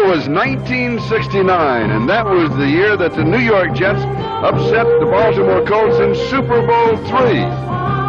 was 1969, and that was the year that the New York Jets upset the Baltimore Colts in Super Bowl III.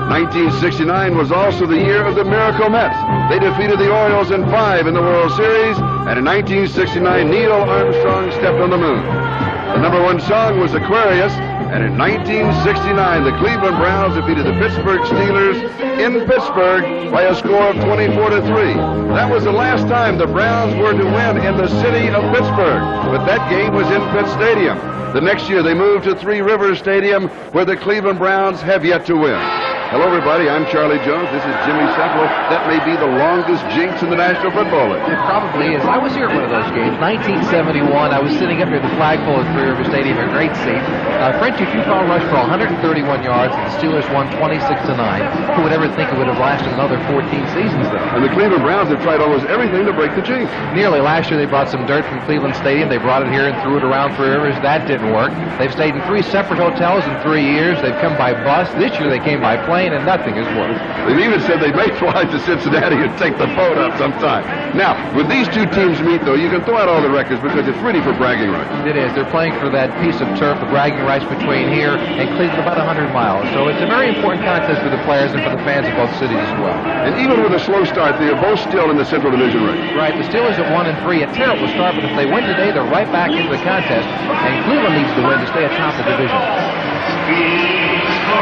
1969 was also the year of the Miracle Mets. They defeated the Orioles in 5 in the World Series, and in 1969, Neil Armstrong stepped on the moon. The number one song was Aquarius, and in 1969, the Cleveland Browns defeated the Pittsburgh Steelers in Pittsburgh by a score of 24-3. That was the last time the Browns were to win in the city of Pittsburgh, but that game was in Pitt Stadium. The next year, they moved to Three Rivers Stadium, where the Cleveland Browns have yet to win. Hello, everybody. I'm Charlie Jones. This is Jimmy Cefalo. That may be the longest jinx in the National Football League. It probably is. I was here at one of those games, 1971. I was sitting up near the flagpole at Three River Stadium, a great seat. Frenchie Truffaut rushed for 131 yards, and the Steelers won 26-9. Who would ever think it would have lasted another 14 seasons, though? And the Cleveland Browns have tried almost everything to break the jinx. Nearly. Last year, they brought some dirt from Cleveland Stadium. They brought it here and threw it around Three Rivers. That didn't work. They've stayed in 3 separate hotels in 3 years. They've come by bus. This year, they came by plane, and nothing has worked. They've even said they may fly to Cincinnati and take the boat up sometime. Now, with these two teams meet, though, you can throw out all the records because it's really for bragging rights. It is. They're playing for that piece of turf, the bragging rights between here and Cleveland, about 100 miles. So it's a very important contest for the players and for the fans of both cities as well. And even with a slow start, they are both still in the Central Division race. Right. The Steelers at 1-3, a terrible start, but if they win today, they're right back into the contest. And Cleveland needs to win to stay atop the division.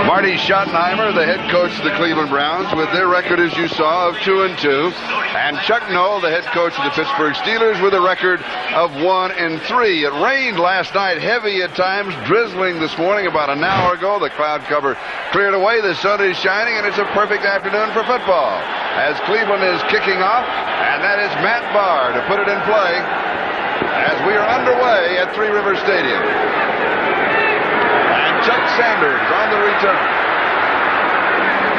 Marty Schottenheimer, the head coach of the Cleveland Browns, with their record, as you saw, of 2-2. And Chuck Noll, the head coach of the Pittsburgh Steelers, with a record of 1-3. It rained last night, heavy at times, drizzling this morning about an hour ago. The cloud cover cleared away, the sun is shining, and it's a perfect afternoon for football. As Cleveland is kicking off, and that is Matt Barr to put it in play as we are underway at Three Rivers Stadium. Chuck Sanders on the return.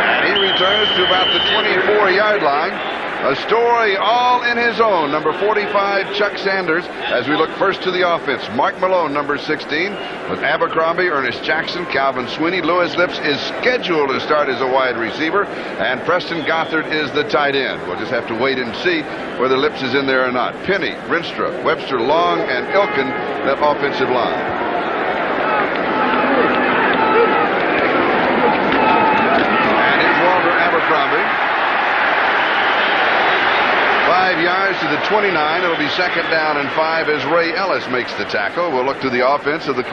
And he returns to about the 24-yard line. A story all in his own. Number 45, Chuck Sanders. As we look first to the offense, Mark Malone, number 16, with Abercrombie, Ernest Jackson, Calvin Sweeney. Lewis Lips is scheduled to start as a wide receiver, and Preston Gothard is the tight end. We'll just have to wait and see whether Lips is in there or not. Penny, Rinstra, Webster, Long, and Ilkin, that offensive line. Abercrombie. 5 yards to the 29. It'll be second down and 5 as Ray Ellis makes the tackle. We'll look to the offense of the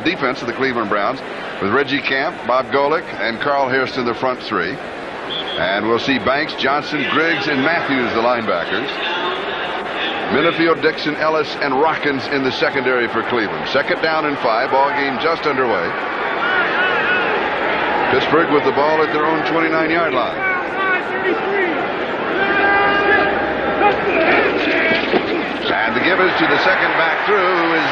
defense of the Cleveland Browns with Reggie Camp, Bob Golick, and Carl Hairston, the front three. And we'll see Banks, Johnson, Griggs, and Matthews, the linebackers. Minifield, Dixon, Ellis, and Rockins in the secondary for Cleveland. Second down and 5. Ball game just underway. Pittsburgh with the ball at their own 29-yard line. And the give is to the second back through, who is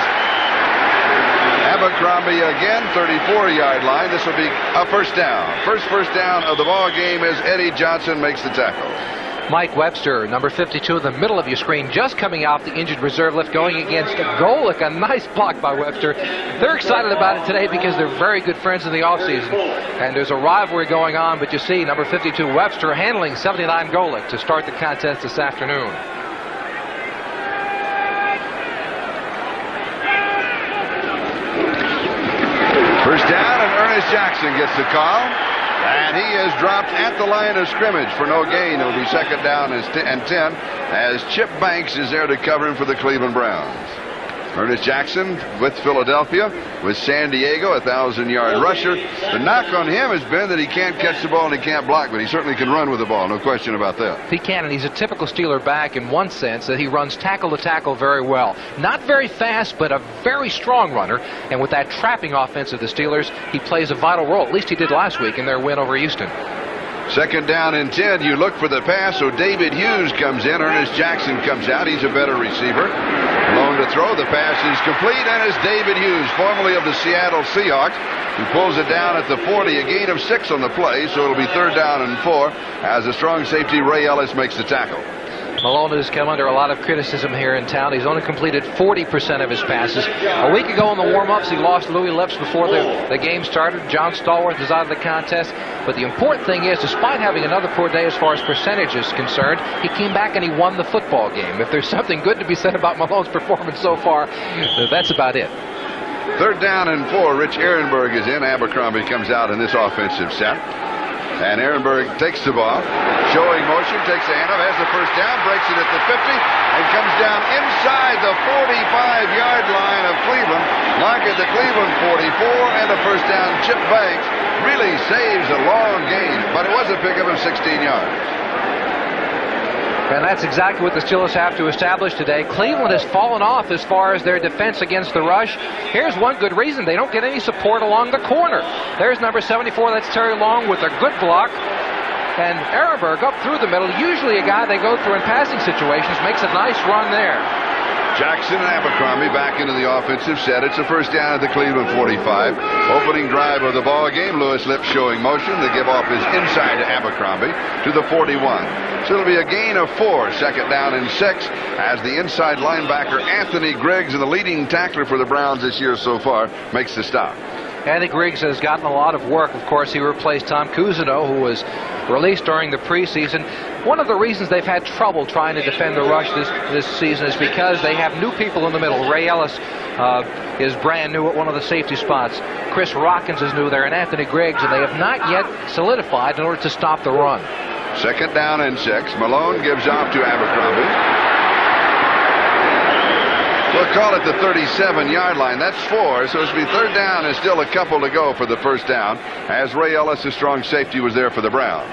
Abercrombie again, 34-yard line. This will be a first down. First down of the ball game as Eddie Johnson makes the tackle. Mike Webster, number 52, in the middle of your screen, just coming off the injured reserve lift, going against Golick. A nice block by Webster. They're excited about it today because they're very good friends in the offseason. And there's a rivalry going on, but you see number 52, Webster, handling 79 Golick to start the contest this afternoon. First down, and Ernest Jackson gets the call. And he is dropped at the line of scrimmage for no gain. It'll be second down and 10 as Chip Banks is there to cover him for the Cleveland Browns. Ernest Jackson with Philadelphia, with San Diego, 1,000-yard rusher. The knock on him has been that he can't catch the ball and he can't block, but he certainly can run with the ball, no question about that. He can, and he's a typical Steeler back in one sense that he runs tackle to tackle very well. Not very fast, but a very strong runner, and with that trapping offense of the Steelers, he plays a vital role. At least he did last week in their win over Houston. Second down and 10. You look for the pass, so David Hughes comes in. Ernest Jackson comes out. He's a better receiver. Malone to throw. The pass is complete, and it's David Hughes, formerly of the Seattle Seahawks, who pulls it down at the 40. A gain of 6 on the play, so it'll be third down and 4 as the strong safety Ray Ellis makes the tackle. Malone has come under a lot of criticism here in town. He's only completed 40% of his passes. A week ago in the warm-ups, he lost Louis Lips before the game started. John Stallworth is out of the contest. But the important thing is, despite having another poor day as far as percentage is concerned, he came back and he won the football game. If there's something good to be said about Malone's performance so far, that's about it. 3rd down and 4. Rich Ehrenberg is in. Abercrombie comes out in this offensive set. And Ehrenberg takes the ball, showing motion, takes the handoff, has the first down, breaks it at the 50, and comes down inside the 45-yard line of Cleveland. Knock at the Cleveland 44, and a first down. Chip Banks really saves a long gain, but it was a pickup of 16 yards. And that's exactly what the Steelers have to establish today. Cleveland has fallen off as far as their defense against the rush. Here's one good reason. They don't get any support along the corner. There's number 74. That's Terry Long with a good block. And Ehrenberg up through the middle. Usually a guy they go through in passing situations. Makes a nice run there. Jackson and Abercrombie back into the offensive set. It's a first down at the Cleveland 45. Opening drive of the ball game. Louis Lips showing motion. The give off is inside to Abercrombie to the 41. So it'll be a gain of 4. 2nd down and 6 as the inside linebacker Anthony Griggs, and the leading tackler for the Browns this year so far, makes the stop. Andy Griggs has gotten a lot of work. Of course, he replaced Tom Cousineau, who was released during the preseason. One of the reasons they've had trouble trying to defend the rush this season is because they have new people in the middle. Ray Ellis is brand new at one of the safety spots. Chris Rockins is new there, and Anthony Griggs, and they have not yet solidified in order to stop the run. 2nd down and 6. Malone gives off to Abercrombie. We'll call it the 37-yard line. That's 4, so it'll be 3rd down and still a couple to go for the first down, as Ray Ellis, a strong safety, was there for the Browns.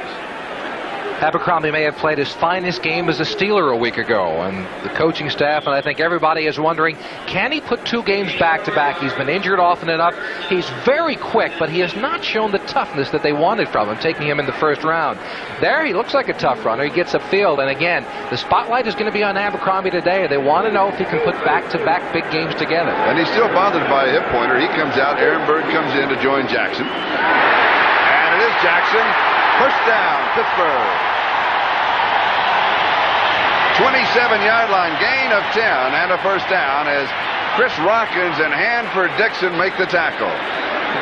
Abercrombie may have played his finest game as a Steeler a week ago, and the coaching staff and I think everybody is wondering, can he put 2 games back-to-back? He's been injured often enough. He's very quick, but he has not shown the toughness that they wanted from him, taking him in the 1st round. There, he looks like a tough runner. He gets upfield, and again, the spotlight is going to be on Abercrombie today. They want to know if he can put back-to-back big games together. And he's still bothered by a hip pointer. He comes out. Ehrenberg comes in to join Jackson. And it is Jackson. First down, Pittsburgh. 27-yard line, gain of 10, and a first down as Chris Rockins and Hanford Dixon make the tackle.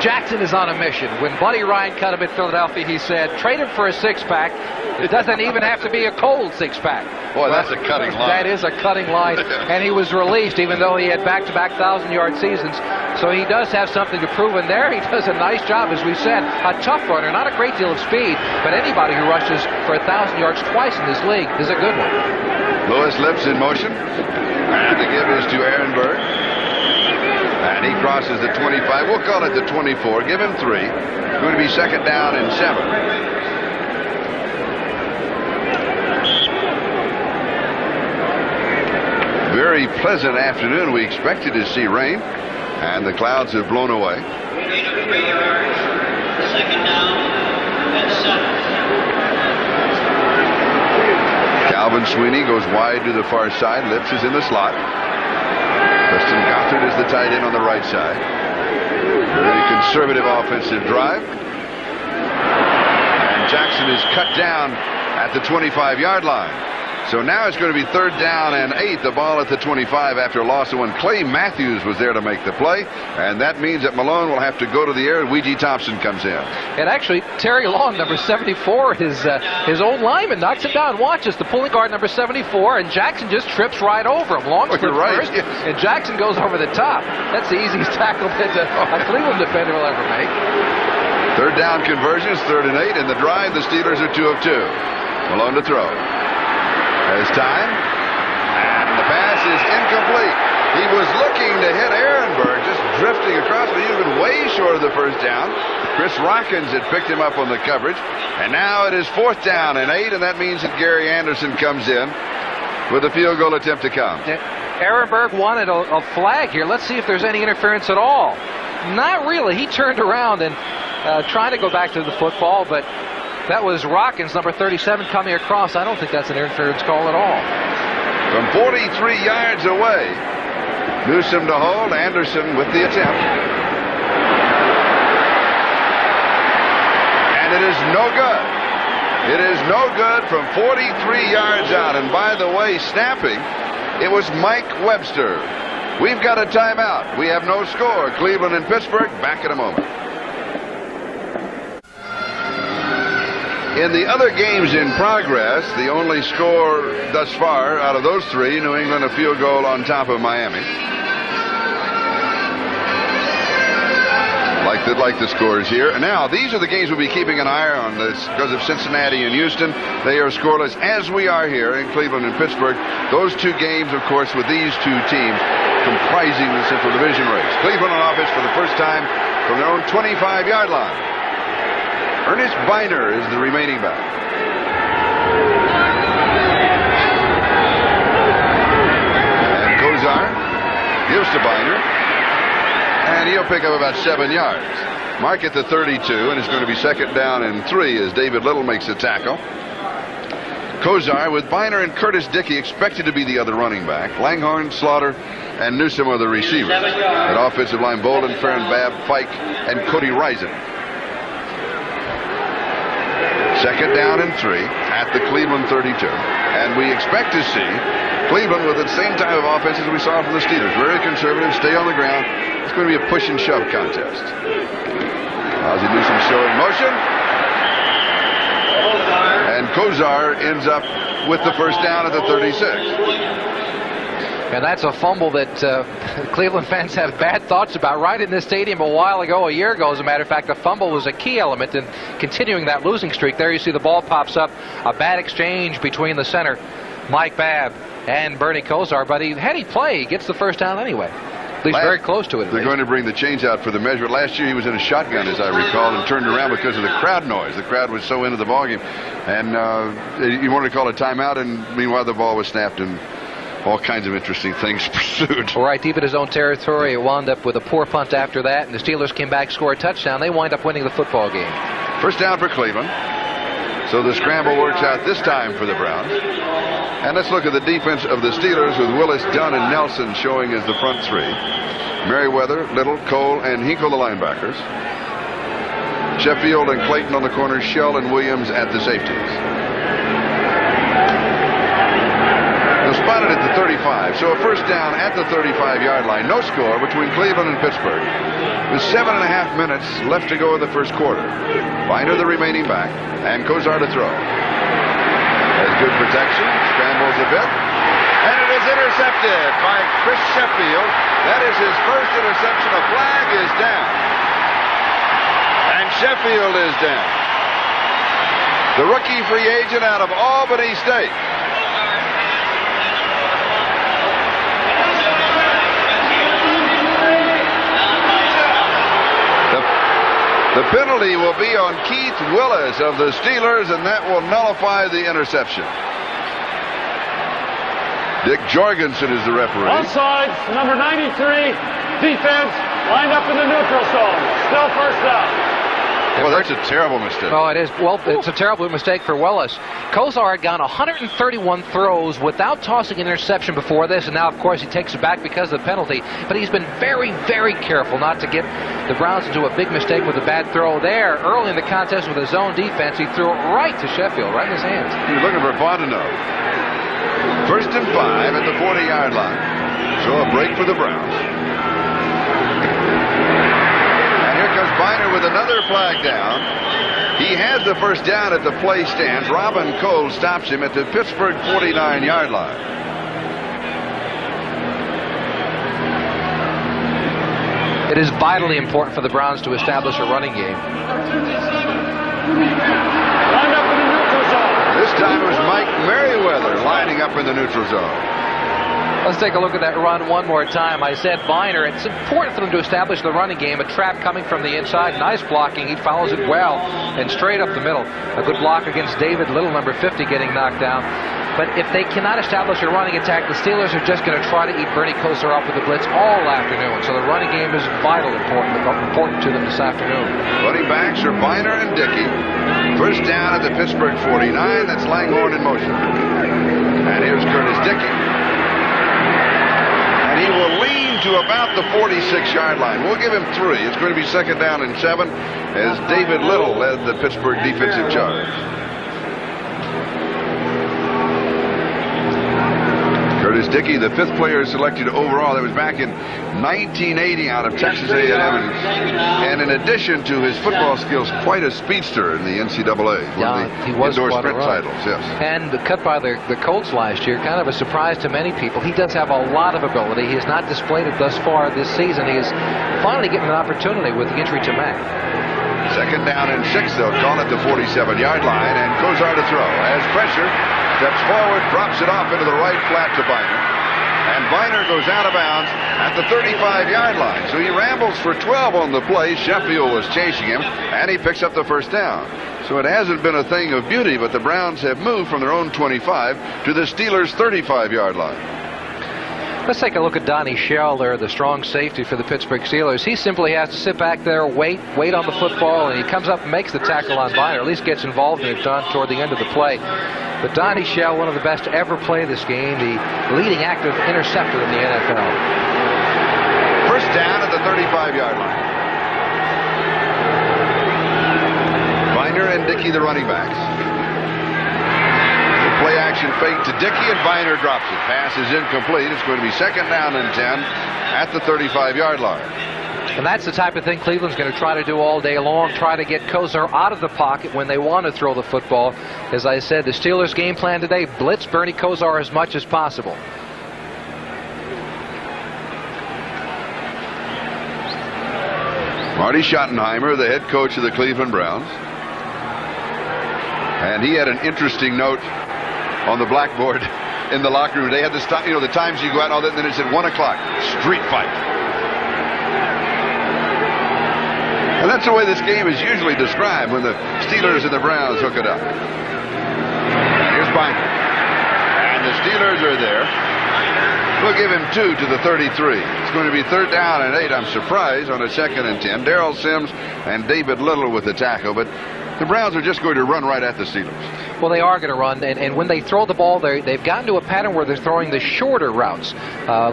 Jackson is on a mission. When Buddy Ryan cut him at Philadelphia, he said, trade him for a 6-pack. It doesn't even have to be a cold 6-pack. Boy, that's a cutting line. That is a cutting line. And he was released, even though he had back-to-back 1,000-yard seasons. So he does have something to prove. And there he does a nice job, as we said. A tough runner, not a great deal of speed, but anybody who rushes for 1,000 yards twice in this league is a good one. Louis Lips in motion. And the give is to Ehrenberg. And he crosses the 25. We'll call it the 24. Give him 3. It's going to be 2nd down and 7. Very pleasant afternoon. We expected to see rain, and the clouds have blown away. 2nd down and 7. Calvin Sweeney goes wide to the far side. Lips is in the slot. Preston Gothard is the tight end on the right side. Very conservative offensive drive. And Jackson is cut down at the 25-yard line. So now it's going to be 3rd down and 8. The ball at the 25 after a loss of 1. Clay Matthews was there to make the play, and that means that Malone will have to go to the air. Weegee Thompson comes in. And actually, Terry Long, number 74, his old lineman, knocks him down. Watch this, the pulling guard, number 74, and Jackson just trips right over him. Long slips first, yes. And Jackson goes over the top. That's the easiest tackle that a Cleveland defender will ever make. 3rd down conversions, 3rd and 8, and the drive, the Steelers are 2 of 2. Malone to throw. There's time, and the pass is incomplete. He was looking to hit Ehrenberg, just drifting across, but he was way short of the first down. Chris Rockins had picked him up on the coverage, and now it is 4th down and 8, and that means that Gary Anderson comes in with a field goal attempt to come. Ehrenberg wanted a flag here. Let's see if there's any interference at all. Not really. He turned around and tried to go back to the football, but that was Rockins, number 37, coming across. I don't think that's an interference call at all. From 43 yards away, Newsom to hold, Anderson with the attempt. And it is no good. It is no good from 43 yards out. And by the way, snapping, it was Mike Webster. We've got a timeout. We have no score. Cleveland and Pittsburgh back in a moment. In the other games in progress, the only score thus far out of those three, New England a field goal on top of Miami. Like the scores here. And now, these are the games we'll be keeping an eye on this because of Cincinnati and Houston. They are scoreless, as we are here in Cleveland and Pittsburgh. Those two games, of course, with these two teams comprising the Central Division race. Cleveland on offense for the first time from their own 25-yard line. Ernest Biner is the remaining back. And Kosar gives to Biner. And he'll pick up about 7 yards. Mark at the 32, and it's going to be second down and 3 as David Little makes a tackle. Kosar with Biner and Curtis Dickey expected to be the other running back. Langhorne, Slaughter, and Newsom are the receivers. At offensive line, Bolden, Farron, Babb, Fike, and Cody Risen. Second down and 3 at the Cleveland 32. And we expect to see Cleveland with the same type of offense as we saw from the Steelers. Very conservative, stay on the ground. It's going to be a push and shove contest. Ozzie Newsome showing motion. And Kosar ends up with the first down at the 36. And that's a fumble that Cleveland fans have bad thoughts about right in this stadium a year ago. As a matter of fact, the fumble was a key element in continuing that losing streak. There you see the ball pops up. A bad exchange between the center, Mike Babb, and Bernie Kosar. But had he played, he gets the first down anyway. At least very close to it. They're going to bring the change out for the measure. Last year he was in a shotgun, as I recall, and turned around because of the crowd noise. The crowd was so into the ballgame. And you wanted to call a timeout, and meanwhile the ball was snapped and all kinds of interesting things pursued. Right deep in his own territory. It wound up with a poor punt after that, and the Steelers came back, scored a touchdown. They wind up winning the football game. First down for Cleveland. So the scramble works out this time for the Browns. And let's look at the defense of the Steelers with Willis, Dunn, and Nelson showing as the front three. Merriweather, Little, Cole, and Hinkle the linebackers. Sheffield and Clayton on the corners, Shell and Williams at the safeties. Spotted at the 35, so a first down at the 35-yard line. No score between Cleveland and Pittsburgh. With 7.5 minutes left to go in the first quarter. Biner the remaining back, and Kosar to throw. Has good protection, scrambles a bit, and it is intercepted by Chris Sheffield. That is his first interception. A flag is down, and Sheffield is down. The rookie free agent out of Albany State. The penalty will be on Keith Willis of the Steelers, and that will nullify the interception. Dick Jorgensen is the referee. Offside, number 93, defense, lined up in the neutral zone. Still first down. Well, that's a terrible mistake. Oh, it is. Well, it's a terrible mistake for Willis. Kosar had gone 131 throws without tossing an interception before this, and now, of course, he takes it back because of the penalty. But he's been very, very careful not to get the Browns into a big mistake with a bad throw there. Early in the contest with his zone defense, he threw it right to Sheffield, right in his hands. He was looking for Fontenot. First and 5 at the 40-yard line. So a break for the Browns. Biner with another flag down. He has the first down at the play stand. Robin Cole stops him at the Pittsburgh 49-yard line. It is vitally important for the Browns to establish a running game. Lined up in the neutral zone. This time it was Mike Merriweather lining up in the neutral zone. Let's take a look at that run one more time. I said Biner, it's important for them to establish the running game. A trap coming from the inside. Nice blocking. He follows it well and straight up the middle. A good block against David Little, number 50, getting knocked down. But if they cannot establish a running attack, the Steelers are just going to try to eat Bernie Kosar up with the blitz all afternoon. So the running game is vitally important to them this afternoon. Running backs are Biner and Dickey. First down at the Pittsburgh 49. That's Langhorne in motion. And here's Curtis Dickey. He will lean to about the 46-yard line. We'll give him 3. It's going to be second down and 7 as David Little led the Pittsburgh defensive charge. Here's Dickey, the 5th player selected overall. That was back in 1980 out of Texas A&M. And in addition to his football skills, quite a speedster in the NCAA. He was indoor quite sprint a run. titles, yes. And cut by the Colts last year, kind of a surprise to many people. He does have a lot of ability. He has not displayed it thus far this season. He is finally getting an opportunity with the injury to Mack. 2nd down and 6. They'll call it the 47-yard line, and Kosar to throw. As pressure steps forward, drops it off into the right flat to Viner. And Viner goes out of bounds at the 35-yard line. So he rambles for 12 on the play. Sheffield was chasing him, and he picks up the 1st down. So it hasn't been a thing of beauty, but the Browns have moved from their own 25 to the Steelers' 35-yard line. Let's take a look at Donnie Shell there, the strong safety for the Pittsburgh Steelers. He simply has to sit back there, wait on the football, and he comes up and makes the tackle on Viner, at least gets involved in it toward the end of the play. But Donnie Shell, one of the best to ever play this game, the leading active interceptor in the NFL. 1st down at the 35-yard line. Viner and Dickey, the running backs. Play action fake to Dickey, and Viner drops it. Pass is incomplete. It's going to be 2nd down and 10 at the 35-yard line. And that's the type of thing Cleveland's going to try to do all day long, try to get Kosar out of the pocket when they want to throw the football. As I said, the Steelers' game plan today, blitz Bernie Kosar as much as possible. Marty Schottenheimer, the head coach of the Cleveland Browns. And he had an interesting note on the blackboard in the locker room. They had this time, you know, the times you go out and all that, and then it said 1 o'clock, street fight. And that's the way this game is usually described when the Steelers and the Browns hook it up. And here's Viner. And the Steelers are there. We'll give him 2 to the 33. It's going to be 3rd down and 8. I'm surprised on a 2nd and 10. Darrell Sims and David Little with the tackle, but the Browns are just going to run right at the Steelers. Well, they are going to run, and when they throw the ball, they've gotten to a pattern where they're throwing the shorter routes.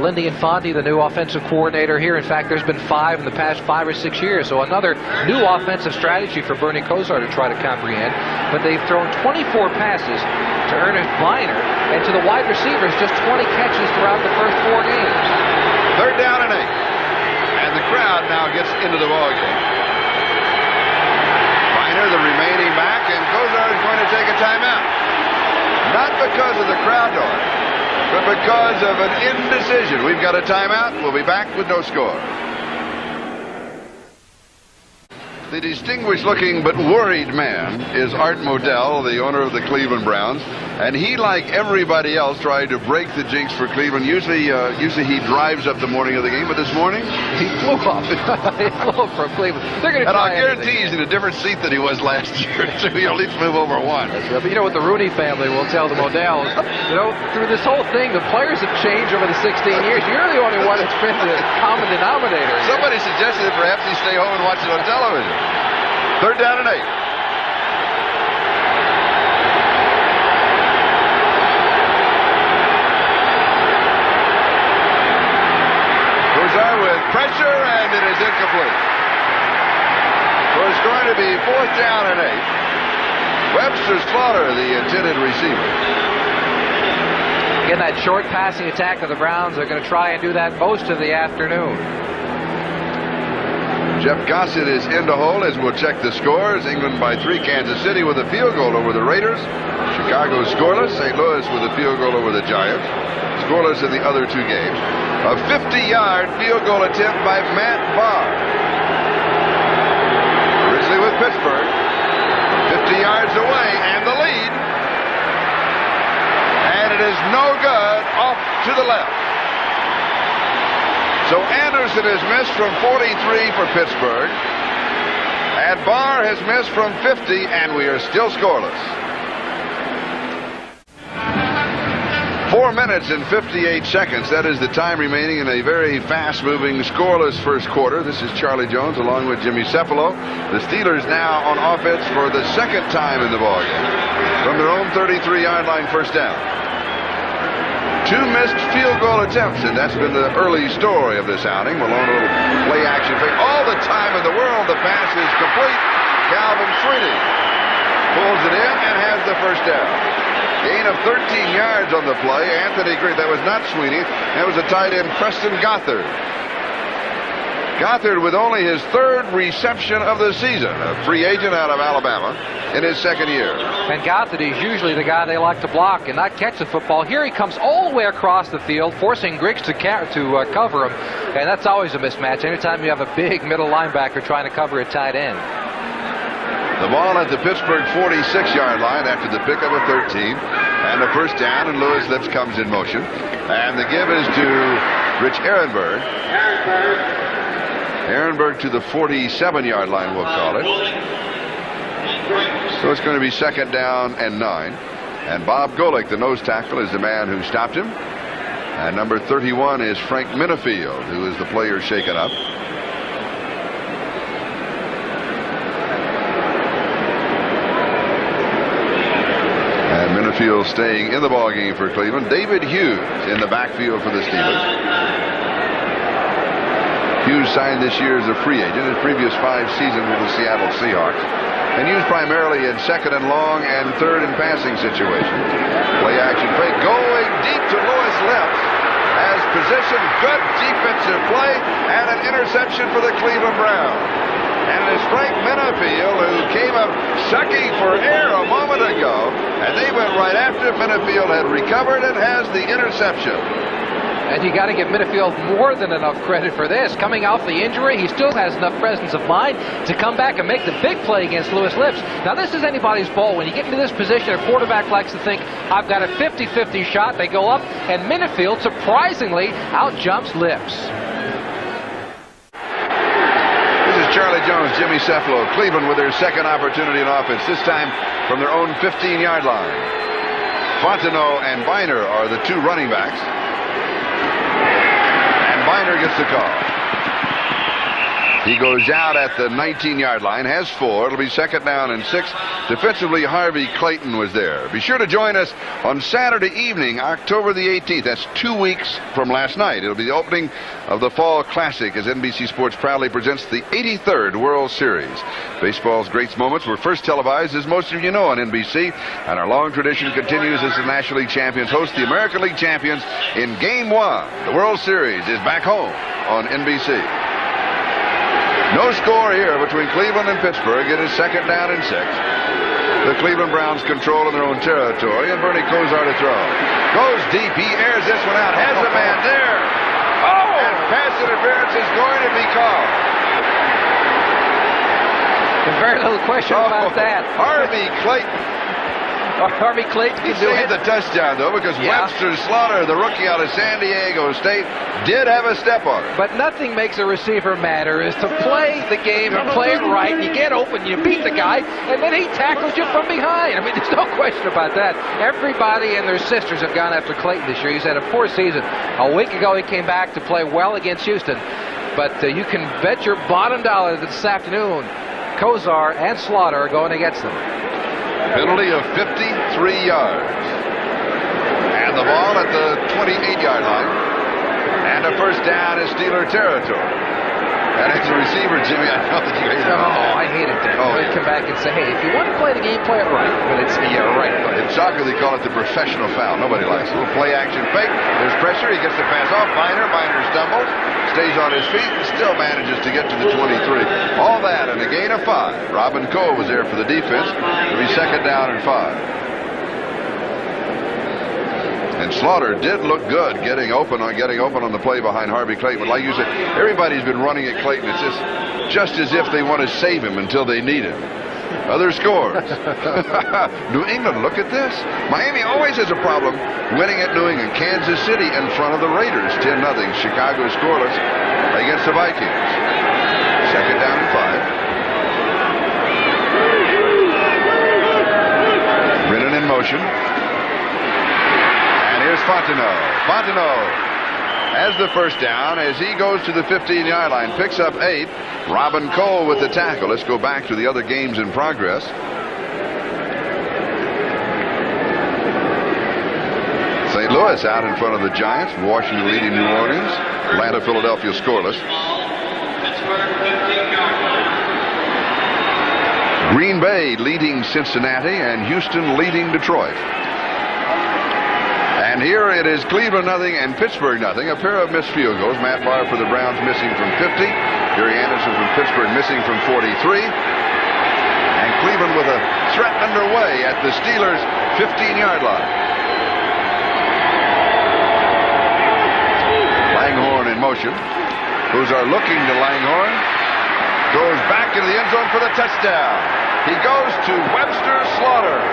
Lindy Infante, the new offensive coordinator here, in fact, there's been 5 in the past 5 or 6 years, so another new offensive strategy for Bernie Kosar to try to comprehend. But they've thrown 24 passes to Ernest Viner, and to the wide receivers, just 20 catches throughout the first 4 games. 3rd down and 8. And the crowd now gets into the ballgame. The remaining back, and Kosar is going to take a timeout. Not because of the crowd noise, but because of an indecision. We've got a timeout. We'll be back with no score. The distinguished-looking but worried man is Art Modell, the owner of the Cleveland Browns, and he, like everybody else, tried to break the jinx for Cleveland. Usually he drives up the morning of the game, but this morning he flew up. He flew up from Cleveland. They're going to try. And I'll guarantee he's in a different seat than he was last year. So he'll at least move over 1. But you know what the Rooney family will tell the Modells? You know, through this whole thing, the players have changed over the 16 years. You're the only one that's been the common denominator. Somebody suggested that perhaps he stay home and watch it on television. 3rd down and 8. Kosar with pressure, and it is incomplete. So it's going to be 4th down and 8. Webster Slaughter, the intended receiver. Again, that short passing attack of the Browns, they're going to try and do that most of the afternoon. Jeff Gossett is in the hole as we'll check the scores. England by 3, Kansas City with a field goal over the Raiders. Chicago scoreless, St. Louis with a field goal over the Giants. Scoreless in the other 2 games. A 50-yard field goal attempt by Matt Barr. Originally with Pittsburgh. 50 yards away, and the lead. And it is no good, off to the left. So Anderson has missed from 43 for Pittsburgh. And Barr has missed from 50, and we are still scoreless. 4 minutes and 58 seconds. That is the time remaining in a very fast-moving, scoreless first quarter. This is Charlie Jones along with Jimmy Cefalo. The Steelers now on offense for the 2nd time in the ballgame from their own 33-yard line, 1st down. 2 missed field goal attempts, and that's been the early story of this outing. Malone, a little play action fake. All the time in the world, the pass is complete. Calvin Sweeney pulls it in and has the 1st down. Gain of 13 yards on the play. Anthony Green, that was not Sweeney. That was a tight end, Preston Gothard. Gothard with only his 3rd reception of the season, a free agent out of Alabama in his 2nd year. And Gothard is usually the guy they like to block and not catch the football. Here he comes all the way across the field, forcing Griggs to cover him, and that's always a mismatch anytime you have a big middle linebacker trying to cover a tight end. The ball at the Pittsburgh 46-yard line after the pickup of 13, and a first down, and Louis Lips comes in motion, and the give is to Rich Ehrenberg. Ehrenberg to the 47-yard line, we'll call it. So it's going to be 2nd down and 9. And Bob Golick, the nose tackle, is the man who stopped him. And number 31 is Frank Minifield, who is the player shaken up. And Minifield staying in the ballgame for Cleveland. David Hughes in the backfield for the Steelers. Hughes signed this year as a free agent. His previous 5 seasons with the Seattle Seahawks, and used primarily in 2nd and long and 3rd and passing situations. Play action fake going deep to Louis Lips. Has position, good defensive play, and an interception for the Cleveland Browns. And it's Frank Minifield who came up sucking for air a moment ago, and they went right after Minifield had recovered and has the interception. And you got to give Minifield more than enough credit for this. Coming off the injury, he still has enough presence of mind to come back and make the big play against Louis Lips. Now, this is anybody's ball. When you get into this position, a quarterback likes to think, I've got a 50-50 shot. They go up, and Minifield surprisingly out-jumps Lips. This is Charlie Jones, Jimmy Cefalo. Cleveland with their 2nd opportunity in offense, this time from their own 15-yard line. Fontenot and Biner are the 2 running backs. Biner gets the call. He goes out at the 19-yard line, has 4. It'll be 2nd down and 6. Defensively, Harvey Clayton was there. Be sure to join us on Saturday evening, October the 18th. That's 2 weeks from last night. It'll be the opening of the Fall Classic as NBC Sports proudly presents the 83rd World Series. Baseball's great moments were first televised, as most of you know, on NBC, and our long tradition continues as the National League champions host the American League champions in Game 1. The World Series is back home on NBC. No score here between Cleveland and Pittsburgh. It is 2nd down and 6. The Cleveland Browns control in their own territory, and Bernie Kosar to throw. Goes deep. He airs this one out. Has a man there. Oh! And pass interference is going to be called. There's very little question about that. Harvey Clayton. Harvey Clayton He saved the touchdown, though, because Webster Slaughter, the rookie out of San Diego State, did have a step on it. But nothing makes a receiver matter is to play the game and play it right. You get open, you beat the guy, and then he tackles you from behind. I mean, there's no question about that. Everybody and their sisters have gone after Clayton this year. He's had a poor season. A week ago, he came back to play well against Houston. But you can bet your bottom dollar that this afternoon, Kosar and Slaughter are going against them. Penalty of 53 yards. And the ball at the 28-yard line. And a first down is Steeler territory. And as a receiver, Jimmy, I know that you hate it. Oh, I hate it then. They come back and say, hey, if you want to play the game, play it right. But it's, right. In soccer, they call it the professional foul. Nobody likes it. A little play action fake. There's pressure. He gets the pass off. Biner stumbles. Stays on his feet. Still manages to get to the 23. All that in a gain of 5. Robin Coe was there for the defense. It'll be 2nd down and 5. And Slaughter did look good getting open on the play behind Harvey Clayton. But like you said, everybody's been running at Clayton. It's just as if they want to save him until they need him. Other scores. New England, look at this. Miami always has a problem winning at New England. Kansas City in front of the Raiders, 10-0. Chicago scoreless against the Vikings. 2nd down and 5. Brennan in motion. Here's Fontenot. Fontenot has the first down as he goes to the 15-yard line, picks up 8. Robin Cole with the tackle. Let's go back to the other games in progress. St. Louis out in front of the Giants. Washington leading New Orleans. Atlanta, Philadelphia scoreless. Green Bay leading Cincinnati, and Houston leading Detroit. And here it is Cleveland nothing and Pittsburgh nothing. A pair of missed field goals. Matt Barr for the Browns missing from 50. Gary Anderson from Pittsburgh missing from 43. And Cleveland with a threat underway at the Steelers' 15-yard line. Langhorne in motion. Kosar looking to Langhorne. Goes back into the end zone for the touchdown. He goes to Webster Slaughter,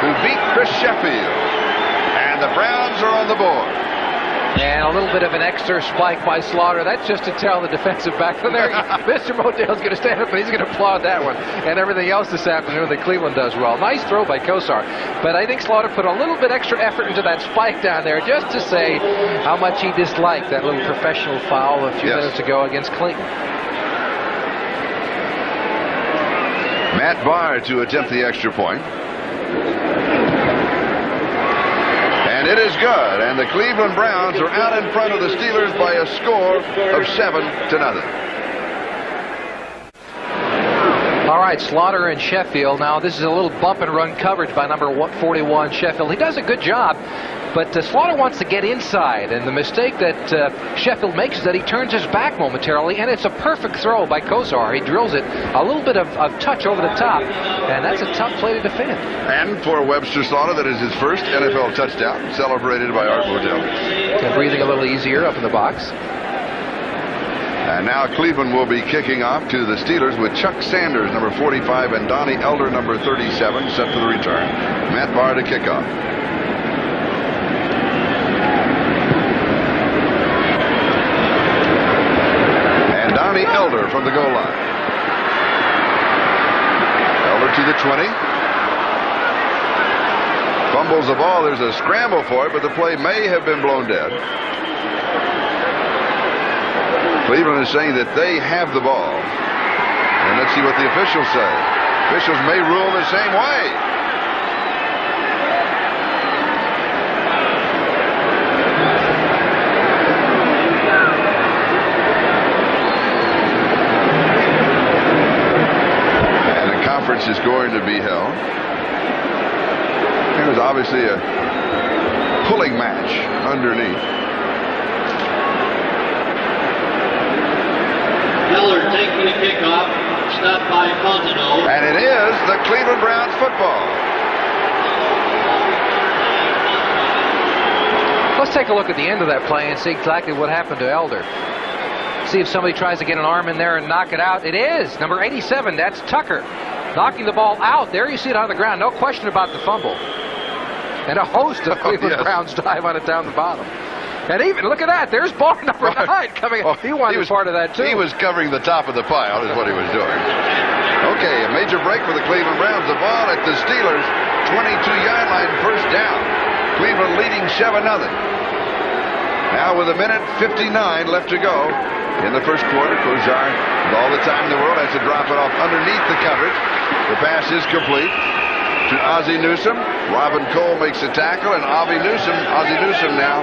who beat Chris Sheffield. And the Browns are on the board. And a little bit of an extra spike by Slaughter. That's just to tell the defensive back there. Mr. Modell's going to stand up and he's going to applaud that one. And everything else this afternoon that Cleveland does well. Nice throw by Kosar. But I think Slaughter put a little bit extra effort into that spike down there just to say how much he disliked that little professional foul a few minutes ago against Clayton. Matt Barr to attempt the extra point. And it is good, and the Cleveland Browns are out in front of the Steelers by a score of 7-0. All right, Slaughter and Sheffield. Now, this is a little bump and run coverage by number 41, Sheffield. He does a good job, but Slaughter wants to get inside, and the mistake that Sheffield makes is that he turns his back momentarily, and it's a perfect throw by Kosar. He drills it, a little bit of touch over the top, and that's a tough play to defend. And for Webster Slaughter, that is his first NFL touchdown, celebrated by Art Modell. And breathing a little easier up in the box. And now Cleveland will be kicking off to the Steelers with Chuck Sanders, number 45, and Donnie Elder, number 37, set for the return. Matt Barr to kick off. And Donnie Elder from the goal line. Elder to the 20. Fumbles the ball. There's a scramble for it, but the play may have been blown dead. Cleveland is saying that they have the ball. And let's see what the officials say. Officials may rule the same way. And a conference is going to be held. There's obviously a pulling match underneath. Miller taking the kickoff, stopped by Contino. And it is the Cleveland Browns football. Let's take a look at the end of that play and see exactly what happened to Elder. See if somebody tries to get an arm in there and knock it out. It is number 87. That's Tucker knocking the ball out. There you see it on the ground. No question about the fumble. And a host of Cleveland Browns dive on it down the bottom. And even, look at that, there's ball number 9 coming up. He wanted part of that, too. He was covering the top of the pile is what he was doing. Okay, a major break for the Cleveland Browns. The ball at the Steelers' 22-yard line, first down. Cleveland leading 7-0. Now with 1:59 left to go in the first quarter, Kosar, with all the time in the world, has to drop it off underneath the coverage. The pass is complete to Ozzie Newsome. Robin Cole makes a tackle, and Ozzie Newsome now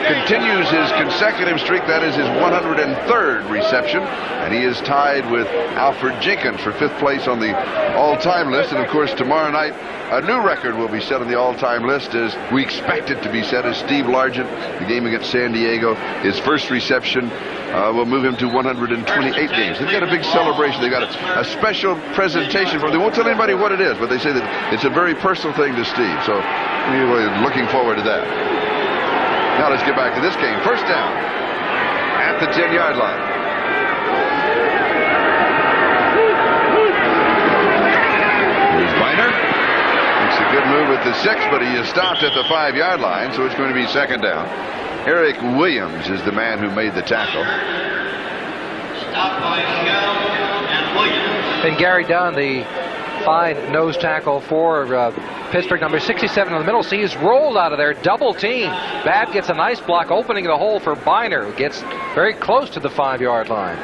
continues his consecutive streak. That is his 103rd reception, and he is tied with Alfred Jenkins for 5th place on the all-time list. And of course, tomorrow night a new record will be set on the all-time list, as we expect it to be set, as Steve Largent, the game against San Diego, his first reception will move him to 128 games. They've got a big celebration. They've got a special presentation for him. They won't tell anybody what it is, but they say that it's a very personal thing to Steve. So we're looking forward to that. Now let's get back to this game. First down at the 10-yard line. Here's Biner. Makes a good move at the 6, but he is stopped at the 5-yard line, so it's going to be second down. Eric Williams is the man who made the tackle. Stopped by Shell and Williams. And Gary Dunn, the fine nose tackle for Pittsburgh, number 67 in the middle. See, he's rolled out of there, double team. Babb gets a nice block, opening the hole for Biner, who gets very close to the 5-yard line.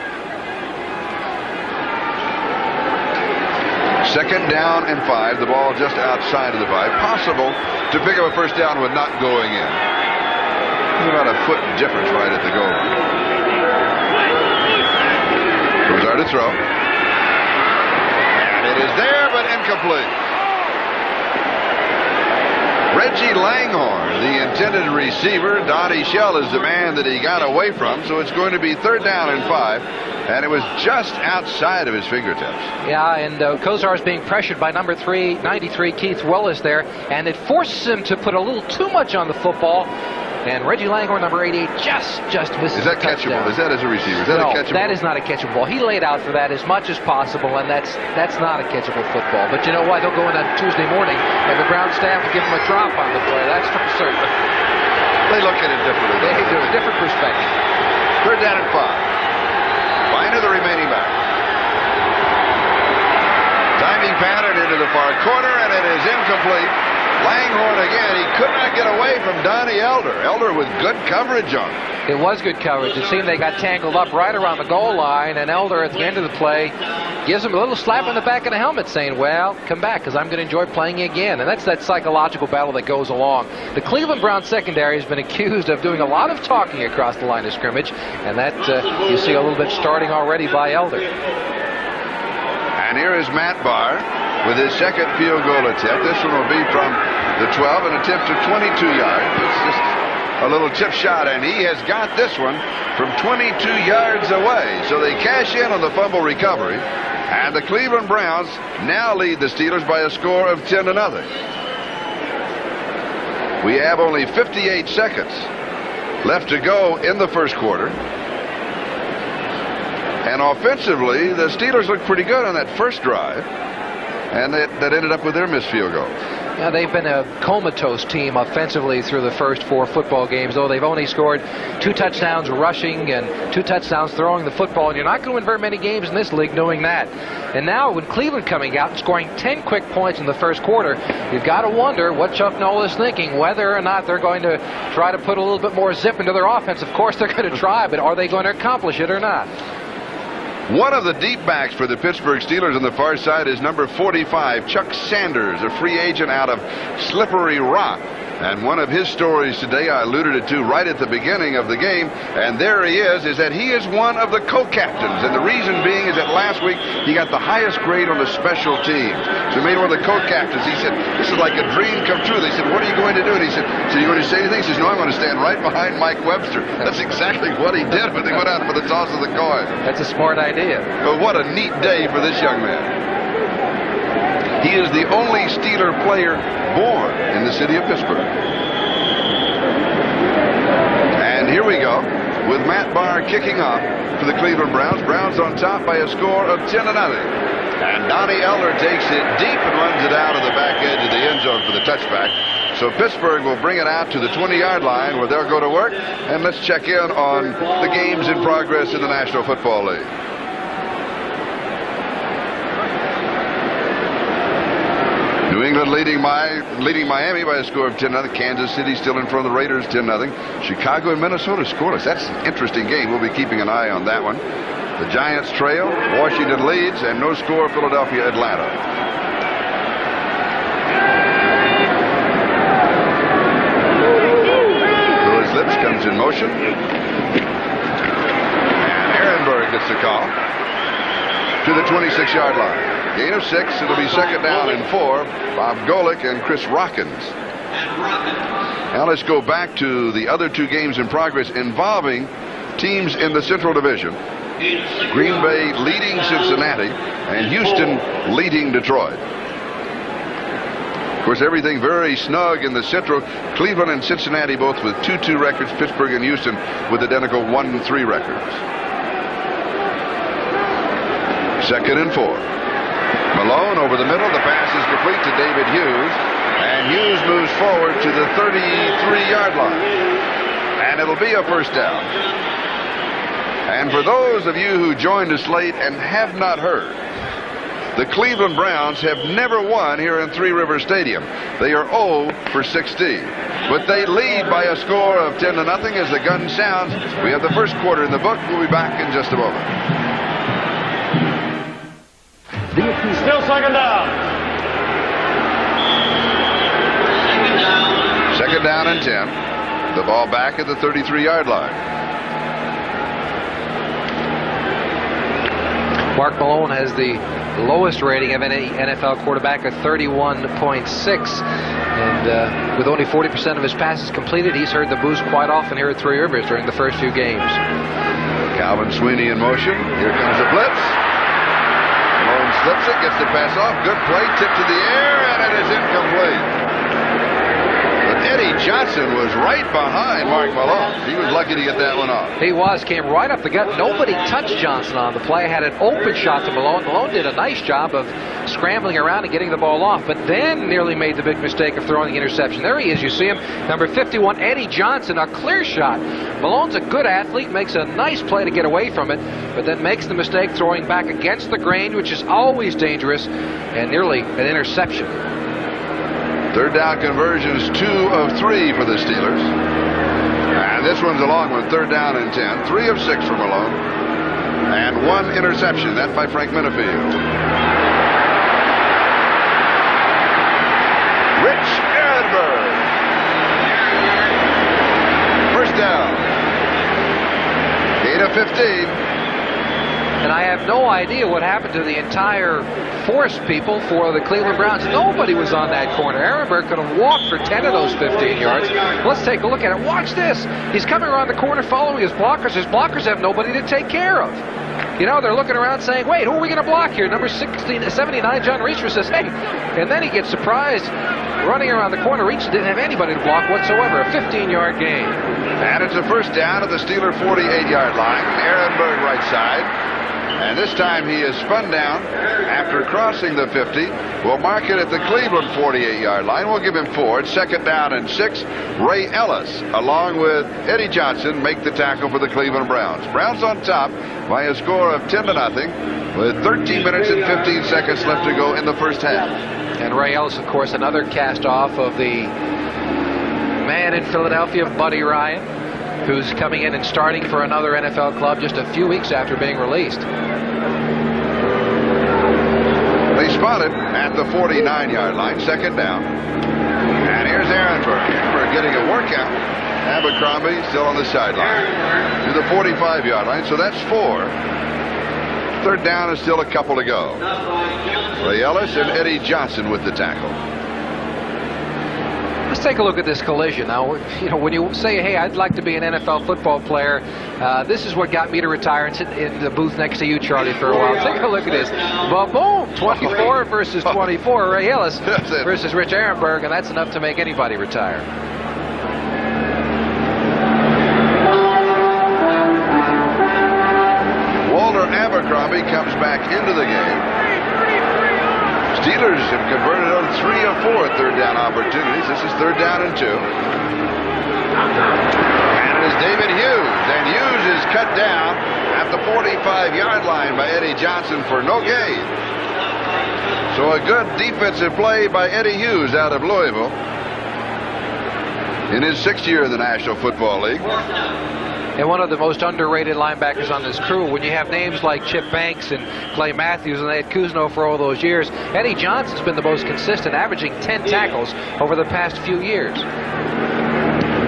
Second down and 5. The ball just outside of the 5. Possible to pick up a first down with not going in. There's about a foot difference right at the goal line. Kosar to throw. And it is there, but incomplete. Reggie Langhorne, the intended receiver. Donnie Shell is the man that he got away from, so it's going to be 3rd down and 5, and it was just outside of his fingertips. Yeah, and Kosar is being pressured by number 93 Keith Willis there, and it forces him to put a little too much on the football. And Reggie Langhorne, number 88, just misses. Is that catchable? Is that as a receiver? Is that no, a catchable? That is not a catchable ball. He laid out for that as much as possible, and that's not a catchable football. But you know what? They'll go in on Tuesday morning, and the ground staff will give him a drop on the play. That's for certain. They look at it differently. They do a different perspective. 3rd down and 5. Find the remaining back. Timing pattern into the far corner, and it is incomplete. Langhorne again. He could not get away from Donnie Elder. Elder with good coverage on it. It was good coverage. It seemed they got tangled up right around the goal line, and Elder at the end of the play gives him a little slap on the back of the helmet saying, well, come back because I'm going to enjoy playing again. And that's that psychological battle that goes along. The Cleveland Browns secondary has been accused of doing a lot of talking across the line of scrimmage, and that you see a little bit starting already by Elder. And here is Matt Barr with his second field goal attempt. This one will be from the 12, an attempt of 22 yards. It's just a little chip shot, and he has got this one from 22 yards away. So they cash in on the fumble recovery, and the Cleveland Browns now lead the Steelers by a score of 10-0. We have only 58 seconds left to go in the first quarter. And offensively, the Steelers looked pretty good on that first drive, and that ended up with their missed field goal. Yeah, they've been a comatose team offensively through the first 4 football games, though they've only scored 2 touchdowns rushing and 2 touchdowns throwing the football, and you're not going to win very many games in this league doing that. And now with Cleveland coming out and scoring 10 quick points in the first quarter, you've got to wonder what Chuck Noll is thinking, whether or not they're going to try to put a little bit more zip into their offense. Of course they're going to try, but are they going to accomplish it or not? One of the deep backs for the Pittsburgh Steelers on the far side is number 45, Chuck Sanders, a free agent out of Slippery Rock. And one of his stories today, I alluded to right at the beginning of the game, and there he is that he is one of the co-captains. And the reason being is that last week he got the highest grade on the special teams. So he made one of the co-captains. He said, this is like a dream come true. They said, what are you going to do? And he said, so you going to say anything? He says, no, I'm going to stand right behind Mike Webster. That's exactly what he did when they went out for the toss of the coin. That's a smart idea. But what a neat day for this young man. He is the only Steeler player born in the city of Pittsburgh. And here we go with Matt Barr kicking off for the Cleveland Browns. Browns on top by a score of 10-0. And Donnie Elder takes it deep and runs it out of the back edge of the end zone for the touchback. So Pittsburgh will bring it out to the 20-yard line where they'll go to work. And let's check in on the games in progress in the National Football League. New England leading Miami by a score of 10-0. Kansas City still in front of the Raiders, 10-0. Chicago and Minnesota scoreless. That's an interesting game. We'll be keeping an eye on that one. The Giants trail, Washington leads, and no score, Philadelphia, Atlanta. Louis Lips comes in motion. And Ehrenberg gets the call to the 26-yard line. Gain of 6. It'll be 2nd down and 4. Bob Golick and Chris Rockins. Now let's go back to the other 2 games in progress involving teams in the Central Division. Green Bay leading Cincinnati and Houston leading Detroit. Of course, everything very snug in the Central. Cleveland and Cincinnati both with 2-2 records. Pittsburgh and Houston with identical 1-3 records. 2nd and 4. Malone over the middle. The pass is complete to David Hughes. And Hughes moves forward to the 33-yard line. And it'll be a 1st down. And for those of you who joined us late and have not heard, the Cleveland Browns have never won here in Three River Stadium. They are 0 for 16. But they lead by a score of 10-0 as the gun sounds. We have the first quarter in the book. We'll be back in just a moment. Still 2nd down. 2nd down and 10. The ball back at the 33-yard line. Mark Malone has the lowest rating of any NFL quarterback, a 31.6. And with only 40% of his passes completed, he's heard the boost quite often here at Three Rivers during the first few games. Calvin Sweeney in motion. Here comes the blitz. Malone slips it, gets the pass off. Good play, tip to the air, and it is incomplete. But Eddie Johnson was right behind Mark Malone. He was lucky to get that one off. He was, came right up the gut. Nobody touched Johnson on the play. Had an open shot to Malone. Malone did a nice job of scrambling around and getting the ball off, but then nearly made the big mistake of throwing the interception. There he is, you see him, number 51, Eddie Johnson, a clear shot. Malone's a good athlete, makes a nice play to get away from it, but then makes the mistake throwing back against the grain, which is always dangerous, and nearly an interception. Third down conversions, 2 of 3 for the Steelers. And this one's a long one, third down and 10. 3 of 6 for Malone. And 1 interception, that by Frank Minifield. Rich Ehrenberg. First down. Gain of 15. And I have no idea what happened to the entire force people for the Cleveland Browns. Nobody was on that corner. Ehrenberg could have walked for 10 of those 15 yards. Let's take a look at it. Watch this. He's coming around the corner following his blockers. His blockers have nobody to take care of. You know, they're looking around saying, wait, who are we going to block here? Number 79, John Reacher says, hey. And then he gets surprised running around the corner. Reacher didn't have anybody to block whatsoever. A 15-yard gain. And it's a first down at the Steeler 48-yard line. Ehrenberg right side. And this time he is spun down after crossing the 50. We'll mark it at the Cleveland 48-yard line. We'll give him 4. It's second down and 6. Ray Ellis, along with Eddie Johnson, make the tackle for the Cleveland Browns. Browns on top by a score of 10-0 with 13 minutes and 15 seconds left to go in the first half. And Ray Ellis, of course, another cast off of the man in Philadelphia, Buddy Ryan, who's coming in and starting for another NFL club just a few weeks after being released. They spotted at the 49-yard line, second down. And here's Ehrenberg. Ehrenberg getting a workout. Abercrombie still on the sideline to the 45-yard line, so that's 4. Third down is still a couple to go. Ray Ellis and Eddie Johnson with the tackle. Let's take a look at this collision. Now, you know, when you say, hey, I'd like to be an NFL football player, this is what got me to retire and sit in the booth next to you, Charlie, for a while. Take a look at this. Boom, 24 versus 24. Ray Ellis versus Rich Ehrenberg, and that's enough to make anybody retire. Walter Abercrombie comes back into the game. Steelers have converted on 3 of 4 third down opportunities. This is third down and 2. And it is David Hughes. And Hughes is cut down at the 45-yard line by Eddie Johnson for no gain. So a good defensive play by Eddie Hughes out of Louisville in his 6th year in the National Football League. And one of the most underrated linebackers on this crew. When you have names like Chip Banks and Clay Matthews and they had Kuzno for all those years, Eddie Johnson's been the most consistent, averaging 10 tackles over the past few years.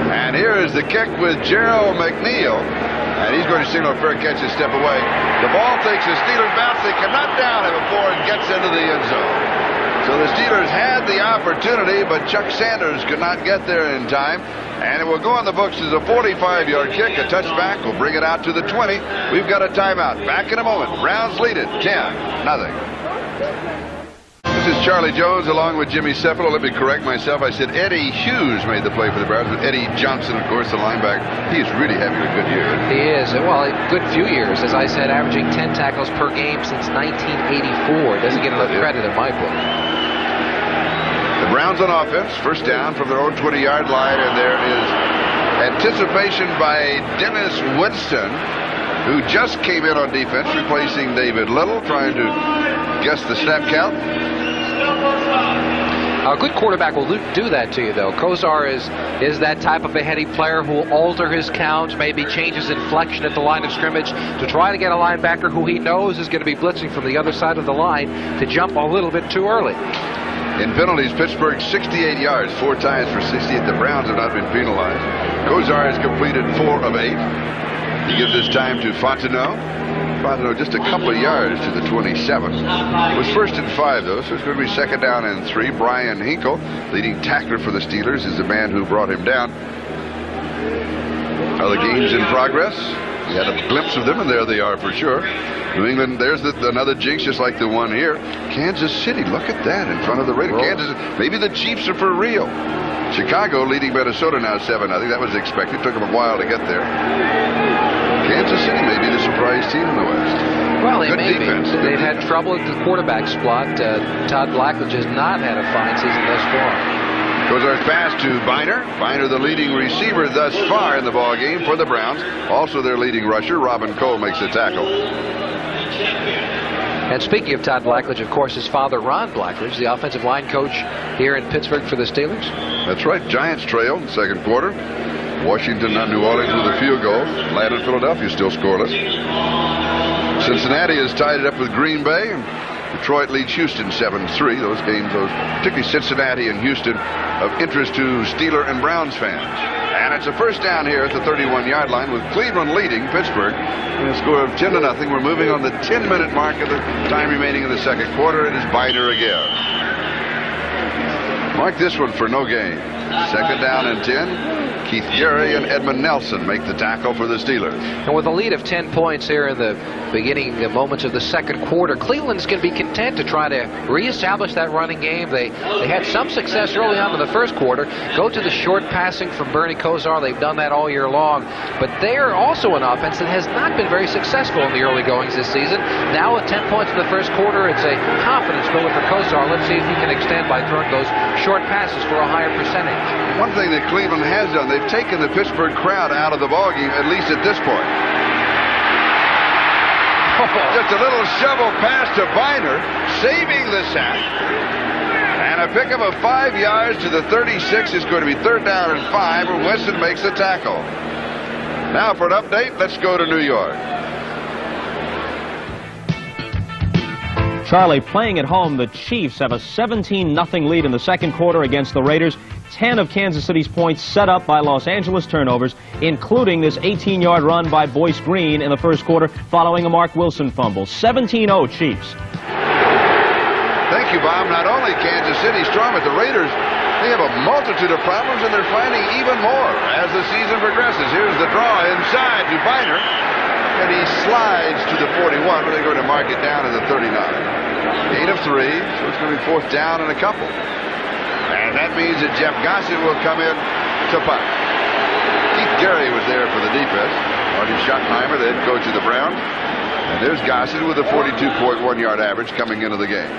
And here is the kick with Gerald McNeil. And he's going to signal a fair catch and step away. The ball takes a Steelers bounce. They cannot down him before it gets into the end zone. So the Steelers had the opportunity, but Chuck Sanders could not get there in time. And it will go on the books as a 45-yard kick. A touchback will bring it out to the 20. We've got a timeout. Back in a moment. Browns lead it 10-0. This is Charlie Jones along with Jimmy Cefalo. Let me correct myself. I said Eddie Hughes made the play for the Browns, but Eddie Johnson, of course, the linebacker. He's really having a good year. He is. Well, a good few years, as I said, averaging 10 tackles per game since 1984. Doesn't get enough credit in my book. The Browns on offense, first down from their own 20-yard line, and there is anticipation by Dennis Winston, who just came in on defense, replacing David Little, trying to guess the snap count. A good quarterback will do that to you, though. Kosar is that type of a heady player who will alter his counts, maybe change his inflection at the line of scrimmage to try to get a linebacker who he knows is going to be blitzing from the other side of the line to jump a little bit too early. In penalties, Pittsburgh 68 yards, 4 times for 68. The Browns have not been penalized. Kosar has completed 4 of 8. He gives his time to Fontenot. about just a couple of yards to the 27. It was 1st and 5, though, so it's going to be 2nd down and 3. Brian Hinkle, leading tackler for the Steelers, is the man who brought him down. The game's in progress. We had a glimpse of them, and there they are for sure. New England, there's another jinx just like the one here. Kansas City, look at that in front of the Raiders. Kansas, maybe the Chiefs are for real. Chicago leading Minnesota now 7-0. That was expected. Took them a while to get there. Kansas City may be the surprise team in the West. Well, they Good may defense. be. They've had trouble at the quarterback spot. Todd Blackledge has not had a fine season thus far. Kosar's pass to Biner. Biner, the leading receiver thus far in the ball game for the Browns. Also their leading rusher, Robin Cole, makes the tackle. And speaking of Todd Blackledge, of course, his father, Ron Blackledge, the offensive line coach here in Pittsburgh for the Steelers. That's right. Giants trail in the 2nd quarter. Washington on New Orleans with a field goal. Atlanta and Philadelphia still scoreless. Cincinnati has tied it up with Green Bay. And Detroit leads Houston 7-3. Those games, particularly Cincinnati and Houston, of interest to Steeler and Browns fans. And it's a 1st down here at the 31-yard line with Cleveland leading Pittsburgh in a score of 10-0. We're moving on the 10-minute mark of the time remaining in the 2nd quarter. It is Biner again. Mark this one for no gain. 2nd down and 10. Keith Gary and Edmund Nelson make the tackle for the Steelers. And with a lead of 10 points here in the beginning moments of the 2nd quarter, Cleveland's going to be content to try to reestablish that running game. They had some success early on in the 1st quarter. Go to the short passing from Bernie Kosar. They've done that all year long. But they're also an offense that has not been very successful in the early goings this season. Now with 10 points in the 1st quarter, it's a confidence builder for Kosar. Let's see if he can extend by throwing those short passes for a higher percentage. One thing that Cleveland has done, they've taken the Pittsburgh crowd out of the ballgame, at least at this point. Just a little shovel pass to Biner, saving the sack. And a pickup of 5 yards to the 36 is going to be 3rd down and 5, where Weston makes the tackle. Now for an update, let's go to New York. Charlie, playing at home, the Chiefs have a 17-0 lead in the 2nd quarter against the Raiders. 10 of Kansas City's points set up by Los Angeles turnovers, including this 18-yard run by Boyce Green in the 1st quarter following a Mark Wilson fumble. 17-0 Chiefs. Thank you, Bob. Not only Kansas City strong, but the Raiders, they have a multitude of problems, and they're finding even more as the season progresses. Here's the draw inside to Biner, and he slides to the 41, where they're going to mark it down to the 39. Gain of 3, so it's going to be 4th down and a couple. And that means that Jeff Gossett will come in to punt. Keith Gary was there for the defense. Marty Schottenheimer, the head coach of the Browns. And there's Gossett with a 42.1-yard average coming into the game.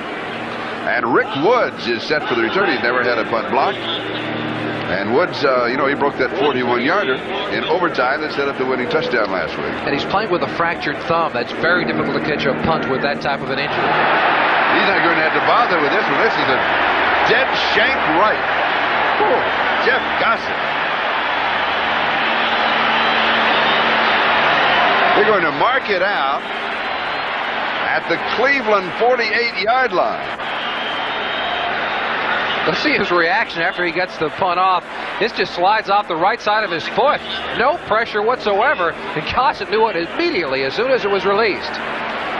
And Rick Woods is set for the return. He's never had a punt block. And Woods, he broke that 41-yarder in overtime that set up the winning touchdown last week. And he's playing with a fractured thumb. That's very difficult to catch a punt with that type of an injury. He's not going to have to bother with this one. This is a dead shank right. Oh, Jeff Gossett. They're going to mark it out at the Cleveland 48-yard line. Let's see his reaction after he gets the punt off. This just slides off the right side of his foot. No pressure whatsoever. And Gossett knew it immediately as soon as it was released.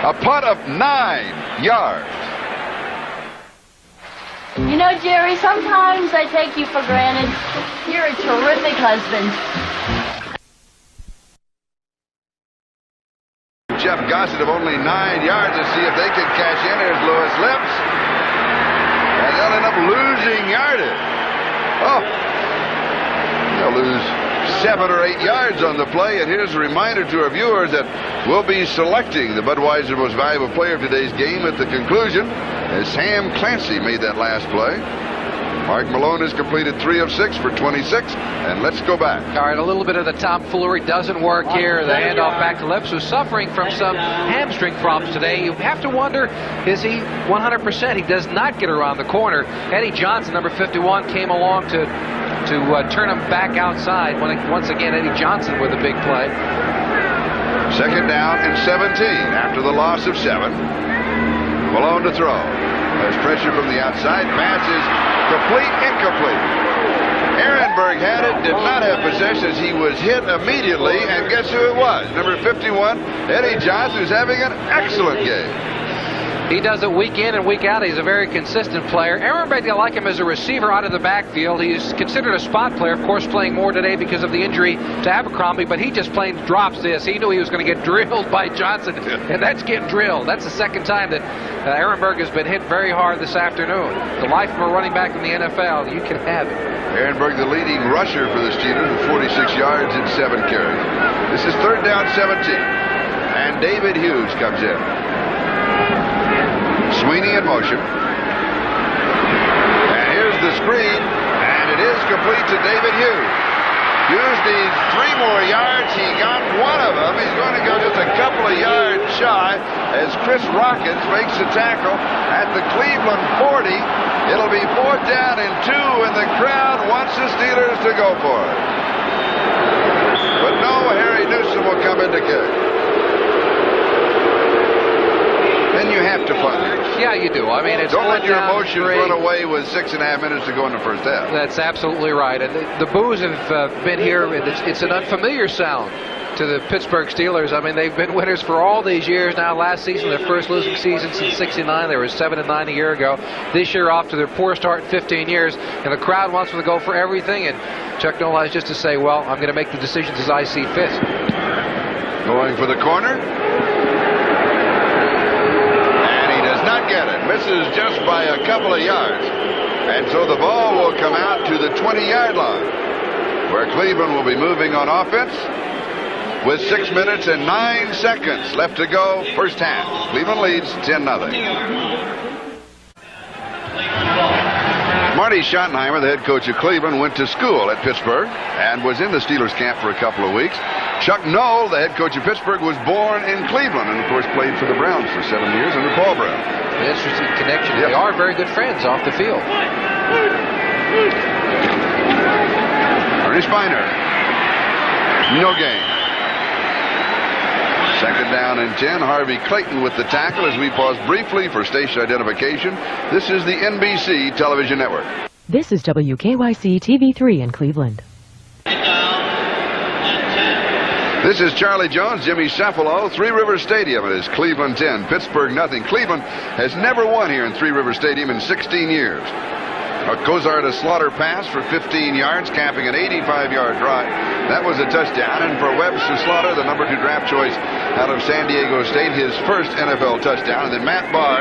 A punt of 9 yards. You know, Jerry, sometimes I take you for granted. You're a terrific husband. Jeff Gossett of only 9 yards. Let's see if they can cash in. There's Lewis Lips. And they'll end up losing yardage. Oh. They'll lose 7 or 8 yards on the play. And here's a reminder to our viewers that we'll be selecting the Budweiser Most Valuable Player of today's game at the conclusion, as Sam Clancy made that last play. Mark Malone has completed 3 of 6 for 26, and let's go back. All right, a little bit of the tomfoolery doesn't work here. The handoff back to Lips, who's suffering from some hamstring problems today. You have to wonder, is he 100%? He does not get around the corner. Eddie Johnson, number 51, came along to turn him back outside. Once again, Eddie Johnson with a big play. 2nd down and 17 after the loss of 7. Malone to throw. There's pressure from the outside. Pass is complete, incomplete. Ehrenberg had it, did not have possession as he was hit immediately, and guess who it was? Number 51, Eddie Johnson, who's having an excellent game. He does it week in and week out. He's a very consistent player. Ehrenberg, I like him as a receiver out of the backfield. He's considered a spot player, of course, playing more today because of the injury to Abercrombie, but he just plain drops this. He knew he was going to get drilled by Johnson, and that's getting drilled. That's the second time that Ehrenberg has been hit very hard this afternoon. The life of a running back in the NFL, you can have it. Ehrenberg, the leading rusher for the Steelers, with 46 yards and 7 carries. This is 3rd down 17, and David Hughes comes in. Sweeney in motion. And here's the screen, and it is complete to David Hughes. Hughes needs 3 more yards. He got one of them. He's going to go just a couple of yards shy as Chris Rockins makes the tackle at the Cleveland 40. It'll be 4th down and 2, and the crowd wants the Steelers to go for it. But no, Harry Newsom will come in to kick. Then you have to punt it. Yeah, you do. I mean, it's don't let your emotions 3. run away with 6.5 minutes to go in the first half. That's absolutely right. And the boos have been here. It's an unfamiliar sound to the Pittsburgh Steelers. I mean, they've been winners for all these years now. Last season, their first losing season since '69. They were 7-9 a year ago. This year, off to their poor start in 15 years. And the crowd wants them to go for everything. And Chuck Noll has just to say, well, I'm going to make the decisions as I see fit. Going for the corner. Not get it. Misses just by a couple of yards. And so the ball will come out to the 20-yard line, where Cleveland will be moving on offense with 6 minutes and 9 seconds left to go, first half. Cleveland leads 10-0. Marty Schottenheimer, the head coach of Cleveland, went to school at Pittsburgh and was in the Steelers camp for a couple of weeks. Chuck Noll, the head coach of Pittsburgh, was born in Cleveland and, of course, played for the Browns for 7 years under Paul Brown. An interesting connection. Yep. They are very good friends off the field. Ernie Spiner. No gain. 2nd down and 10. Harvey Clayton with the tackle as we pause briefly for station identification. This is the NBC television network. This is WKYC TV3 in Cleveland. This is Charlie Jones, Jimmy Cefalo, Three Rivers Stadium. It is Cleveland 10, Pittsburgh nothing. Cleveland has never won here in Three Rivers Stadium in 16 years. A Kosar to Slaughter pass for 15 yards, capping an 85-yard drive. That was a touchdown. And for Webbs to Slaughter, the number 2 draft choice out of San Diego State, his first NFL touchdown. And then Matt Barr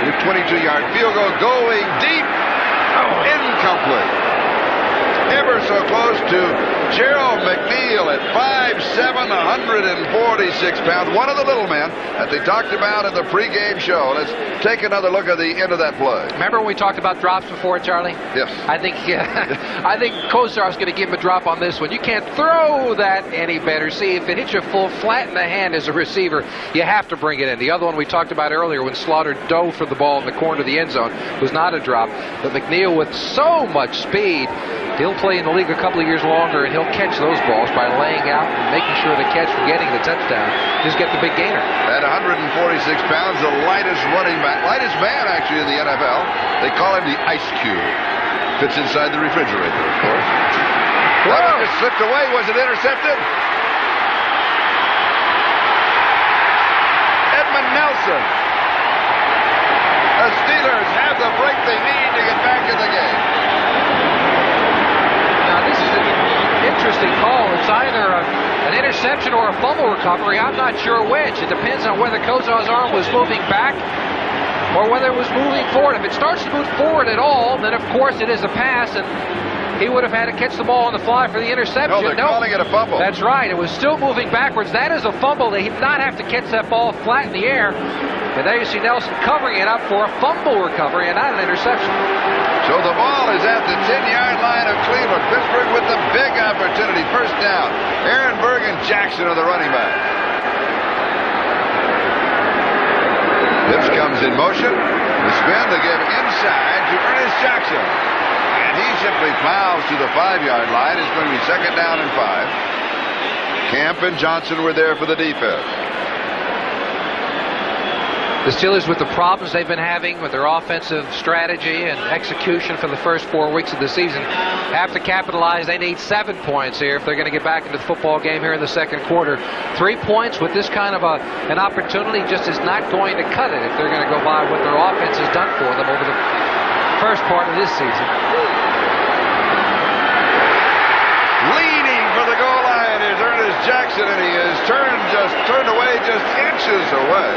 with 22-yard field goal going deep. Incomplete. Ever so close to Gerald McNeil at 5'7", 146 pounds. One of the little men that they talked about in the pregame show. Let's take another look at the end of that play. Remember when we talked about drops before, Charlie? Yes. I think Kosar's going to give him a drop on this one. You can't throw that any better. See, if it hits you full flat in the hand as a receiver, you have to bring it in. The other one we talked about earlier when Slaughter dove for the ball in the corner of the end zone was not a drop. But McNeil with so much speed, he'll play in the league a couple of years longer, and he'll catch those balls by laying out and making sure the catch from getting the touchdown. Just get the big gainer. At 146 pounds, the lightest running back, lightest man actually in the NFL. They call him the Ice Cube. Fits inside the refrigerator, of course. That one just slipped away. Was it intercepted? Edmund Nelson. The Steelers have the break they need to get back in the game. This is an interesting call. It's either an interception or a fumble recovery. I'm not sure which. It depends on whether Kosar's arm was moving back or whether it was moving forward. If it starts to move forward at all, then of course it is a pass, and he would have had to catch the ball on the fly for the interception. No, they're calling it a fumble. That's right. It was still moving backwards. That is a fumble. They did not have to catch that ball flat in the air. And there you see Nelson covering it up for a fumble recovery and not an interception. So the ball is at the 10-yard line of Cleveland. Pittsburgh with the big opportunity. First down. Ehrenberg and Jackson are the running back. This comes in motion. The spin, they give inside to Ernest Jackson. And he simply plows to the 5-yard line. It's going to be 2nd down and 5. Camp and Johnson were there for the defense. The Steelers, with the problems they've been having with their offensive strategy and execution for the first 4 weeks of the season, have to capitalize. They need 7 points here if they're going to get back into the football game here in the second quarter. 3 points with this kind of an opportunity just is not going to cut it if they're going to go by what their offense has done for them over the first part of this season. Leaning for the goal line is Ernest Jackson, and he is turned away just inches away.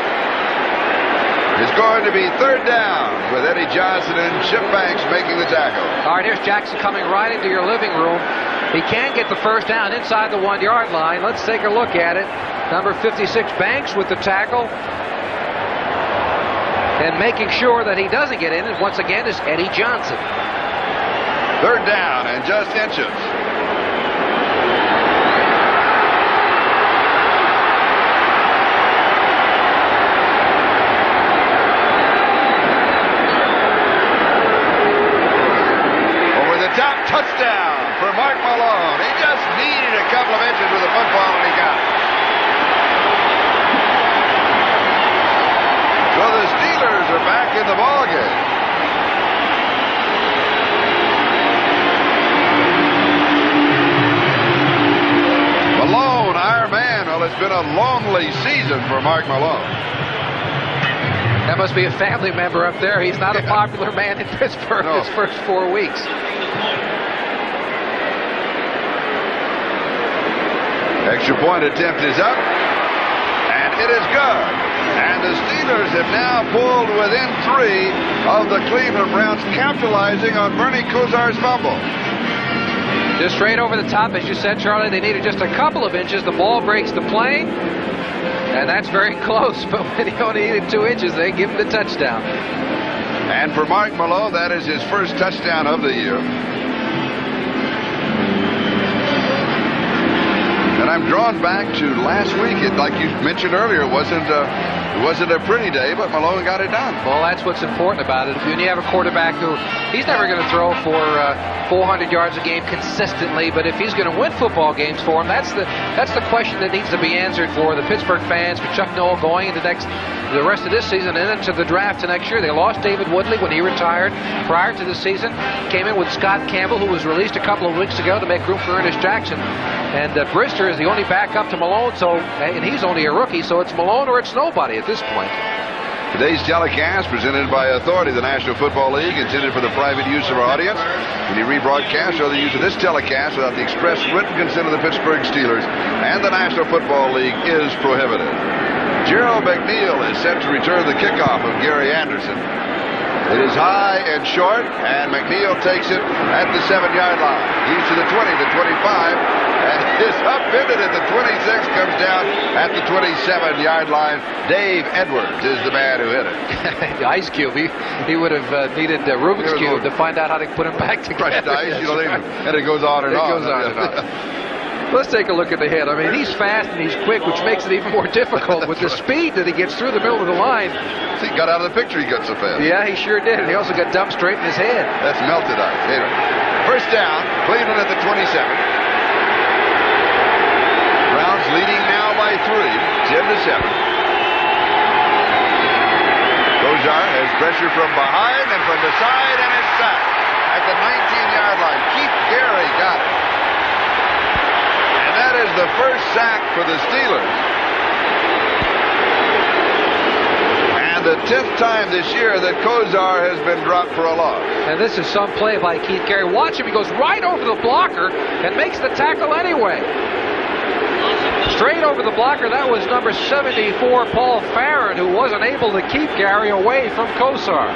It's going to be third down with Eddie Johnson and Chip Banks making the tackle. All right, here's Jackson coming right into your living room. He can get the first down inside the 1-yard line. Let's take a look at it. Number 56, Banks, with the tackle. And making sure that he doesn't get in, and once again, is Eddie Johnson. Third down and just inches. Touchdown for Mark Malone. He just needed a couple of inches with the football, and he got it. So the Steelers are back in the ballgame. Malone, our man. Well, it's been a lonely season for Mark Malone. That must be a family member up there. He's not a popular man in Pittsburgh his first 4 weeks. Extra point attempt is up, and it is good. And the Steelers have now pulled within 3 of the Cleveland Browns, capitalizing on Bernie Kosar's fumble. Just straight over the top, as you said, Charlie. They needed just a couple of inches. The ball breaks the plane, and that's very close. But when he only needed 2 inches, they give him the touchdown. And for Mark Malone, that is his first touchdown of the year. And I'm drawn back to last week. Like you mentioned earlier, it wasn't a pretty day, but Malone got it done. Well, that's what's important about it. When you have a quarterback who, he's never going to throw for 400 yards a game consistently, but if he's going to win football games for him, that's the question that needs to be answered for the Pittsburgh fans, for Chuck Noll going into the rest of this season and into the draft to next year. They lost David Woodley when he retired prior to the season. Came in with Scott Campbell, who was released a couple of weeks ago to make room for Ernest Jackson. And Brister is the only backup to Malone, and he's only a rookie, so it's Malone or it's nobody at this point. Today's telecast, presented by authority of the National Football League, intended for the private use of our audience. Any rebroadcast or the use of this telecast without the express written consent of the Pittsburgh Steelers and the National Football League is prohibited. Gerald McNeil is set to return the kickoff of Gary Anderson. It is high and short, and McNeil takes it at the 7-yard line. He's to the 20, the 25, and is upended at the 26, comes down at the 27-yard line. Dave Edwards is the man who hit it. The ice cube. He would have needed Rubik's Cube to find out how to put him back together. Crushed ice, and it goes on and on. It goes on and on. Let's take a look at the hit. I mean, he's fast and he's quick, which makes it even more difficult with the speed that he gets through the middle of the line. He got out of the picture, he got so fast. Yeah, he sure did. And he also got dumped straight in his head. That's melted ice. Anyway, first down, Cleveland at the 27. Browns leading now by 3, 10-7. Kosar has pressure from behind and from the side, and it's sacked at the 19-yard line. Keith Gary got it. That is the first sack for the Steelers. And the 10th time this year that Kosar has been dropped for a loss. And this is some play by Keith Gary. Watch him. He goes right over the blocker and makes the tackle anyway. Straight over the blocker. That was number 74, Paul Farron, who wasn't able to keep Gary away from Kosar.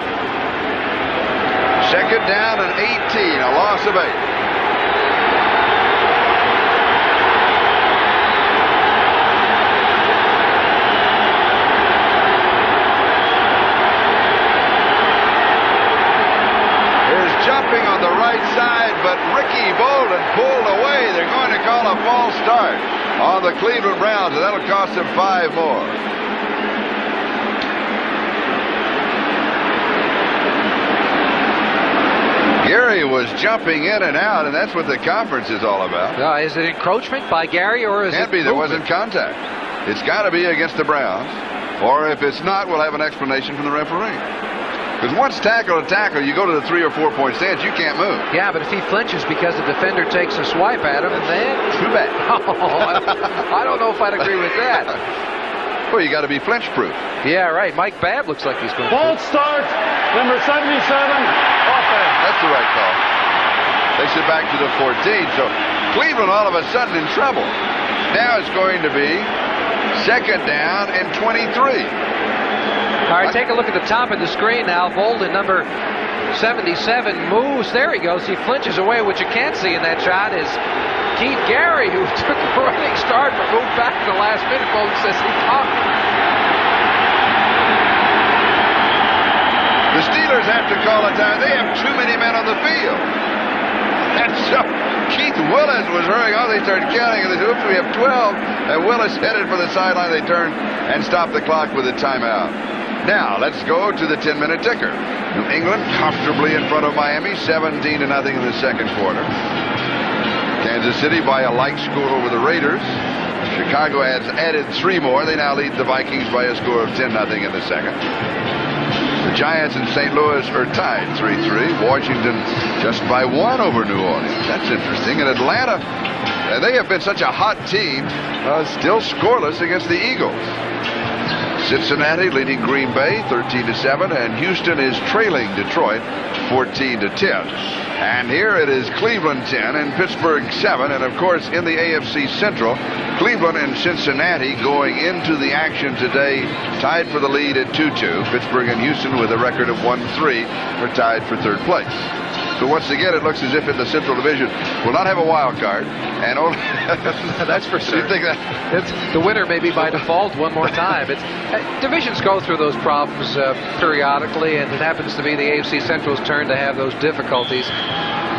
Second down and 18, a loss of 8. Jumping on the right side, but Ricky Bolden pulled away. They're going to call a false start on the Cleveland Browns, and that'll cost them 5 more. Gary was jumping in and out, and that's what the conference is all about. Is it encroachment by Gary, or is Can't be. There wasn't contact. It's got to be against the Browns. or if it's not, we'll have an explanation from the referee. Because once tackle to tackle, you go to the 3 or 4 point stance, you can't move. Yeah, but if he flinches because the defender takes a swipe at him, then too bad. I don't know if I'd agree with that. Well, you got to be flinch-proof. Yeah, right. Mike Babb looks like he's going to. False start, number 77, offense. That's the right call. Takes it back to the 14. So Cleveland all of a sudden in trouble. Now it's going to be second down and 23. All right, take a look at the top of the screen now. Bolden, number 77, moves. There he goes. He flinches away. What you can't see in that shot is Keith Gary, who took a running start but moved back at the last minute. Bolden says he caught him. The Steelers have to call a time. They have too many men on the field. And so Keith Willis was hurrying on. They started counting, and they said, oops, we have 12. And Willis headed for the sideline. They turned and stopped the clock with a timeout. Now, let's go to the 10-minute ticker. New England comfortably in front of Miami, 17-0 in the second quarter. Kansas City by a like score over the Raiders. Chicago has added 3 more. They now lead the Vikings by a score of 10-0 in the second. The Giants and St. Louis are tied 3-3. Washington just by 1 over New Orleans. That's interesting. And Atlanta, they have been such a hot team, still scoreless against the Eagles. Cincinnati leading Green Bay 13-7, and Houston is trailing Detroit 14-10. And here it is Cleveland 10 and Pittsburgh 7, and of course in the AFC Central, Cleveland and Cincinnati going into the action today tied for the lead at 2-2. Pittsburgh and Houston with a record of 1-3 are tied for third place. So once again, it looks as if in the Central Division will not have a wild card, and only that's for sure. You think that the winner may be by default one more time. Divisions go through those problems periodically, and it happens to be the AFC Central's turn to have those difficulties.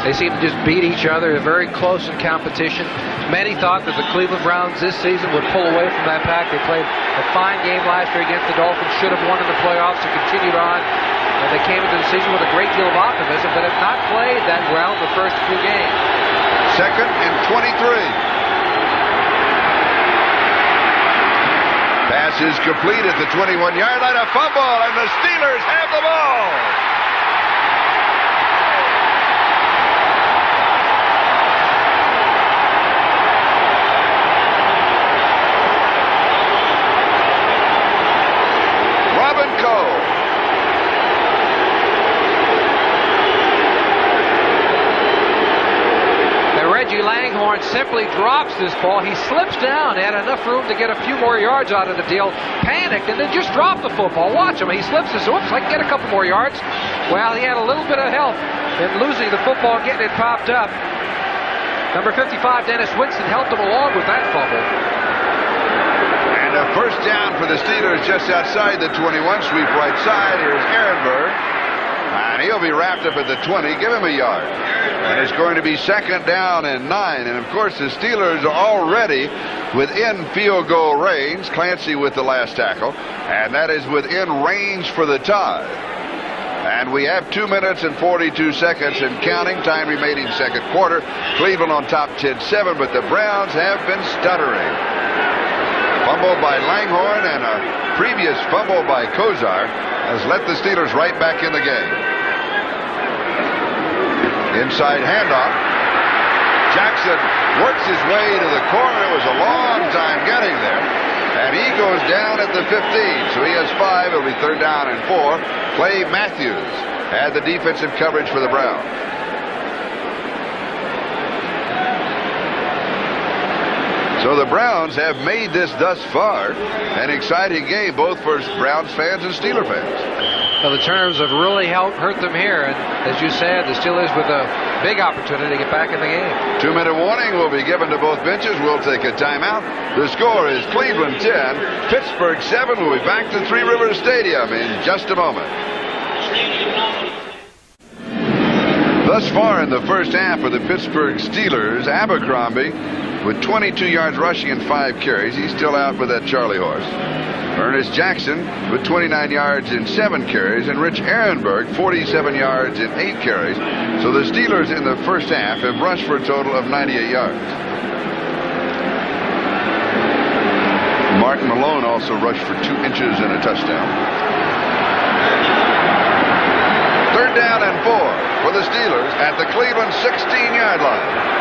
They seem to just beat each other. They're very close in competition. Many thought that the Cleveland Browns this season would pull away from that pack. They played a fine game last year against the Dolphins, should have won in the playoffs and continued on. And they came into the season with a great deal of optimism, but have not played that well in the first few games. Second and 23. Pass is complete at the 21-yard line. A fumble, and the Steelers have the ball. Langhorne simply drops this ball. He slips down, had enough room to get a few more yards out of the deal, panicked, and then just dropped the football. Watch him. He slips and says, oops, I can get a couple more yards. Well, he had a little bit of help in losing the football, getting it popped up. Number 55, Dennis Winston, helped him along with that fumble. And a first down for the Steelers just outside the 21, sweep right side. Here's Ehrenberg. And he'll be wrapped up at the 20. Give him a yard. And it's going to be second down and 9. And, of course, the Steelers are already within field goal range. Clancy with the last tackle. And that is within range for the tie. And we have 2 minutes and 42 seconds and counting. Time remaining second quarter. Cleveland on top 10-7, but the Browns have been stuttering. Fumble by Langhorne and a previous fumble by Kosar has let the Steelers right back in the game. Inside handoff. Jackson works his way to the corner. It was a long time getting there. And he goes down at the 15. So he has 5. It'll be third down and 4. Clay Matthews had the defensive coverage for the Browns. So the Browns have made this thus far an exciting game, both for Browns fans and Steeler fans. Well, the turnovers have really hurt them here, and as you said, the Steelers with a big opportunity to get back in the game. 2-minute warning will be given to both benches. We'll take a timeout. The score is Cleveland 10, Pittsburgh 7. We'll be back to Three Rivers Stadium in just a moment. Thus far in the first half of the Pittsburgh Steelers, Abercrombie with 22 yards rushing and 5 carries. He's still out with that Charlie horse. Ernest Jackson with 29 yards and 7 carries, and Rich Ehrenberg 47 yards and 8 carries. So the Steelers in the first half have rushed for a total of 98 yards. Mark Malone also rushed for 2 inches and a touchdown. 3rd down and 4 for the Steelers at the Cleveland 16-yard line.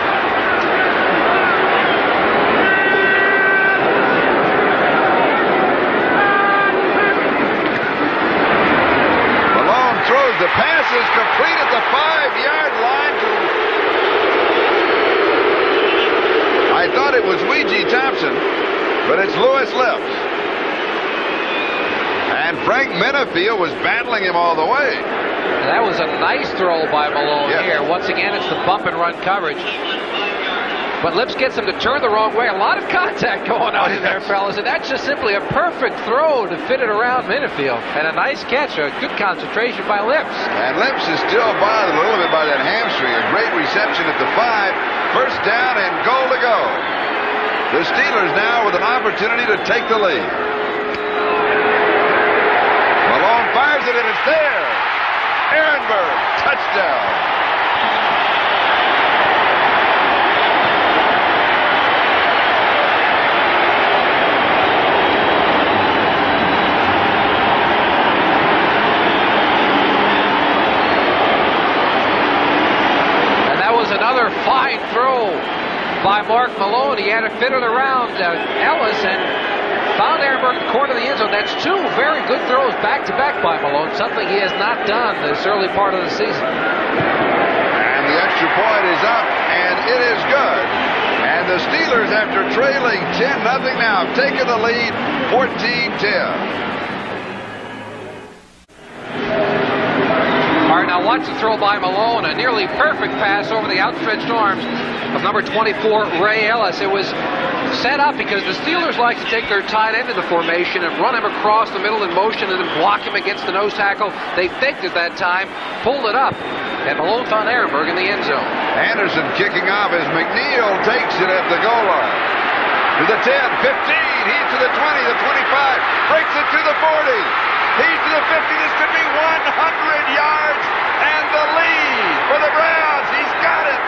Throws the passes complete at the 5-yard line to... I thought it was Ouija Thompson, but it's Lewis Lips. And Frank Menafield was battling him all the way. That was a nice throw by Malone Yes. here. Once again, it's the bump and run coverage. But Lips gets him to turn the wrong way. A lot of contact going on in there, fellas. And that's just simply a perfect throw to fit it around Menafield. And a nice catch, a good concentration by Lips. And Lips is still bothered a little bit by that hamstring. A great reception at the 5. 1st down and goal to go. The Steelers now with an opportunity to take the lead. Malone fires it and it's there. Ehrenberg, touchdown. Another fine throw by Mark Malone. He had to fit it around Ellis and found Ehrenberg in the corner of the end zone. That's 2 very good throws back-to-back by Malone, something he has not done this early part of the season. And the extra point is up, and it is good. And the Steelers, after trailing 10-0 now, have taken the lead 14-10. All right, now watch the throw by Malone. A nearly perfect pass over the outstretched arms of number 24, Ray Ellis. It was set up because the Steelers like to take their tight end in the formation and run him across the middle in motion and then block him against the nose tackle. They faked it that time, pulled it up, and Malone found Ehrenberg in the end zone. Anderson kicking off as McNeil takes it at the goal line. To the 10, 15, he's to the 20, the 25, breaks it to the 40. He's to the 50. This could be 100 yards and the lead for the Browns. He's got it.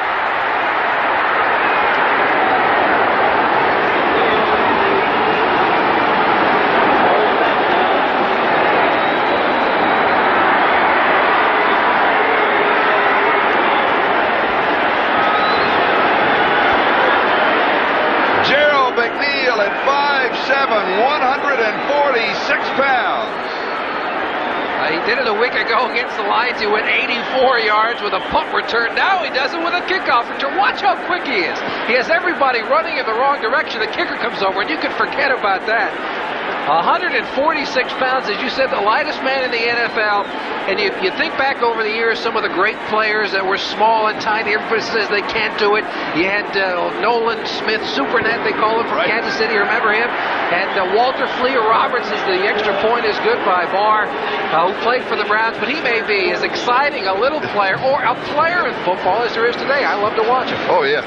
Gerald McNeil at 5'7", 146 pounds. He did it a week ago against the Lions. He went 84 yards with a punt return. Now he does it with a kickoff return. Watch how quick he is. He has everybody running in the wrong direction. The kicker comes over, and you can forget about that. 146 pounds, as you said, the lightest man in the NFL. And you think back over the years, some of the great players that were small and tiny. Everybody says they can't do it. You had Nolan Smith, Supernet, they call him, from Kansas City. Remember him? And Walter Fleer Roberts is the extra point is good by Barr, who played for the Browns. But he may be as exciting a little player or a player in football as there is today. I love to watch him. Oh, yeah.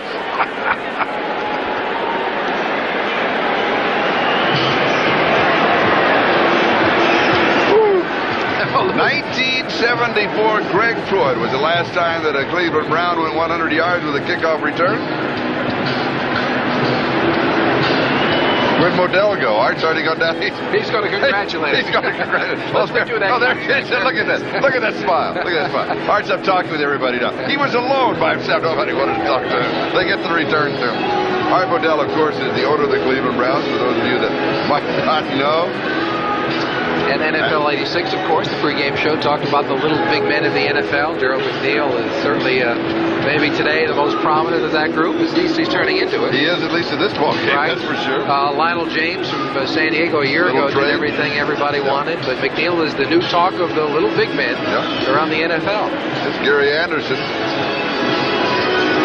1974, Greg Pruitt was the last time that a Cleveland Brown went 100 yards with a kickoff return. Where'd Modell go? Art's already gone down. He's going to congratulate He's going to congratulate. Let's do that. Oh, there he is. Look at that. Look at that smile. Look at that smile. Art's up talking with everybody now. He was alone by himself. Nobody wanted to talk to him. They get the return to him. Art Modell, of course, is the owner of the Cleveland Browns, for those of you that might not know. And NFL 86, of course, the pregame show talked about the little big men of the NFL. Gerald McNeil is certainly, maybe today, the most prominent of that group. He's turning into it. He is, at least in this ball game, right? That's for sure. Lionel James from San Diego a year ago did everything everybody wanted, but McNeil is the new talk of the little big men around the NFL. It's Gary Anderson.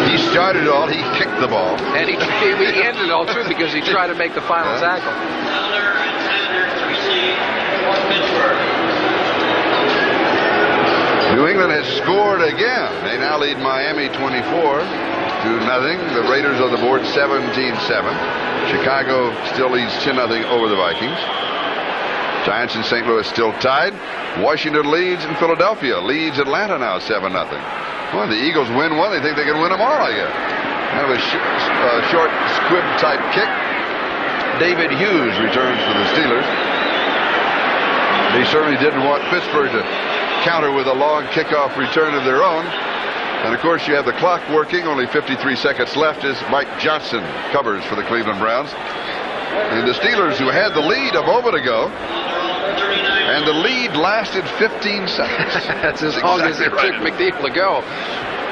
He started all, he kicked the ball. And he ended it all, too, because he tried to make the final tackle. New England has scored again. They now lead Miami 24-0. The Raiders on the board 17-7. Chicago still leads 10-0 over the Vikings. Giants and St. Louis still tied. Washington leads, and Philadelphia leads Atlanta now 7-0. Well, the Eagles win one. They think they can win them all, I guess. Kind of a short squib type kick. David Hughes returns for the Steelers. They certainly didn't want Pittsburgh to counter with a long kickoff return of their own. And, of course, you have the clock working. Only 53 seconds left as Mike Johnson covers for the Cleveland Browns. And the Steelers, who had the lead a moment ago, and the lead lasted 15 seconds. That's as long as it took McNeil to go.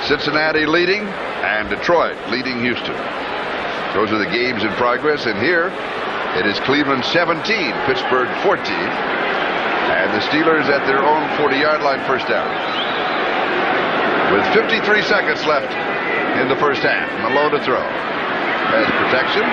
Cincinnati leading, and Detroit leading Houston. Those are the games in progress, and here it is Cleveland 17, Pittsburgh 14, and the Steelers at their own 40-yard line, first down. With 53 seconds left in the first half. Malone to throw. Has protection.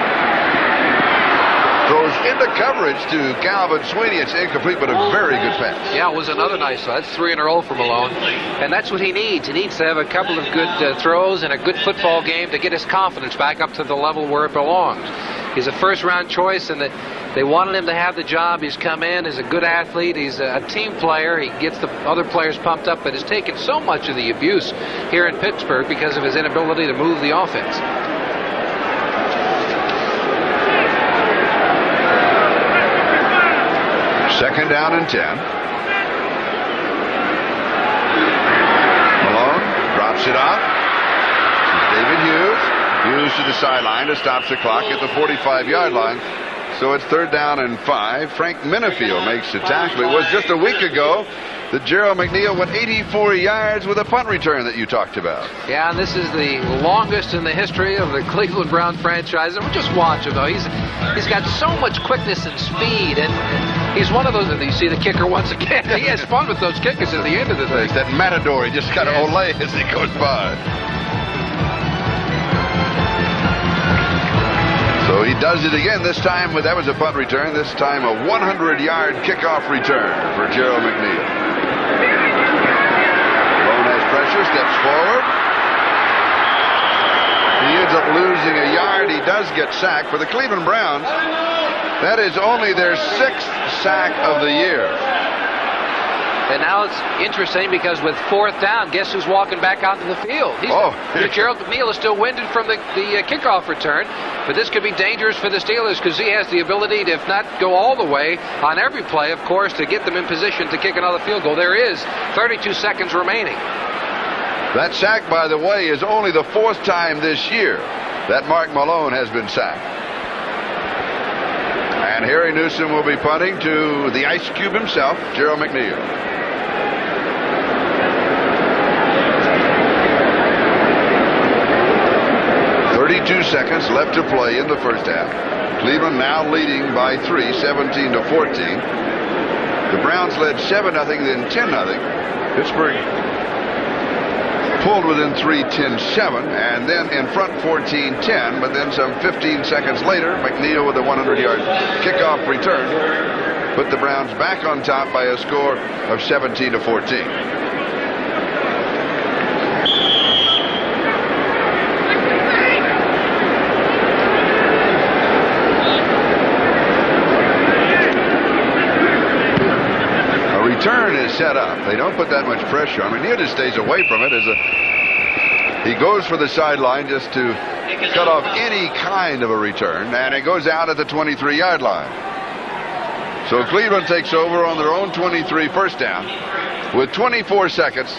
Throws into coverage to Calvin Sweeney. It's incomplete, but a very good pass. Yeah, it was another nice one. That's 3 in a row for Malone. And that's what he needs. He needs to have a couple of good throws and a good football game to get his confidence back up to the level where it belongs. He's a first-round choice, and they wanted him to have the job. He's come in. He's a good athlete. He's a team player. He gets the other players pumped up, but has taken so much of the abuse here in Pittsburgh because of his inability to move the offense. Second down and 10. Malone drops it off. David Hughes. Hughes to the sideline to stop the clock at the 45-yard line. So it's third down and 5. Frank Minifield makes the tackle. It was just a week ago that Gerald McNeil went 84 yards with a punt return that you talked about. Yeah, and this is the longest in the history of the Cleveland Brown franchise. And just watch him, though. He's got so much quickness and speed, and he's one of those. You see the kicker once again. He has fun with those kickers at the end of the thing. It's that matador. He just kind of olay as he goes by. So he does it again. This time, that was a punt return. This time, a 100-yard kickoff return for Gerald McNeil. Malone has pressure, steps forward. He ends up losing a yard. He does get sacked. For the Cleveland Browns, that is only their 6th sack of the year. And now it's interesting because with fourth down, guess who's walking back out to the field? Gerald McNeil is still winded from the kickoff return, but this could be dangerous for the Steelers because he has the ability to, if not go all the way on every play, of course, to get them in position to kick another field goal. There is 32 seconds remaining. That sack, by the way, is only the 4th time this year that Mark Malone has been sacked. And Harry Newsom will be punting to the Ice Cube himself, Gerald McNeil. 32 seconds left to play in the first half. Cleveland now leading by 3, 17-14. The Browns led 7-0, then 10-0. Pittsburgh pulled within 3, 10-7, and then in front 14-10, but then some 15 seconds later, McNeil with a 100-yard kickoff return put the Browns back on top by a score of 17-14. Turn is set up. They don't put that much pressure on him. McNeil just stays away from it. He goes for the sideline just to cut off any kind of a return, and it goes out at the 23-yard line. So Cleveland takes over on their own 23, first down, with 24 seconds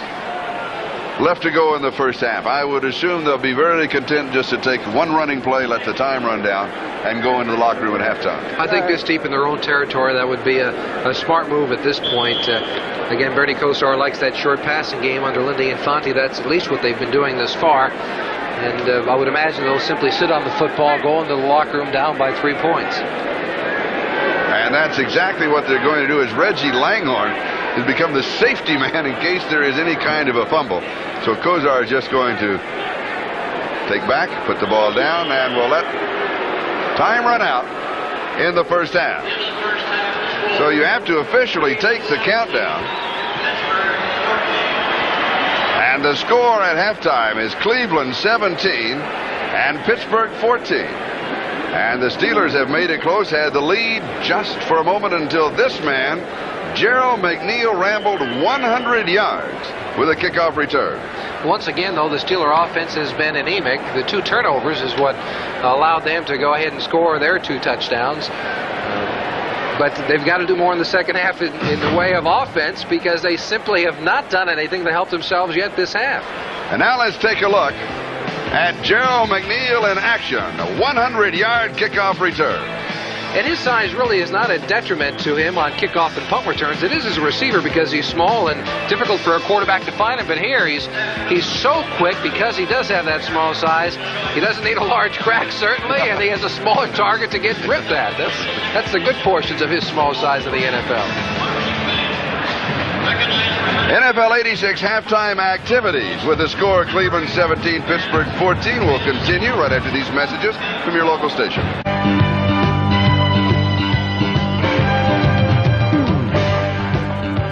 left to go in the first half. I would assume they'll be very content just to take one running play, let the time run down, and go into the locker room at halftime. I think this deep in their own territory, that would be a smart move at this point. Again, Bernie Kosar likes that short passing game under Lindy Infante. That's at least what they've been doing this far. And I would imagine they'll simply sit on the football, go into the locker room down by 3 points. And that's exactly what they're going to do, as Reggie Langhorne has become the safety man in case there is any kind of a fumble. So Kosar is just going to take back, put the ball down, and we'll let time run out in the first half. So you have to officially take the countdown. And the score at halftime is Cleveland 17 and Pittsburgh 14. And the Steelers have made it close, had the lead just for a moment until this man, Gerald McNeil, rambled 100 yards with a kickoff return. Once again, though, the Steeler offense has been anemic. The 2 turnovers is what allowed them to go ahead and score their 2 touchdowns. But they've got to do more in the second half in the way of offense, because they simply have not done anything to help themselves yet this half. And now let's take a look at Gerald McNeil in action, a 100-yard kickoff return. And his size really is not a detriment to him on kickoff and punt returns. It is as a receiver, because he's small and difficult for a quarterback to find him. But here he's so quick because he does have that small size. He doesn't need a large crack, certainly, and he has a smaller target to get gripped at. That's the good portions of his small size in the NFL. NFL 86 halftime activities with the score Cleveland 17, Pittsburgh 14 will continue right after these messages from your local station.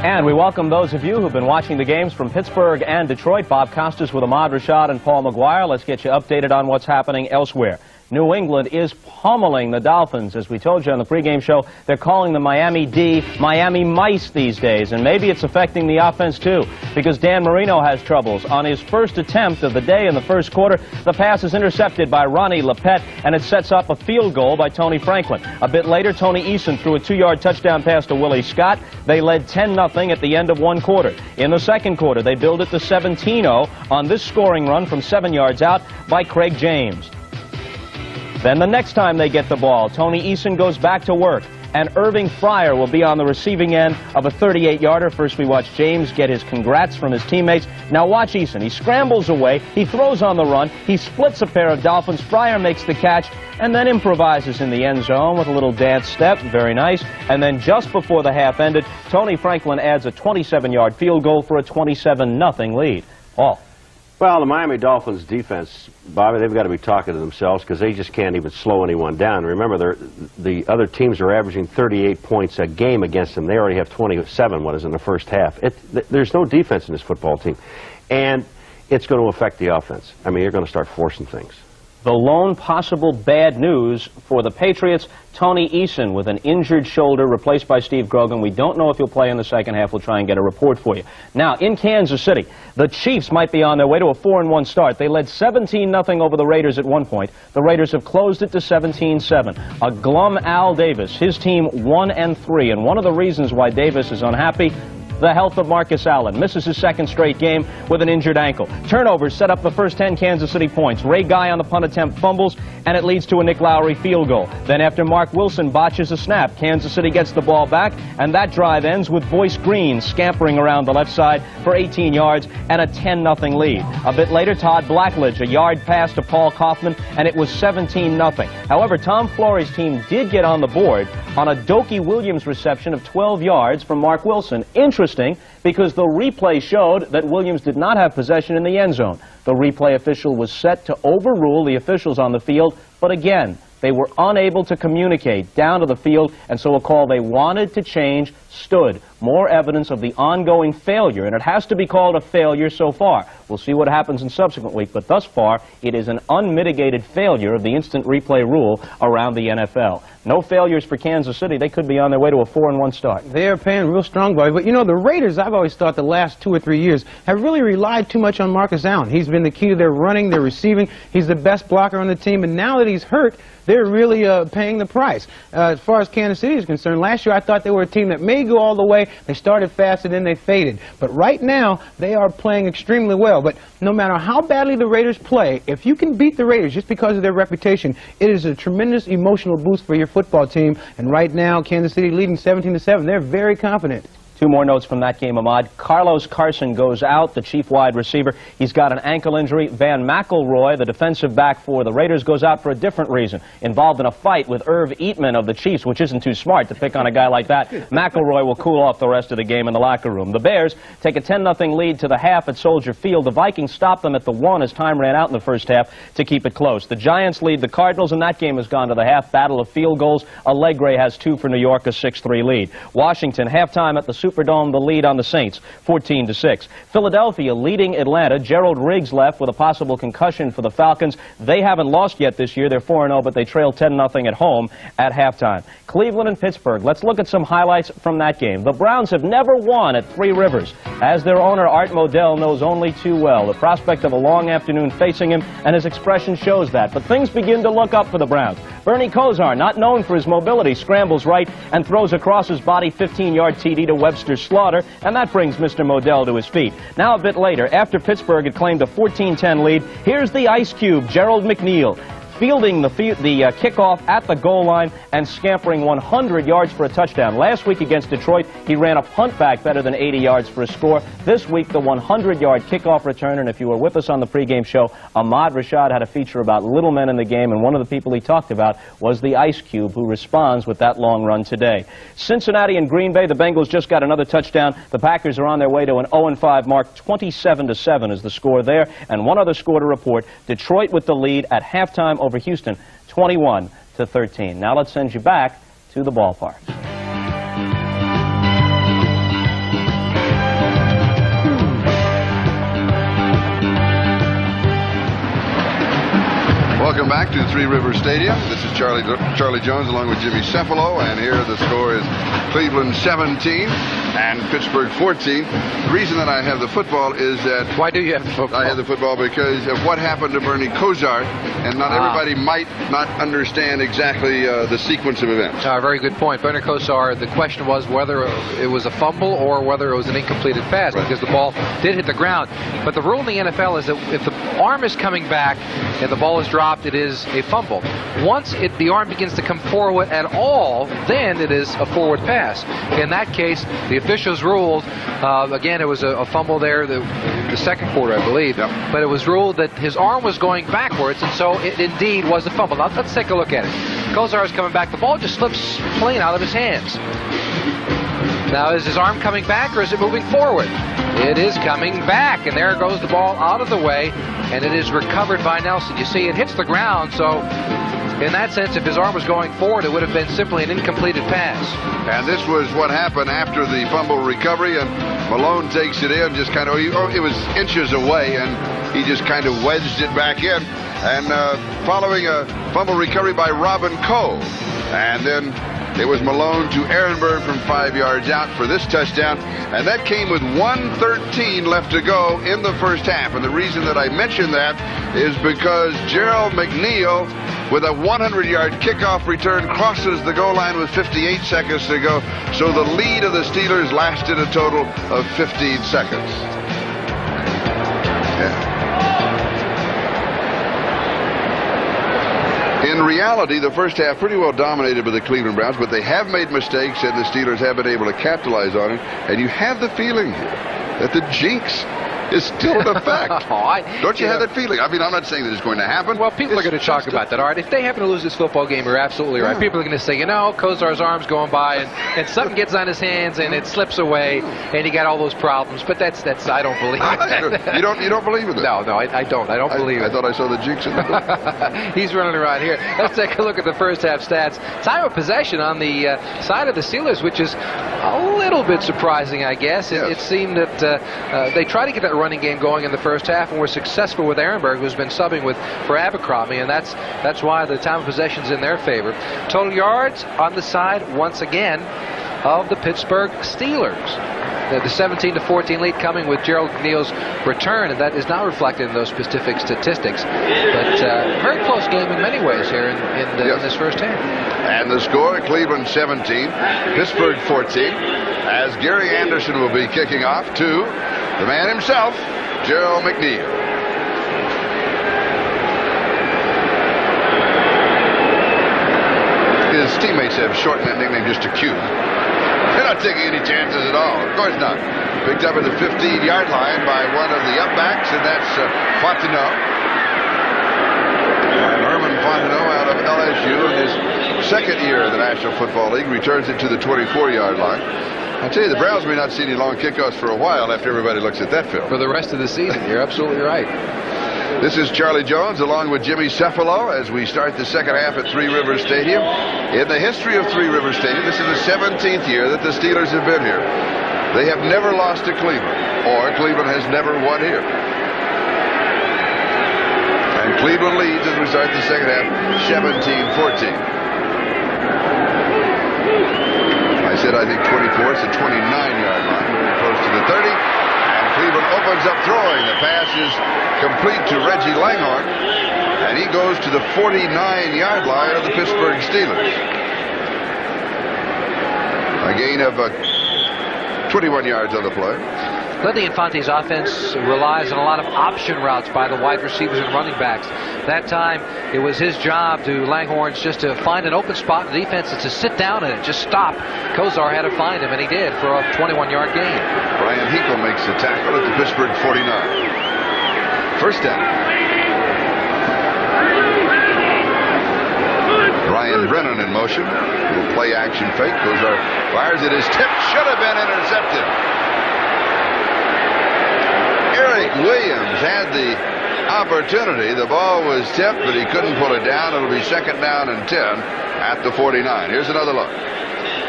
And we welcome those of you who've been watching the games from Pittsburgh and Detroit. Bob Costas with Ahmad Rashad and Paul McGuire. Let's get you updated on what's happening elsewhere. New England is pummeling the Dolphins. As we told you on the pregame show, they're calling the Miami D Miami Mice these days, and maybe it's affecting the offense too, because Dan Marino has troubles. On his first attempt of the day in the first quarter, the pass is intercepted by Ronnie Lepet, and it sets up a field goal by Tony Franklin. A bit later, Tony Eason threw a 2-yard touchdown pass to Willie Scott. They led 10-0 at the end of one quarter. In the second quarter, they build it to 17-0 on this scoring run from 7 yards out by Craig James. Then the next time they get the ball, Tony Eason goes back to work, and Irving Fryer will be on the receiving end of a 38-yarder. First we watch James get his congrats from his teammates. Now watch Eason. He scrambles away, he throws on the run, he splits a pair of Dolphins. Fryer makes the catch and then improvises in the end zone with a little dance step. Very nice. And then just before the half ended, Tony Franklin adds a 27-yard field goal for a 27-0 lead. Paul. Well, the Miami Dolphins defense, Bobby, they've got to be talking to themselves, because they just can't even slow anyone down. Remember, the other teams are averaging 38 points a game against them. They already have 27, in the first half. There's no defense in this football team. And it's going to affect the offense. I mean, you're going to start forcing things. The lone possible bad news for the Patriots, Tony Eason with an injured shoulder, replaced by Steve Grogan. We don't know if he'll play in the second half. We'll try and get a report for you. Now, in Kansas City, the Chiefs might be on their way to a 4-1 start. They led 17-0 over the Raiders at one point. The Raiders have closed it to 17-7. A glum Al Davis, his team 1-3, and one of the reasons why Davis is unhappy, the health of Marcus Allen. Misses his second straight game with an injured ankle. Turnovers set up the first 10 Kansas City points. Ray Guy on the punt attempt fumbles, and it leads to a Nick Lowry field goal. Then after Mark Wilson botches a snap, Kansas City gets the ball back, and that drive ends with Boyce Green scampering around the left side for 18 yards and a 10-0 lead. A bit later, Todd Blackledge, a yard pass to Paul Kaufman, and it was 17-0. However, Tom Flory's team did get on the board on a Dokie Williams reception of 12 yards from Mark Wilson. Interesting, because the replay showed that Williams did not have possession in the end zone. The replay official was set to overrule the officials on the field, but again, they were unable to communicate down to the field, and so a call they wanted to change stood. More evidence of the ongoing failure, and it has to be called a failure so far. We'll see what happens in subsequent week, but thus far, it is an unmitigated failure of the instant replay rule around the NFL. No failures for Kansas City. They could be on their way to a 4-1 start. They are paying real strong, boy. But, you know, the Raiders, I've always thought the last 2 or 3 years, have really relied too much on Marcus Allen. He's been the key to their running, their receiving. He's the best blocker on the team, and now that he's hurt, they're really paying the price. As far as Kansas City is concerned, last year I thought they were a team that may go all the way. They started fast and then they faded. But right now, they are playing extremely well. But no matter how badly the Raiders play, if you can beat the Raiders just because of their reputation, it is a tremendous emotional boost for your football team. And right now, Kansas City leading 17-7. They're very confident. Two more notes from that game, Ahmad. Carlos Carson goes out, the chief wide receiver. He's got an ankle injury. Van McElroy, the defensive back for the Raiders, goes out for a different reason. Involved in a fight with Irv Eatman of the Chiefs, which isn't too smart to pick on a guy like that. McElroy will cool off the rest of the game in the locker room. The Bears take a 10-0 lead to the half at Soldier Field. The Vikings stopped them at the 1 as time ran out in the first half to keep it close. The Giants lead the Cardinals, and that game has gone to the half. Battle of field goals. Allegre has 2 for New York, a 6-3 lead. Washington, halftime at the Superdome the lead on the Saints, 14-6. Philadelphia leading Atlanta. Gerald Riggs left with a possible concussion for the Falcons. They haven't lost yet this year. They're 4-0, but they trail 10-0 at home at halftime. Cleveland and Pittsburgh. Let's look at some highlights from that game. The Browns have never won at Three Rivers, as their owner Art Modell knows only too well. The prospect of a long afternoon facing him, and his expression shows that. But things begin to look up for the Browns. Bernie Kosar, not known for his mobility, scrambles right and throws across his body 15-yard TD to Webster Slaughter, and that brings Mr. Modell to his feet. Now a bit later, after Pittsburgh had claimed a 14-10 lead, here's the Ice Cube, Gerald McNeil, fielding the kickoff at the goal line and scampering 100 yards for a touchdown. Last week against Detroit, he ran a punt back better than 80 yards for a score. This week, the 100-yard kickoff return, and if you were with us on the pregame show, Ahmad Rashad had a feature about little men in the game, and one of the people he talked about was the Ice Cube, who responds with that long run today. Cincinnati and Green Bay, the Bengals just got another touchdown. The Packers are on their way to an 0-5 mark. 27-7 is the score there. And one other score to report, Detroit with the lead at halftime over Houston, 21-13. Now let's send you back to the ballpark. Welcome back to Three Rivers Stadium. This is Charlie Jones along with Jimmy Cefalo, and here the score is Cleveland 17 and Pittsburgh 14. The reason that I have the football is that... Why do you have the football? I have the football because of what happened to Bernie Kosar, and not everybody might not understand exactly the sequence of events. Very good point. Bernie Kosar, the question was whether it was a fumble or whether it was an incompleted pass, because the ball did hit the ground. But the rule in the NFL is that if the arm is coming back and the ball is dropped, it is a fumble. Once the arm begins to come forward at all, then it is a forward pass. In that case, the officials ruled, again, it was a fumble there, the second quarter, I believe, but it was ruled that his arm was going backwards, and so it indeed was a fumble. Now, let's take a look at it. Kosar is coming back. The ball just slips plain out of his hands. Now, is his arm coming back, or is it moving forward? It is coming back, and there goes the ball out of the way, and it is recovered by Nelson. You see, it hits the ground, so in that sense, if his arm was going forward, it would have been simply an incompleted pass. And this was what happened after the fumble recovery, and Malone takes it in, just kind of, it was inches away, and he just kind of wedged it back in. And following a fumble recovery by Robin Cole, and then it was Malone to Ehrenberg from 5 yards out for this touchdown, and that came with 1:13 left to go in the first half. And the reason that I mention that is because Gerald McNeil, with a 100-yard kickoff return, crosses the goal line with 58 seconds to go. So the lead of the Steelers lasted a total of 15 seconds. In reality, the first half pretty well dominated by the Cleveland Browns, but they have made mistakes, and the Steelers have been able to capitalize on it. And you have the feeling that the jinx is still in effect. Don't you have that feeling? I mean, I'm not saying that it's going to happen. Well, people are going to talk about that, all right? If they happen to lose this football game, you're absolutely right. People are going to say, you know, Kosar's arm's going by, and something gets on his hands, and it slips away, and you got all those problems. But that's I don't believe it. You don't believe in it? No, I don't. I don't believe it. I thought I saw the jinx in the book. He's running around here. Let's take a look at the first half stats. Time of possession on the side of the Steelers, which is a little bit surprising, I guess. It seemed that they tried to get that running game going in the first half, and were successful with Ehrenberg, who's been subbing for Abercrombie, and that's why the time of possession's in their favor. Total yards on the side, once again, of the Pittsburgh Steelers. The 17-14 lead coming with Gerald McNeil's return, and that is not reflected in those specific statistics. But very close game in many ways here in this first half. And the score, Cleveland 17, Pittsburgh 14, as Gary Anderson will be kicking off to the man himself, Gerald McNeil. His teammates have shortened that nickname just to Q. They're not taking any chances at all. Of course not. Picked up at the 15-yard line by one of the upbacks, and that's Fontenot. And Herman Fontenot out of LSU in his second year in the National Football League returns it to the 24-yard line. I tell you, the Browns may not see any long kickoffs for a while after everybody looks at that film. For the rest of the season, you're absolutely right. This is Charlie Jones along with Jimmy Cefalo as we start the second half at Three Rivers Stadium. In the history of Three Rivers Stadium, this is the 17th year that the Steelers have been here. They have never lost to Cleveland, or Cleveland has never won here. And Cleveland leads as we start the second half, 17-14. I said I think 24. It's a 29-yard line, very close to the 30. And Cleveland opens up throwing. The pass is complete to Reggie Langhorne, and he goes to the 49-yard line of the Pittsburgh Steelers. A gain of 21 yards on the play. Lindy Infante's offense relies on a lot of option routes by the wide receivers and running backs. That time, it was his job to Langhorne's just to find an open spot in the defense and to sit down in it, just stop. Kosar had to find him, and he did for a 21-yard gain. Brian Hinkle makes the tackle at the Pittsburgh 49. First down. Brian Brennan in motion. Little play action fake. Kosar fires it. His tip should have been intercepted. Eric Williams had the opportunity. The ball was tipped, but he couldn't pull it down. It'll be second down and 10 at the 49. Here's another look.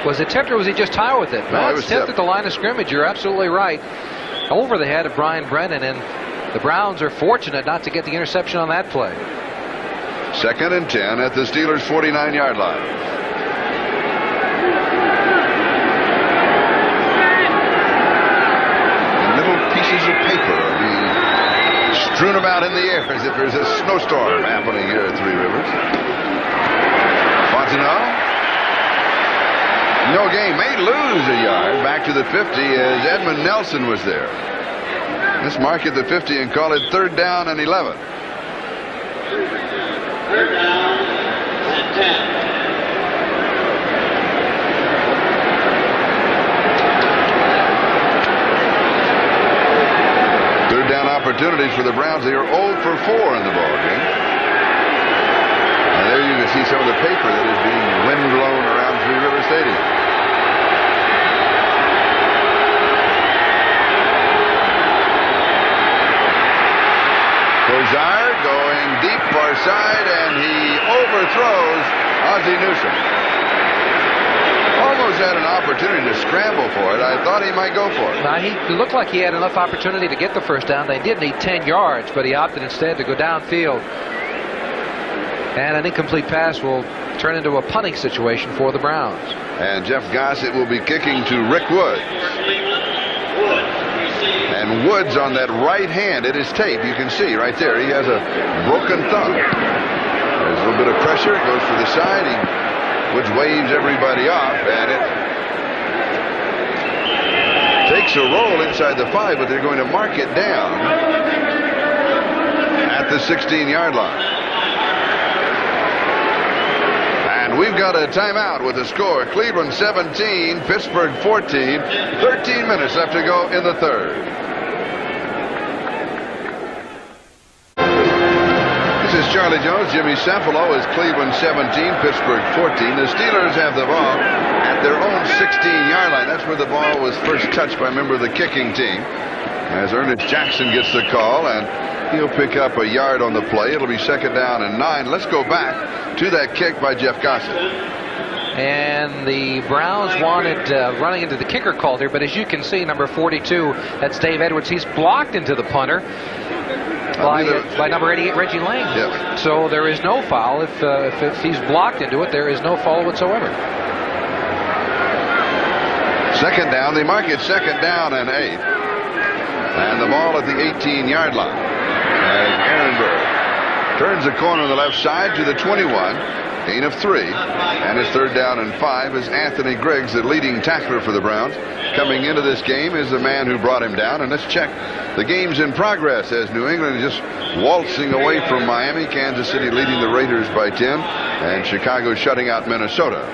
Was it tipped or was he just tied with it? No, it was tipped at the line of scrimmage. You're absolutely right. Over the head of Brian Brennan, and the Browns are fortunate not to get the interception on that play. Second and 10 at the Steelers' 49-yard line. Pieces of paper are being strewn about in the air as if there's a snowstorm happening here at Three Rivers. Fontenot. No gain. May lose a yard back to the 50 as Edmund Nelson was there. Let's mark at the 50 and call it third down and 11. Third down and 10. Down opportunities for the Browns. They are 0 for 4 in the ball game. And there you can see some of the paper that is being windblown around Three River Stadium. Kosar going deep far side, and he overthrows Ozzie Newsome. Almost had an opportunity to scramble for it. I thought he might go for it. Now, he looked like he had enough opportunity to get the first down. They did need 10 yards, but he opted instead to go downfield. And an incomplete pass will turn into a punting situation for the Browns. And Jeff Gossett will be kicking to Rick Woods. And Woods on that right hand, it is tape. You can see right there. He has a broken thumb. There's a little bit of pressure. It goes for the side. Woods waves everybody off, and it takes a roll inside the 5, but they're going to mark it down at the 16-yard line. And we've got a timeout with the score. Cleveland 17, Pittsburgh 14, 13 minutes left to go in the third. This is Charlie Jones. Jimmy Cefalo is Cleveland 17, Pittsburgh 14. The Steelers have the ball at their own 16-yard line. That's where the ball was first touched by a member of the kicking team. As Ernest Jackson gets the call, and he'll pick up a yard on the play. It'll be second down and 9. Let's go back to that kick by Jeff Gossett. And the Browns wanted running into the kicker call here, but as you can see, number 42, that's Dave Edwards. He's blocked into the punter by number 88, Reggie Lang. Yep. So there is no foul. If he's blocked into it, there is no foul whatsoever. Second down. They mark it second down and 8. And the ball at the 18-yard line. As Ehrenberg turns the corner on the left side to the 21. Gain of 3. And it's third down and 5 as Anthony Griggs, the leading tackler for the Browns. Coming into this game is the man who brought him down. And let's check the games in progress as New England is just waltzing away from Miami. Kansas City leading the Raiders by 10. And Chicago shutting out Minnesota.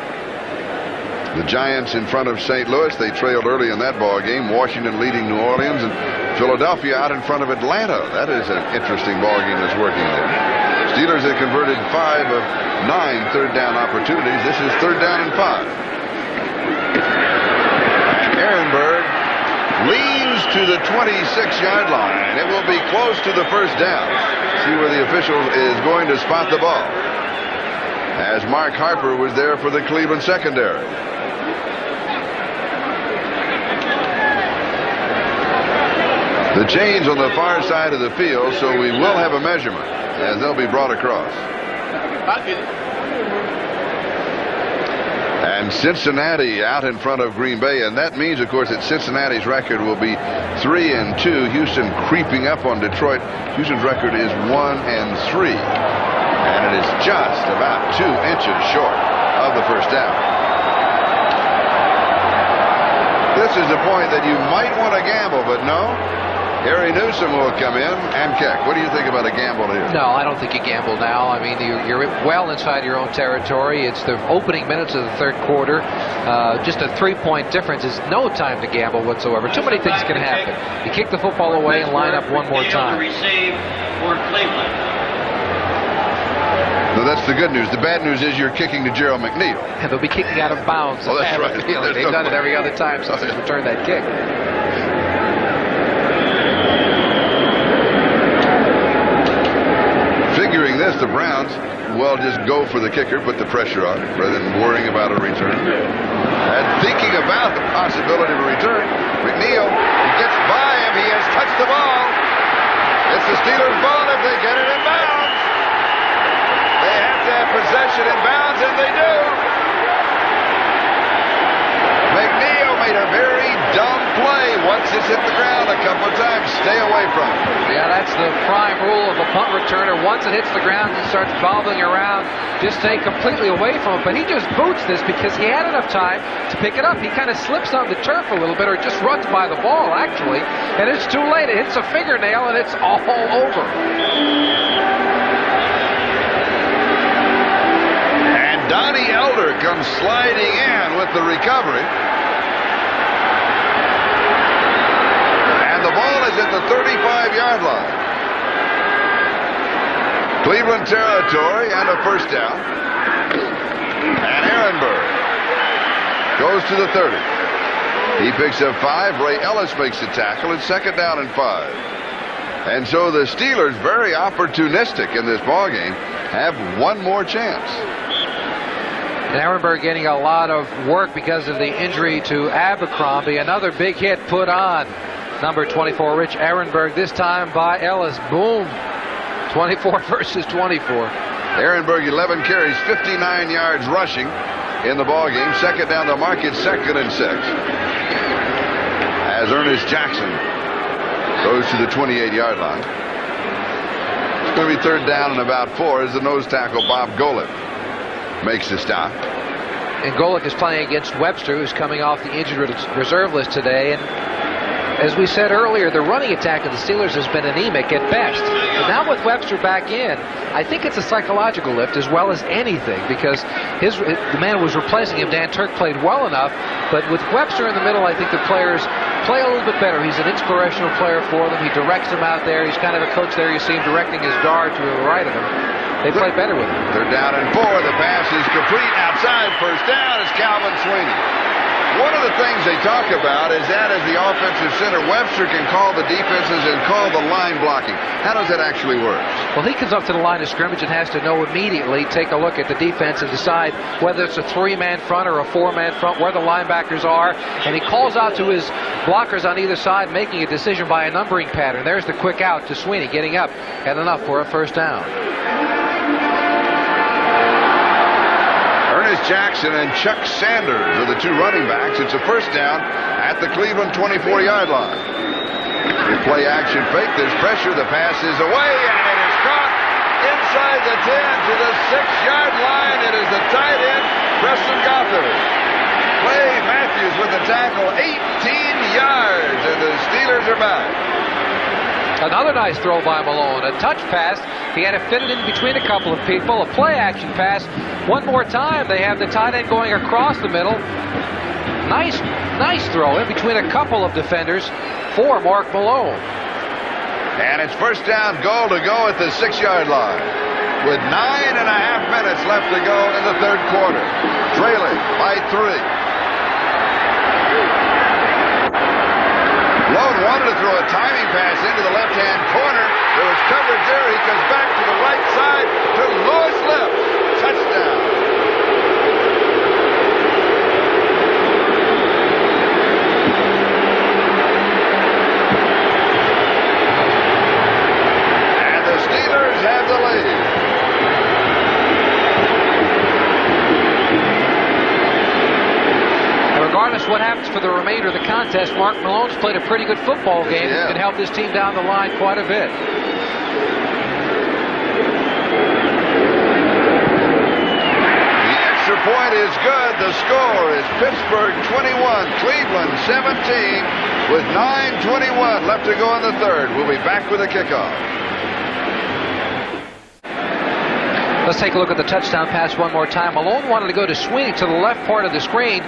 The Giants in front of St. Louis. They trailed early in that ball game. Washington leading New Orleans, and Philadelphia out in front of Atlanta. That is an interesting ball game that's working there. Steelers have converted 5 of 9 third down opportunities. This is third down and 5. And Ehrenberg leans to the 26-yard line. It will be close to the first down. See where the official is going to spot the ball. As Mark Harper was there for the Cleveland secondary. The chains on the far side of the field, so we will have a measurement as they'll be brought across. And Cincinnati out in front of Green Bay, and that means, of course, that Cincinnati's record will be 3-2. Houston creeping up on Detroit. Houston's record is 1-3, and it is just about 2 inches short of the first down. This is the point that you might want to gamble, but no. Harry Newsom will come in and kick. What do you think about a gamble here? No, I don't think you gamble now. I mean, you're well inside your own territory. It's the opening minutes of the third quarter. Just a 3-point difference is no time to gamble whatsoever. Too many things can happen. You kick the football away and line up one more time. Receive for Cleveland. No, that's the good news. The bad news is you're kicking to Gerald McNeil. And they'll be kicking out of bounds. Oh, that's right. They've done it every other time since they've returned that kick. Figuring this, the Browns will just go for the kicker, put the pressure on rather than worrying about a return. And thinking about the possibility of a return, McNeil gets by him. He has touched the ball. It's the Steelers' ball if they get it in bounds. They have to have possession in bounds, and they do. McNeil made a very dumb play. Once it's hit the ground a couple of times, stay away from it. Yeah, that's the prime rule of a punt returner. Once it hits the ground and starts bobbling around, just stay completely away from it. But he just boots this because he had enough time to pick it up. He kind of slips on the turf a little bit, or just runs by the ball, actually. And it's too late. It hits a fingernail, and it's all over. Donnie Elder comes sliding in with the recovery. And the ball is at the 35-yard line. Cleveland territory and a first down. And Ehrenberg goes to the 30. He picks up 5. Ray Ellis makes the tackle. It's second down and 5. And so the Steelers, very opportunistic in this ballgame, have one more chance. And Ehrenberg getting a lot of work because of the injury to Abercrombie. Another big hit put on number 24, Rich Ehrenberg, this time by Ellis. Boom. 24 versus 24. Ehrenberg, 11 carries, 59 yards rushing in the ballgame. Second down to mark it, 2nd and 6. As Ernest Jackson goes to the 28-yard line. It's going to be third down and about 4 as the nose tackle Bob Golick makes the stop. And Golick is playing against Webster, who's coming off the injured reserve list today. And as we said earlier, the running attack of the Steelers has been anemic at best. But now with Webster back in, I think it's a psychological lift as well as anything, because the man who was replacing him, Dan Turk, played well enough. But with Webster in the middle, I think the players play a little bit better. He's an inspirational player for them. He directs them out there. He's kind of a coach there. You see him directing his guard to the right of him. They play better with him. They're down and 4. The pass is complete outside. First down is Calvin Sweeney. One of the things they talk about is that as the offensive center, Webster can call the defenses and call the line blocking. How does that actually work? Well, he comes up to the line of scrimmage and has to know immediately, take a look at the defense and decide whether it's a 3-man front or a 4-man front, where the linebackers are. And he calls out to his blockers on either side, making a decision by a numbering pattern. There's the quick out to Sweeney, getting up and enough for a first down. Ernest Jackson and Chuck Sanders are the 2 running backs. It's a first down at the Cleveland 24-yard line. The play action fake. There's pressure. The pass is away, and it is caught inside the 10 to the 6-yard line. It is the tight end, Preston Gothard. Clay Matthews with the tackle, 18 yards, and the Steelers are back. Another nice throw by Malone. A touch pass. He had to fit it in between a couple of people. A play action pass. One more time. They have the tight end going across the middle. Nice throw in between a couple of defenders for Mark Malone. And it's first down goal to go at the 6-yard line with 9.5 minutes left to go in the third quarter. Trailing by 3. Malone wanted to throw a timing pass into the left-hand corner. There was coverage there. He comes back to the right side to Lewis Lips. Touchdown. for the remainder of the contest. Mark Malone's played a pretty good football game. Yeah. Can help this team down the line quite a bit. The extra point is good. The score is Pittsburgh 21, Cleveland 17, with 9:21 left to go in the third. We'll be back with a kickoff. Let's take a look at the touchdown pass one more time. Malone wanted to go to Sweeney to the left part of the screen,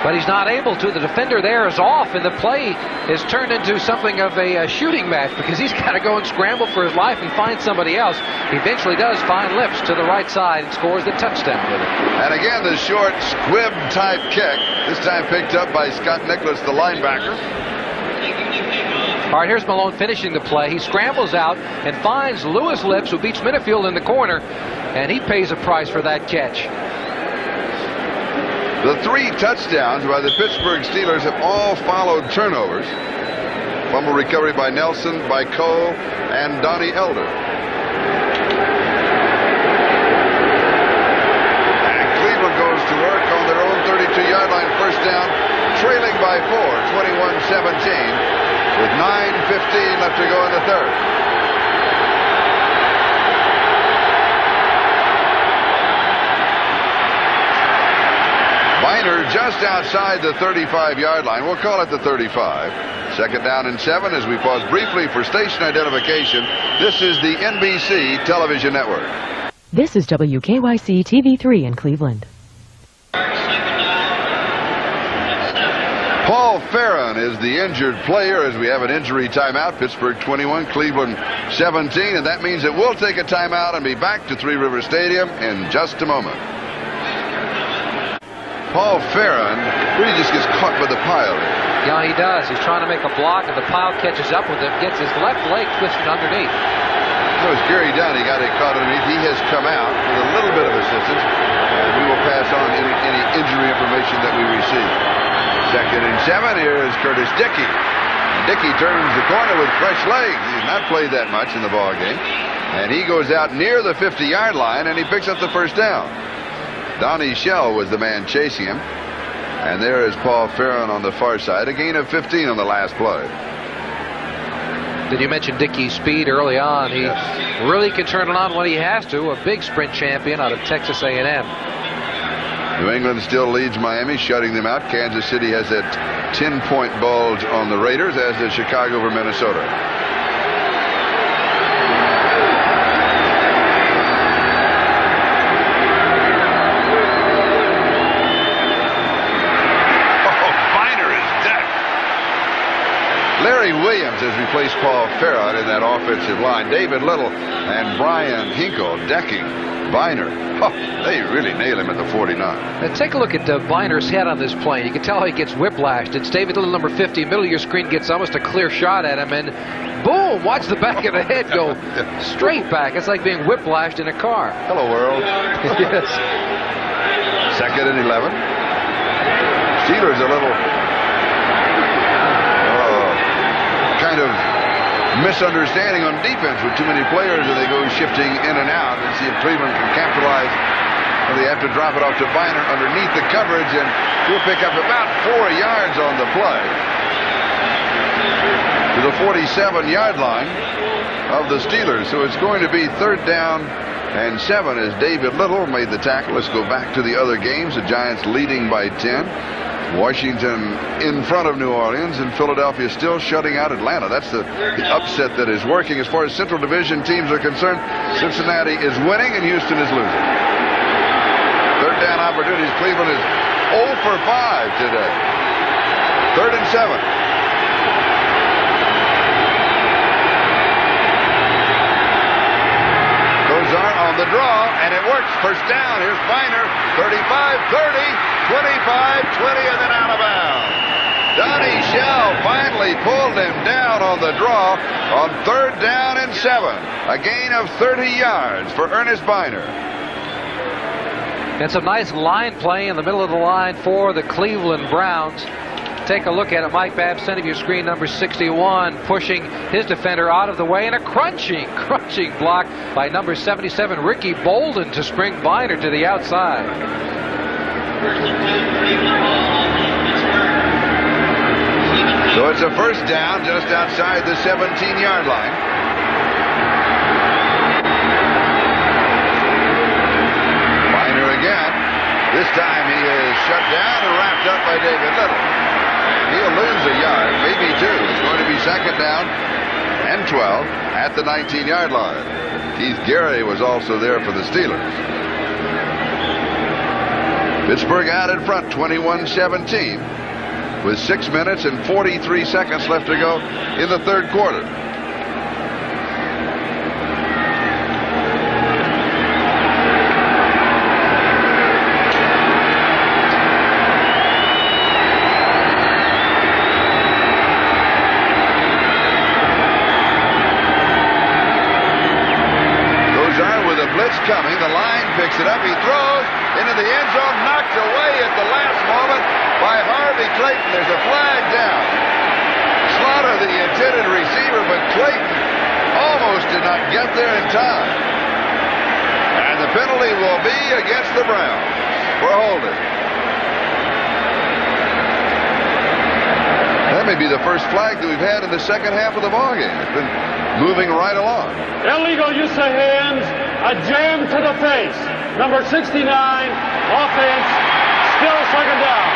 but he's not able to. The defender there is off, and the play is turned into something of a shooting match because he's got to go and scramble for his life and find somebody else. He eventually does find Lips to the right side and scores the touchdown with it. And again, the short squib-type kick, this time picked up by Scott Nicholas, the linebacker. All right, here's Malone finishing the play. He scrambles out and finds Lewis Lips, who beats Minifield in the corner, and he pays a price for that catch. The 3 touchdowns by the Pittsburgh Steelers have all followed turnovers. Fumble recovery by Nelson, by Cole, and Donnie Elder. And Cleveland goes to work on their own 32-yard line, first down, trailing by 4, 21-17. With 9:15 left to go in the third. Biner just outside the 35-yard line. We'll call it the 35. Second down and 7 as we pause briefly for station identification. This is the NBC Television Network. This is WKYC TV3 in Cleveland. Paul Farron is the injured player as we have an injury timeout. Pittsburgh 21, Cleveland 17, and that means that we'll take a timeout and be back to Three River Stadium in just a moment. Paul Farron really just gets caught by the pile. Yeah, he does. He's trying to make a block, and the pile catches up with him, gets his left leg twisted underneath. So it's Gary Dunn. He got it caught underneath. He has come out with a little bit of assistance, and we will pass on any injury information that we receive. Second and 7. Here is Curtis Dickey. Dickey turns the corner with fresh legs. He's not played that much in the ball game. And he goes out near the 50-yard line, and he picks up the first down. Donnie Shell was the man chasing him. And there is Paul Farron on the far side. A gain of 15 on the last play. Did you mention Dickey's speed early on? He really can turn it on when he has to. A big sprint champion out of Texas A&M. New England still leads Miami, shutting them out. Kansas City has that 10-point bulge on the Raiders, as does Chicago over Minnesota. Oh, Biner is decked. Larry Williams has replaced Paul Farron in that offensive line. David Little and Brian Hinkle decking Biner. Oh, they really nail him at the 49. Now take a look at Biner's head on this play. You can tell he gets whiplashed. It's David Little, number 50. Middle of your screen gets almost a clear shot at him, and boom! Watch the back of the head go straight back. It's like being whiplashed in a car. Hello, world. Yes. Second and 11. Steelers a little kind of misunderstanding on defense with too many players, and they go shifting in and out and see if Cleveland can capitalize. Well, they have to drop it off to Biner underneath the coverage, and he'll pick up about 4 yards on the play to the 47-yard line of the Steelers. So it's going to be third down and 7 as David Little made the tackle. Let's go back to the other games. The Giants leading by 10. Washington in front of New Orleans, and Philadelphia still shutting out Atlanta. That's the upset that is working. As far as Central Division teams are concerned, Cincinnati is winning and Houston is losing. Third down opportunities. Cleveland is 0 for 5 today. Third and 7. Kosar on the draw, and it works. First down. Here's Biner. 35, 30, 25, 20, and then out of bounds. Donnie Shell finally pulled him down on the draw on third down and 7. A gain of 30 yards for Ernest Biner. And some nice line play in the middle of the line for the Cleveland Browns. Take a look at it. Mike Babb, center of your screen, number 61, pushing his defender out of the way, and a crunching block by number 77, Ricky Bolden, to spring Biner to the outside. it's a first down just outside the 17-yard line. Biner again. This time he is shut down and wrapped up by David Little. He'll lose a yard, maybe two. It's going to be second down and 12 at the 19-yard line. Keith Gary was also there for the Steelers. Pittsburgh out in front, 21-17, with 6 minutes and 43 seconds left to go in the third quarter. Coming, the line picks it up, he throws into the end zone, knocked away at the last moment by Harvey Clayton. There's a flag down. Slaughter the intended receiver, but Clayton almost did not get there in time. And the penalty will be against the Browns for holding. That may be the first flag that we've had in the second half of the ballgame. It's been moving right along. Illegal use of hands. A jam to the face. Number 69, offense, still second down.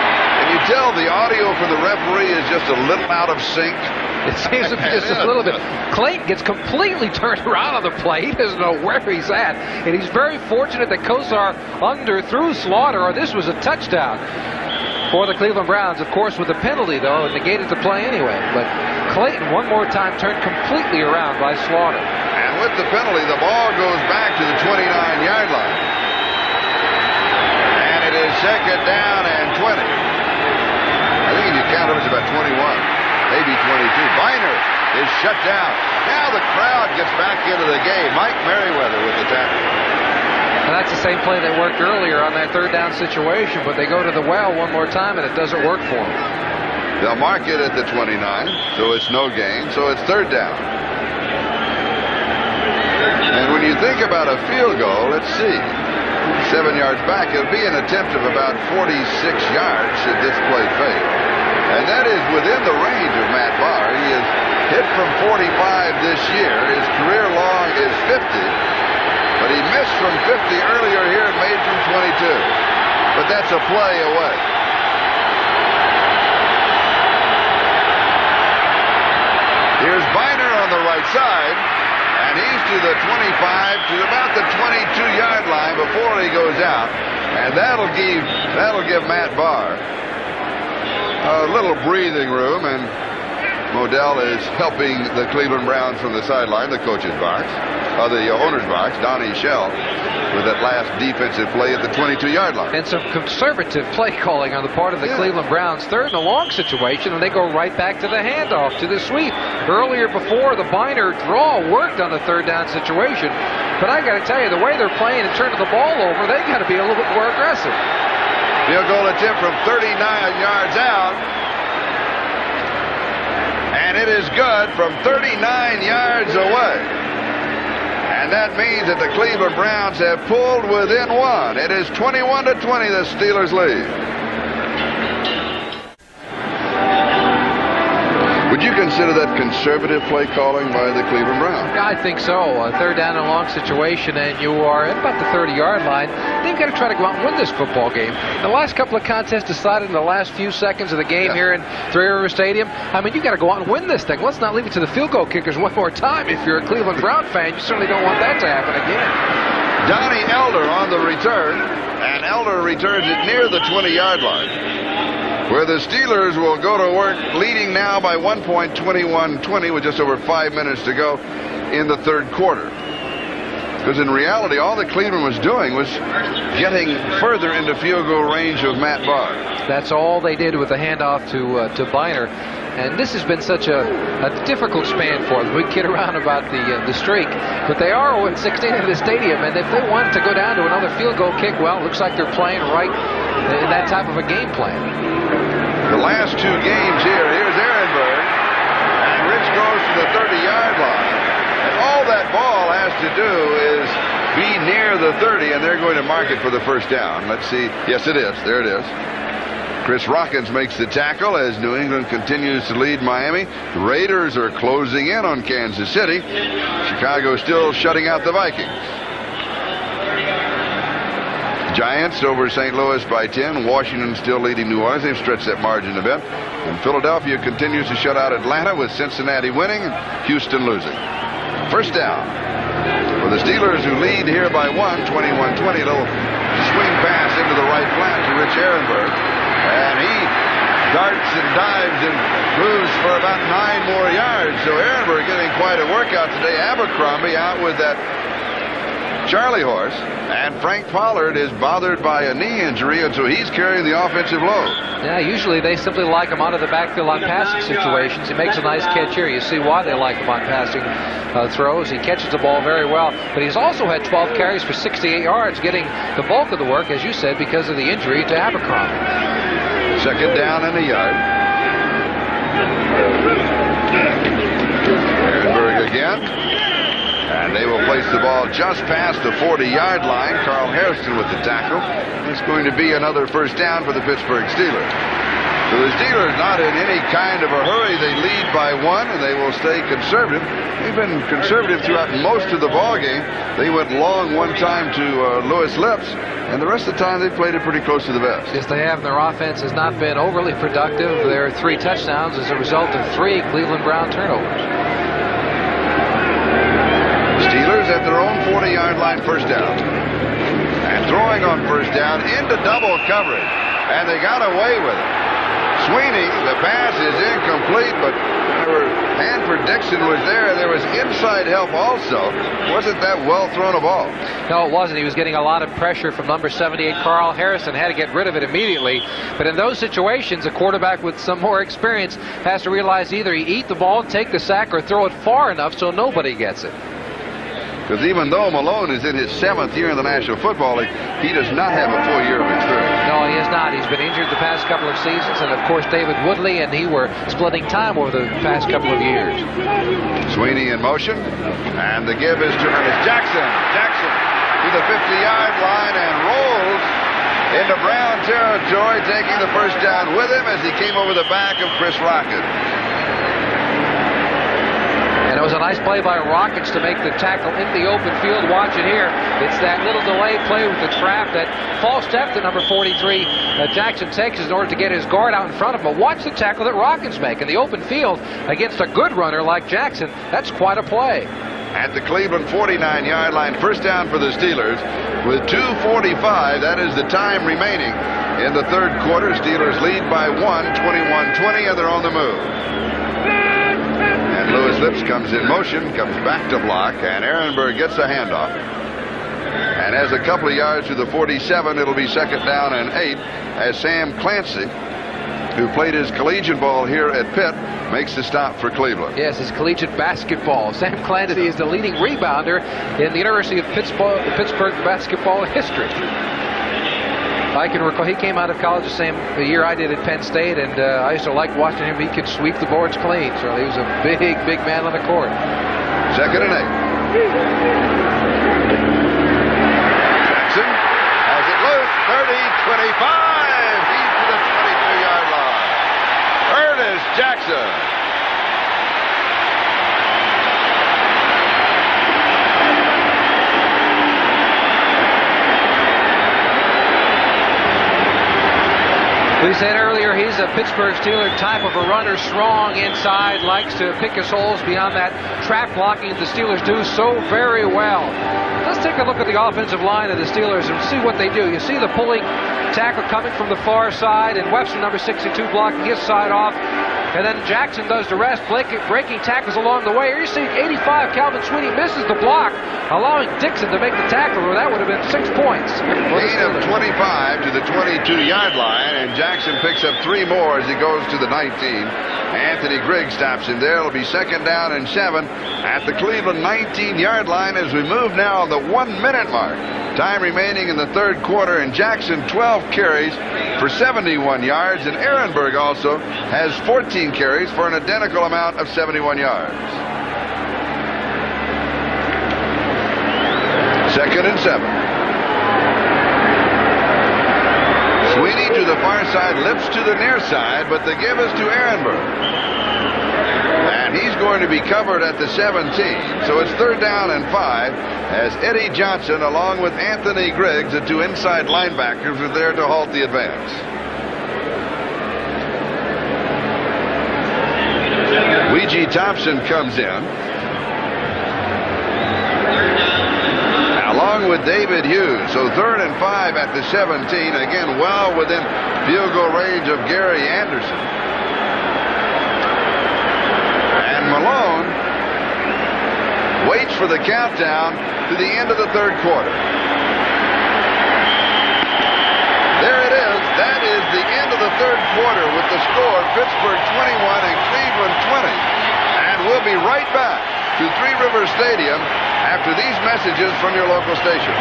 Can you tell the audio for the referee is just a little out of sync? It seems to be just a little bit. Clayton gets completely turned around on the play. He doesn't know where he's at. And he's very fortunate that Kosar underthrew Slaughter, or this was a touchdown for the Cleveland Browns. Of course, with the penalty, though, it negated the play anyway. But Clayton, one more time, turned completely around by Slaughter. And with the penalty, the ball goes back to the 29-yard line. And it is second down and 20. I think if you count it, it's about 21, maybe 22. Biner is shut down. Now the crowd gets back into the game. Mike Merriweather with the tackle. And that's the same play that worked earlier on that third down situation, but they go to the well one more time, and it doesn't work for them. They'll mark it at the 29, so it's no gain, so it's third down. And when you think about a field goal, let's see, 7 yards back, it'll be an attempt of about 46 yards should this play fail. And that is within the range of Matt Barr. He has hit from 45 this year. His career long is 50, but he missed from 50 earlier here and made from 22. But that's a play away. Here's Biner on the right side. And he's to the 25, to about the 22-yard line before he goes out. And that'll give Matt Barr a little breathing room. And Modell is helping the Cleveland Browns from the sideline, the coach's box, the owner's box, Donnie Shell, with that last defensive play at the 22-yard line. And some conservative play calling on the part of the Cleveland Browns. Third and a long situation, and they go right back to the handoff, to the sweep. Earlier before, the Biner draw worked on the third down situation. But I got to tell you, the way they're playing and turning the ball over, they got to be a little bit more aggressive. Field goal attempt from 39 yards out. And it is good from 39 yards away. And that means that the Cleveland Browns have pulled within one. It is 21-20, the Steelers lead. Would you consider that conservative play calling by the Cleveland Browns? I think so. A third down and long situation, and you are at about the 30-yard line. They've got to try to go out and win this football game. The last couple of contests decided in the last few seconds of the game here in Three River Stadium. I mean, you got to go out and win this thing. Let's not leave it to the field goal kickers one more time. If you're a Cleveland Brown fan, you certainly don't want that to happen again. Donnie Elder on the return, and Elder returns it near the 20-yard line, where the Steelers will go to work, leading now by 1 point, 21-20, with just over 5 minutes to go in the third quarter. Because in reality, all that Cleveland was doing was getting further into field goal range of Matt Barr. That's all they did with the handoff to Biner. And this has been such a difficult span for them. We kid around about the streak, but they are 0-16 in the stadium, and if they want to go down to another field goal kick, well, it looks like they're playing right in that type of a game plan. The last two games here's Ehrenberg, and Rich goes to the 30-yard line. And all that ball has to do is be near the 30, and they're going to mark it for the first down. Let's see. Yes, it is. There it is. Chris Rockins makes the tackle as New England continues to lead Miami. The Raiders are closing in on Kansas City. Chicago still shutting out the Vikings. Giants over St. Louis by 10. Washington still leading New Orleans. They've stretched that margin a bit. And Philadelphia continues to shut out Atlanta, with Cincinnati winning and Houston losing. First down for the Steelers, who lead here by 1, 21-20. Little swing pass into the right flat to Rich Ehrenberg. And he darts and dives and moves for about 9 more yards. So Ehrenberg getting quite a workout today. Abercrombie out with that Charlie horse, and Frank Pollard is bothered by a knee injury, and so he's carrying the offensive load. Yeah, usually they simply like him out of the backfield on passing situations. He makes a nice catch here. You see why they like him on passing throws. He catches the ball very well, but he's also had 12 carries for 68 yards, getting the bulk of the work, as you said, because of the injury to Abercrombie. Second down and a yard. Ehrenberg again. And they will place the ball just past the 40-yard line. Carl Hairston with the tackle. It's going to be another first down for the Pittsburgh Steelers. So the Steelers not in any kind of a hurry. They lead by 1, and they will stay conservative. They've been conservative throughout most of the ball game. They went long one time to Louis Lips, and the rest of the time they played it pretty close to the vest. Yes, they have. Their offense has not been overly productive. Their 3 touchdowns as a result of 3 Cleveland Brown turnovers. Steelers at their own 40-yard line, first down. And throwing on first down into double coverage. And they got away with it. Sweeney, the pass is incomplete, but Hanford Dixon was there. There was inside help also. Wasn't that well thrown a ball? No, it wasn't. He was getting a lot of pressure from number 78, Carl Harrison. Had to get rid of it immediately. But in those situations, a quarterback with some more experience has to realize either he eat the ball, take the sack, or throw it far enough so nobody gets it. Because even though Malone is in his 7th year in the National Football League, he does not have a full year of experience. No, he has not. He's been injured the past couple of seasons, and of course David Woodley and he were splitting time over the past couple of years. Sweeney in motion, and the give is to Ernest Jackson. Jackson to the 50-yard line and rolls into Brown territory, taking the first down with him as he came over the back of Chris Rockins. And it was a nice play by Rockets to make the tackle in the open field. Watch it here. It's that little delay play with the trap, that false step that number 43 Jackson takes in order to get his guard out in front of him. But watch the tackle that Rockets make in the open field against a good runner like Jackson. That's quite a play. At the Cleveland 49-yard line, first down for the Steelers with 2:45. That is the time remaining in the third quarter. Steelers lead by 1, 21-20, and they're on the move. And Louis Lips comes in motion, comes back to block, and Ehrenberg gets a handoff. And has a couple of yards to the 47. It'll be second down and 8 as Sam Clancy, who played his collegiate ball here at Pitt, makes the stop for Cleveland. Yes, his collegiate basketball. Sam Clancy is the leading rebounder in the University of Pittsburgh basketball history. I can recall he came out of college the year I did at Penn State, and I used to like watching him. He could sweep the boards clean, so he was a big man on the court. Second and 8. Jackson has it loose, 30-25. He's to the 22-yard line. Ernest Jackson. We said earlier he's a Pittsburgh Steeler type of a runner, strong inside, likes to pick his holes beyond that trap blocking the Steelers do so very well. Let's take a look at the offensive line of the Steelers and see what they do. You see the pulling tackle coming from the far side, and Webster, number 62, blocking his side off. And then Jackson does the rest, breaking tackles along the way. Here you see 85, Calvin Sweeney misses the block, allowing Dixon to make the tackle, or that would have been 6 points. Gain of 25 to the 22-yard line, and Jackson picks up 3 more as he goes to the 19. Anthony Griggs stops him there. It'll be second down and 7 at the Cleveland 19-yard line as we move now on the 1-minute mark. Time remaining in the third quarter, and Jackson 12 carries for 71 yards, and Ehrenberg also has 14 carries for an identical amount of 71 yards. Second and 7. Sweeney to the far side, Lips to the near side, but the give is to Ehrenberg. And he's going to be covered at the 17. So it's 3rd down and 5 as Eddie Johnson, along with Anthony Griggs, the 2 inside linebackers, are there to halt the advance. Weegee Thompson comes in, along with David Hughes. So 3rd and 5 at the 17, again well within field goal range of Gary Anderson. And Malone waits for the countdown to the end of the 3rd quarter. There it is. That is the end of the 3rd quarter with the score Pittsburgh 21 and Cleveland 20. And we'll be right back to Three Rivers Stadium after these messages from your local station.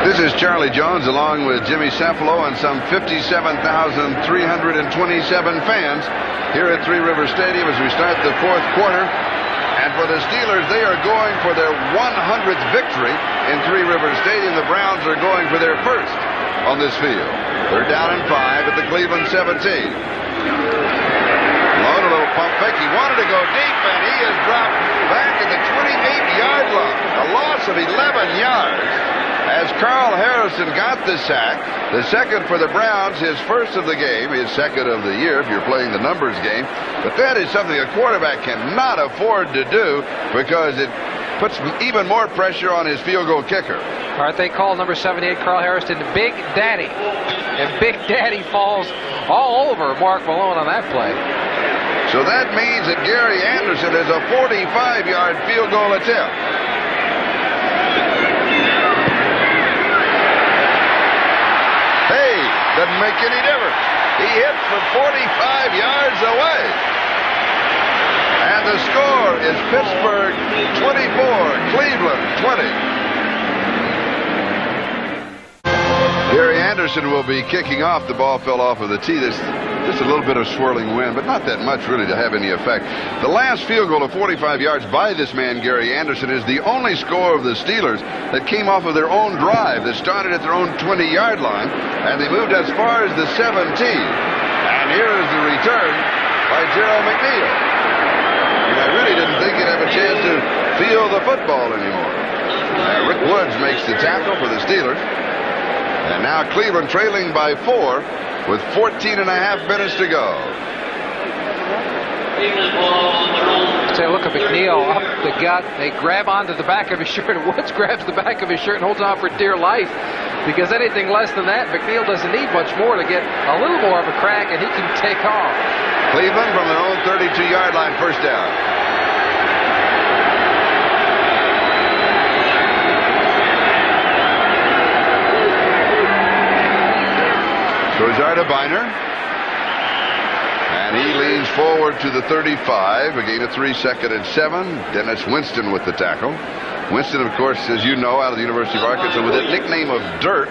This is Charlie Jones along with Jimmy Cefalo and some 57,327 fans here at Three Rivers Stadium as we start the 4th quarter. And for the Steelers, they are going for their 100th victory in Three Rivers Stadium. The Browns are going for their 1st on this field. 3rd down and 5 at the Cleveland 17. Malone, a little pump fake. He wanted to go deep, and he is dropped back at the 28-yard line. A loss of 11 yards as Carl Harrison got the sack. The 2nd for the Browns, his 1st of the game, his 2nd of the year if you're playing the numbers game. But that is something a quarterback cannot afford to do because it puts even more pressure on his field goal kicker. All right, they call number 78, Carl Harrison, Big Daddy. And Big Daddy falls all over Mark Malone on that play. So that means that Gary Anderson has a 45-yard field goal attempt. Hey, doesn't make any difference. He hits from 45 yards away. And the score is Pittsburgh 24, Cleveland 20. Gary Anderson will be kicking off. The ball fell off of the tee. There's just a little bit of swirling wind, but not that much really to have any effect. The last field goal of 45 yards by this man, Gary Anderson, is the only score of the Steelers that came off of their own drive that started at their own 20-yard line, and they moved as far as the 17. And here is the return by Gerald McNeil. And I really didn't think he'd have a chance to feel the football anymore. Rick Woods makes the tackle for the Steelers. And now Cleveland trailing by 4 with 14 and a half minutes to go. Say, look at McNeil up the gut. They grab onto the back of his shirt. Woods grabs the back of his shirt and holds on for dear life. Because anything less than that, McNeil doesn't need much more to get a little more of a crack, and he can take off. Cleveland from their own 32-yard line, 1st down. Kosar to Biner. And he leans forward to the 35. A gain of 3, 2nd and 7. Dennis Winston with the tackle. Winston, of course, as you know, out of the University of Arkansas with the nickname of Dirt.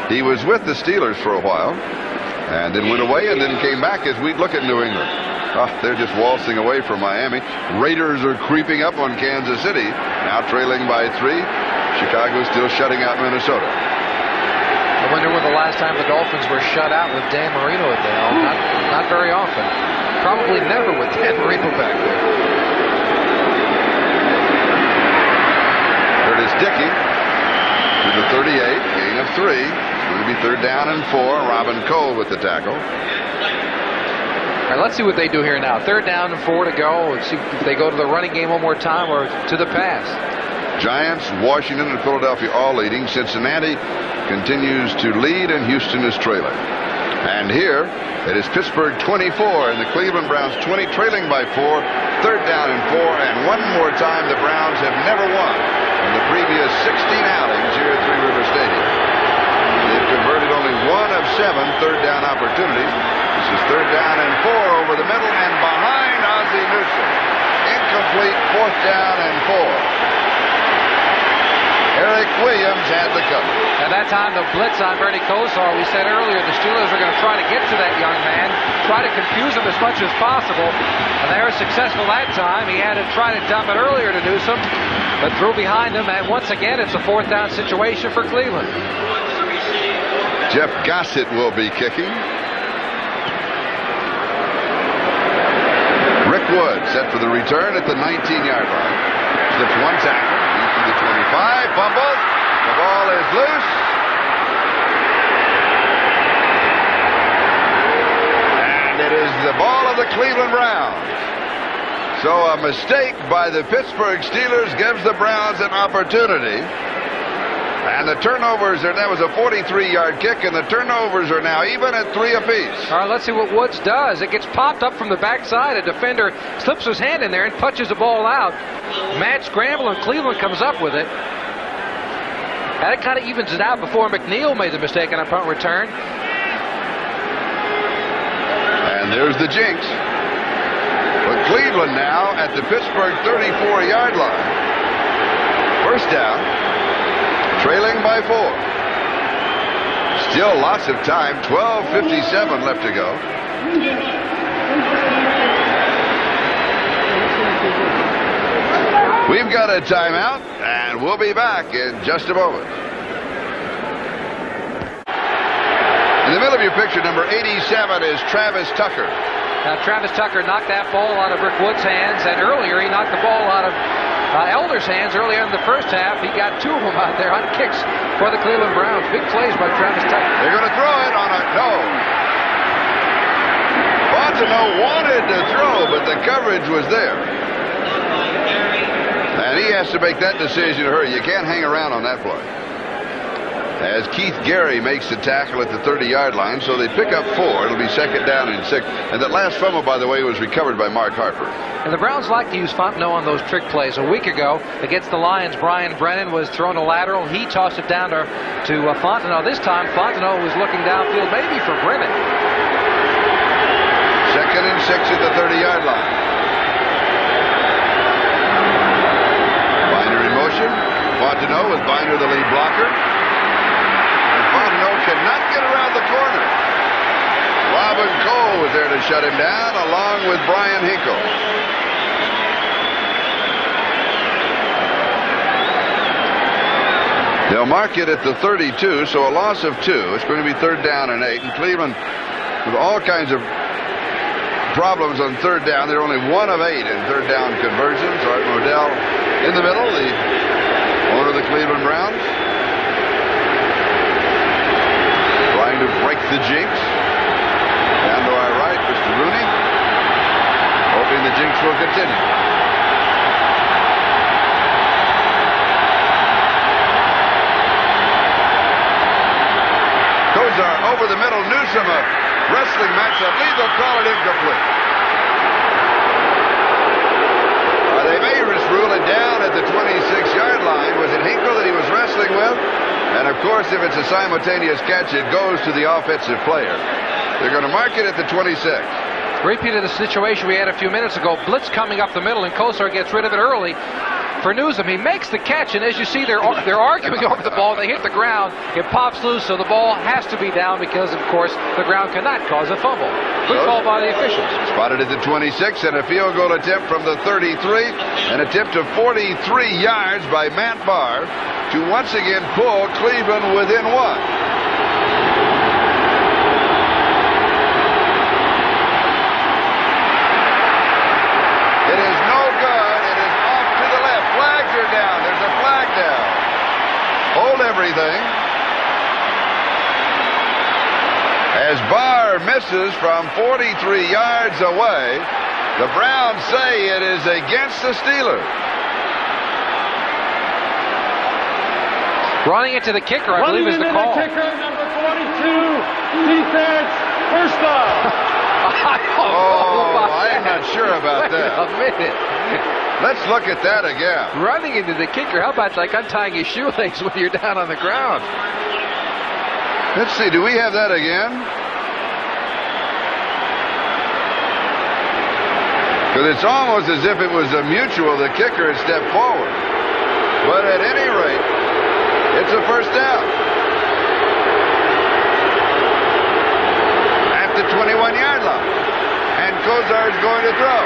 He was with the Steelers for a while and then went away and then came back as we look at New England. Oh, they're just waltzing away from Miami. Raiders are creeping up on Kansas City, now trailing by 3. Chicago still shutting out Minnesota. I wonder when the last time the Dolphins were shut out with Dan Marino at the helm. Not very often. Probably never with Dan Marino back there. There it is, Dickey to the 38, gain of 3. It's going to be 3rd down and 4. Robin Cole with the tackle. All right, let's see what they do here now. 3rd down and 4 to go. Let's see if they go to the running game one more time or to the pass. Giants, Washington, and Philadelphia all leading. Cincinnati continues to lead, and Houston is trailing. And here, it is Pittsburgh 24, and the Cleveland Browns 20, trailing by 4. 3rd down and 4, and one more time, the Browns have never won in the previous 16 outings here at Three River Stadium. They've converted only 1 of 7 3rd down opportunities. This is 3rd down and 4 over the middle, and behind Ozzie Newsome. Incomplete, 4th down and 4. Eric Williams had the cover. At that time, the blitz on Bernie Kosar, we said earlier, the Steelers are going to try to get to that young man, try to confuse him as much as possible, and they were successful that time. He had to try to dump it earlier to Newsome, but threw behind him, and once again it's a 4th down situation for Cleveland. Jeff Gossett will be kicking. Rick Wood set for the return at the 19-yard line. Slips one tackle, deep to the 25, fumbles. The ball is loose. And it is the ball of the Cleveland Browns. So a mistake by the Pittsburgh Steelers gives the Browns an opportunity. And the turnovers are, that was a 43-yard kick, and the turnovers are now even at 3 apiece. All right, let's see what Woods does. It gets popped up from the backside. A defender slips his hand in there and punches the ball out. Mad scramble, and Cleveland comes up with it. And it kind of evens it out before McNeil made the mistake on a punt return. And there's the jinx. But Cleveland now at the Pittsburgh 34-yard line. First down. Trailing by 4. Still lots of time. 12:57 left to go. We've got a timeout, and we'll be back in just a moment. In the middle of your picture, number 87 is Travis Tucker. Now, Travis Tucker knocked that ball out of Rick Wood's hands, and earlier he knocked the ball out of Elder's hands earlier in the first half. He got 2 of them out there on kicks for the Cleveland Browns. Big plays by Travis Tucker. They're going to throw it on a no. Fontenot wanted to throw, but the coverage was there. And he has to make that decision in a hurry. You can't hang around on that play. As Keith Gary makes the tackle at the 30-yard line, so they pick up 4. It'll be 2nd down and 6. And that last fumble, by the way, was recovered by Mark Harper. And the Browns like to use Fontenot on those trick plays. A week ago, against the Lions, Brian Brennan was thrown a lateral. He tossed it down to Fontenot. This time, Fontenot was looking downfield, maybe for Brennan. 2nd and 6 at the 30-yard line. Binder in motion. Fontenot with Binder the lead blocker. Fontenot cannot get around the corner. Robin Cole was there to shut him down, along with Brian Hinkle. They'll mark it at the 32, so a loss of 2. It's going to be 3rd down and 8. And Cleveland, with all kinds of problems on 3rd down, they're only 1 of 8 in 3rd down conversions. Art Modell in the middle, the owner of the Cleveland Browns. Trying to break the jinx. Down to our right, Mr. Rooney. Hoping the jinx will continue. Kosar over the middle. Newsom, a wrestling matchup. Legal call it incomplete. They may just rule it down at the 26-yard line. Was it Hinkle that he was wrestling with? And, of course, if it's a simultaneous catch, it goes to the offensive player. They're going to mark it at the 26. Repeat of the situation we had a few minutes ago. Blitz coming up the middle, and Kosar gets rid of it early for Newsom. He makes the catch, and as you see, they're arguing over the ball. They hit the ground. It pops loose, so the ball has to be down because, of course, the ground cannot cause a fumble. Good call by the officials. Spotted at the 26, and a field goal attempt from the 33. An attempt of 43 yards by Matt Barr to once again pull Cleveland within 1. Down. There's a flag down. Hold everything. As Barr misses from 43 yards away, the Browns say it is against the Steelers. Running it to the kicker, I believe, is the call. The kicker, number 42, defense, first down. I'm not sure about that. A minute. Let's look at that again. Running into the kicker. How about like untying his shoelace when you're down on the ground? Let's see. Do we have that again? Because it's almost as if it was a mutual. The kicker had stepped forward. But at any rate, it's a first down. At the 21-yard line. And Kosar is going to throw.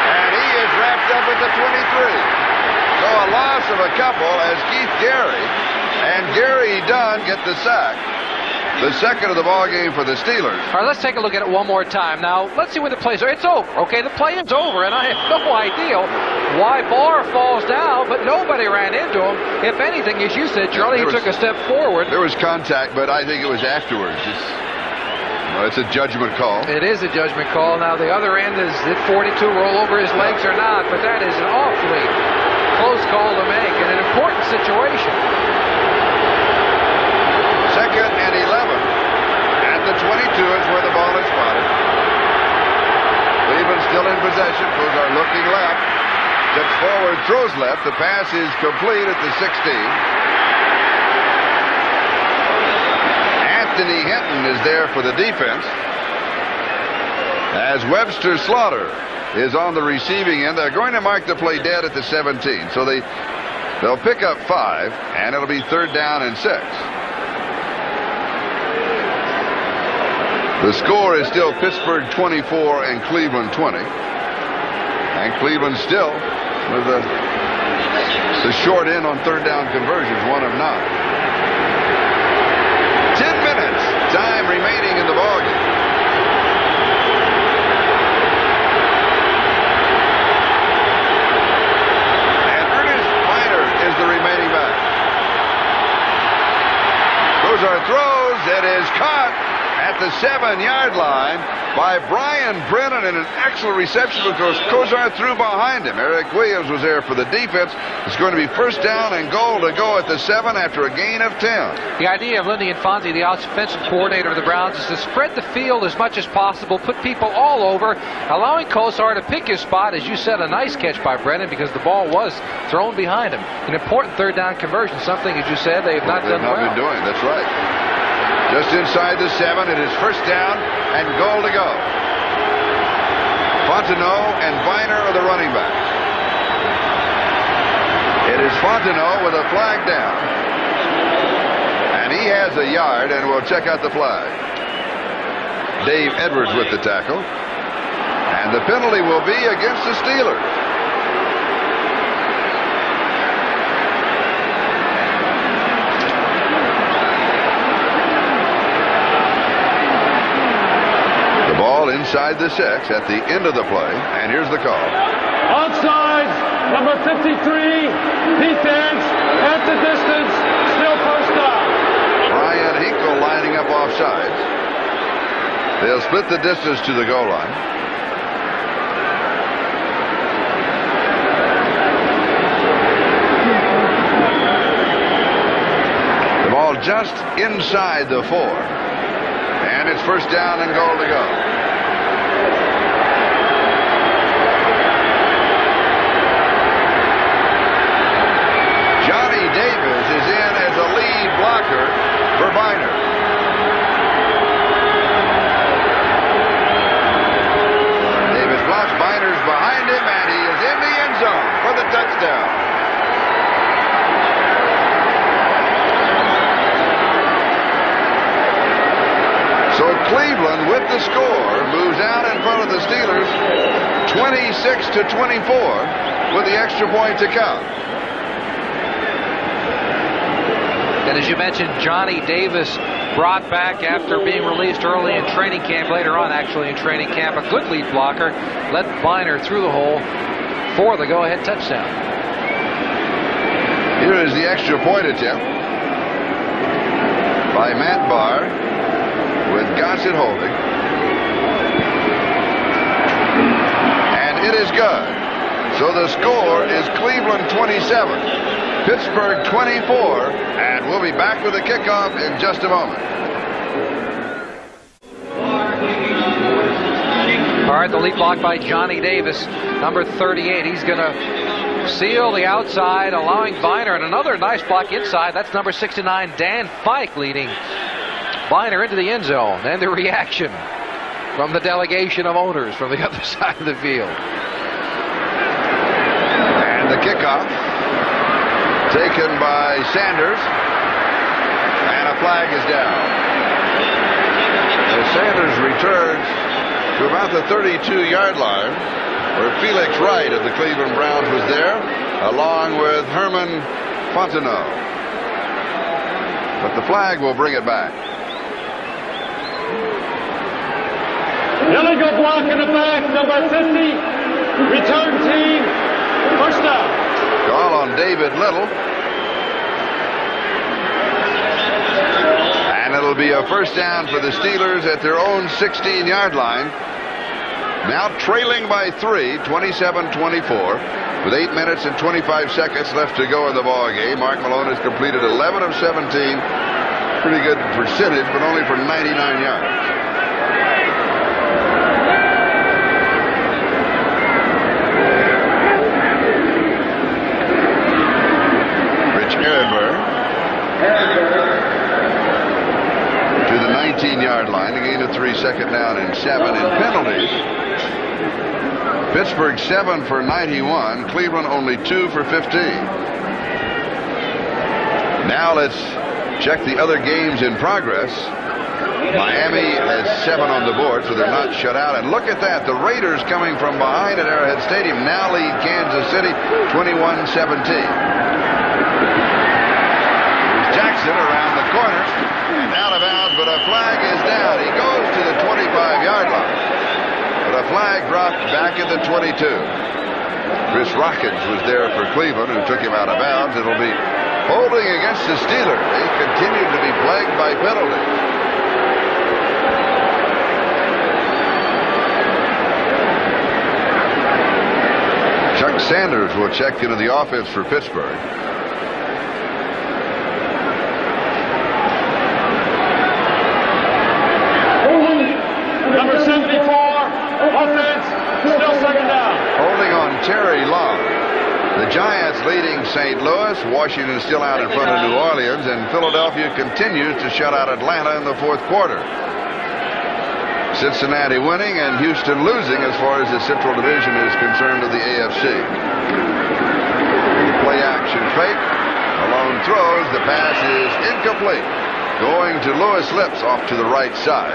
And he is wrapped up at the 23. a loss of a couple as Keith Gary and Gary Dunn get the sack. The second of the ball game for the Steelers. All right, let's take a look at it one more time. Now, let's see when the plays are. It's over. Okay, the play is over, and I have no idea why Barr falls down, but nobody ran into him. If anything, as you said, Charlie, he took a step forward. There was contact, but I think it was afterwards. It's a judgment call. It is a judgment call. Now, the other end is, did 42 roll over his legs or not? But that is an awfully close call to make in an important situation. Second and 11. At the 22 is where the ball is spotted. Cleveland still in possession. Kosar looking left. Steps forward, throws left. The pass is complete at the 16. Anthony Hinton is there for the defense. As Webster Slaughter is on the receiving end, they're going to mark the play dead at the 17. So they'll pick up 5, and it'll be 3rd down and 6. The score is still Pittsburgh 24 and Cleveland 20. And Cleveland still with the short end on 3rd down conversions, 1 of 9. 10 minutes, time remaining in the ballgame. And Ernest Miner is the remaining back. Kosar throws, it is caught at the 7-yard line by Brian Brennan, and an excellent reception because Kosar threw behind him. Eric Williams was there for the defense. It's going to be 1st down and goal to go at the 7 after a gain of 10. The idea of Lindy Infante, the offensive coordinator of the Browns, is to spread the field as much as possible, put people all over, allowing Kosar to pick his spot. As you said, a nice catch by Brennan because the ball was thrown behind him. An important 3rd down conversion, something, as you said, they have not done well. They've not been doing, that's right. Just inside the 7, it is 1st down and goal to go. Fontenot and Viner are the running backs. It is Fontenot with a flag down. And he has a yard, and we'll check out the flag. Dave Edwards with the tackle. And the penalty will be against the Steelers. Inside the 6 at the end of the play, and here's the call. Offsides, number 53, defense, at the distance, still 1st down. Ryan Hinkle lining up offsides. They'll split the distance to the goal line. The ball just inside the 4, and it's 1st down and goal to go. Davis is in as a lead blocker for Viner. Davis blocks, Viner's behind him, and he is in the end zone for the touchdown. So Cleveland, with the score, moves out in front of the Steelers 26-24 with the extra point to count. And as you mentioned, Johnny Davis brought back after being released early in training camp, later on actually in training camp, a good lead blocker, led Viner through the hole for the go-ahead touchdown. Here is the extra point attempt by Matt Barr with Gossett holding. And it is good. So the score is Cleveland 27. Pittsburgh 24, and we'll be back with a kickoff in just a moment. All right, the lead block by Johnny Davis, number 38. He's going to seal the outside, allowing Viner, and another nice block inside. That's number 69, Dan Fike, leading Viner into the end zone. And the reaction from the delegation of owners from the other side of the field. And the kickoff taken by Sanders, and a flag is down. As Sanders returns to about the 32-yard line, where Felix Wright of the Cleveland Browns was there, along with Herman Fontenot. But the flag will bring it back. Illegal block in the back, number 50. Return team, first down. Call on David Little. And it'll be a first down for the Steelers at their own 16-yard line. Now trailing by 3, 27-24, with 8 minutes and 25 seconds left to go in the ball game. Mark Malone has completed 11 of 17. Pretty good percentage, but only for 99 yards. To the 19-yard line, a gain of 3, second down and 7 in penalties. Pittsburgh 7 for 91, Cleveland only 2 for 15. Now let's check the other games in progress. Miami has 7 on the board, so they're not shut out. And look at that, the Raiders coming from behind at Arrowhead Stadium now lead Kansas City 21-17. Jackson around the corner and out of bounds, but a flag is down. He goes to the 25-yard line, but a flag dropped back at the 22. Chris Rockins was there for Cleveland, who took him out of bounds. It'll be holding against the Steelers. They continue to be plagued by penalties. Chuck Sanders will check into the offense for Pittsburgh. Number 74, offense, still second down. Holding on Terry Long. The Giants leading St. Louis. Washington is still out in front of New Orleans, and Philadelphia continues to shut out Atlanta in the fourth quarter. Cincinnati winning and Houston losing as far as the Central Division is concerned of the AFC. The play action fake. Malone throws. The pass is incomplete. Going to Lewis Lips off to the right side.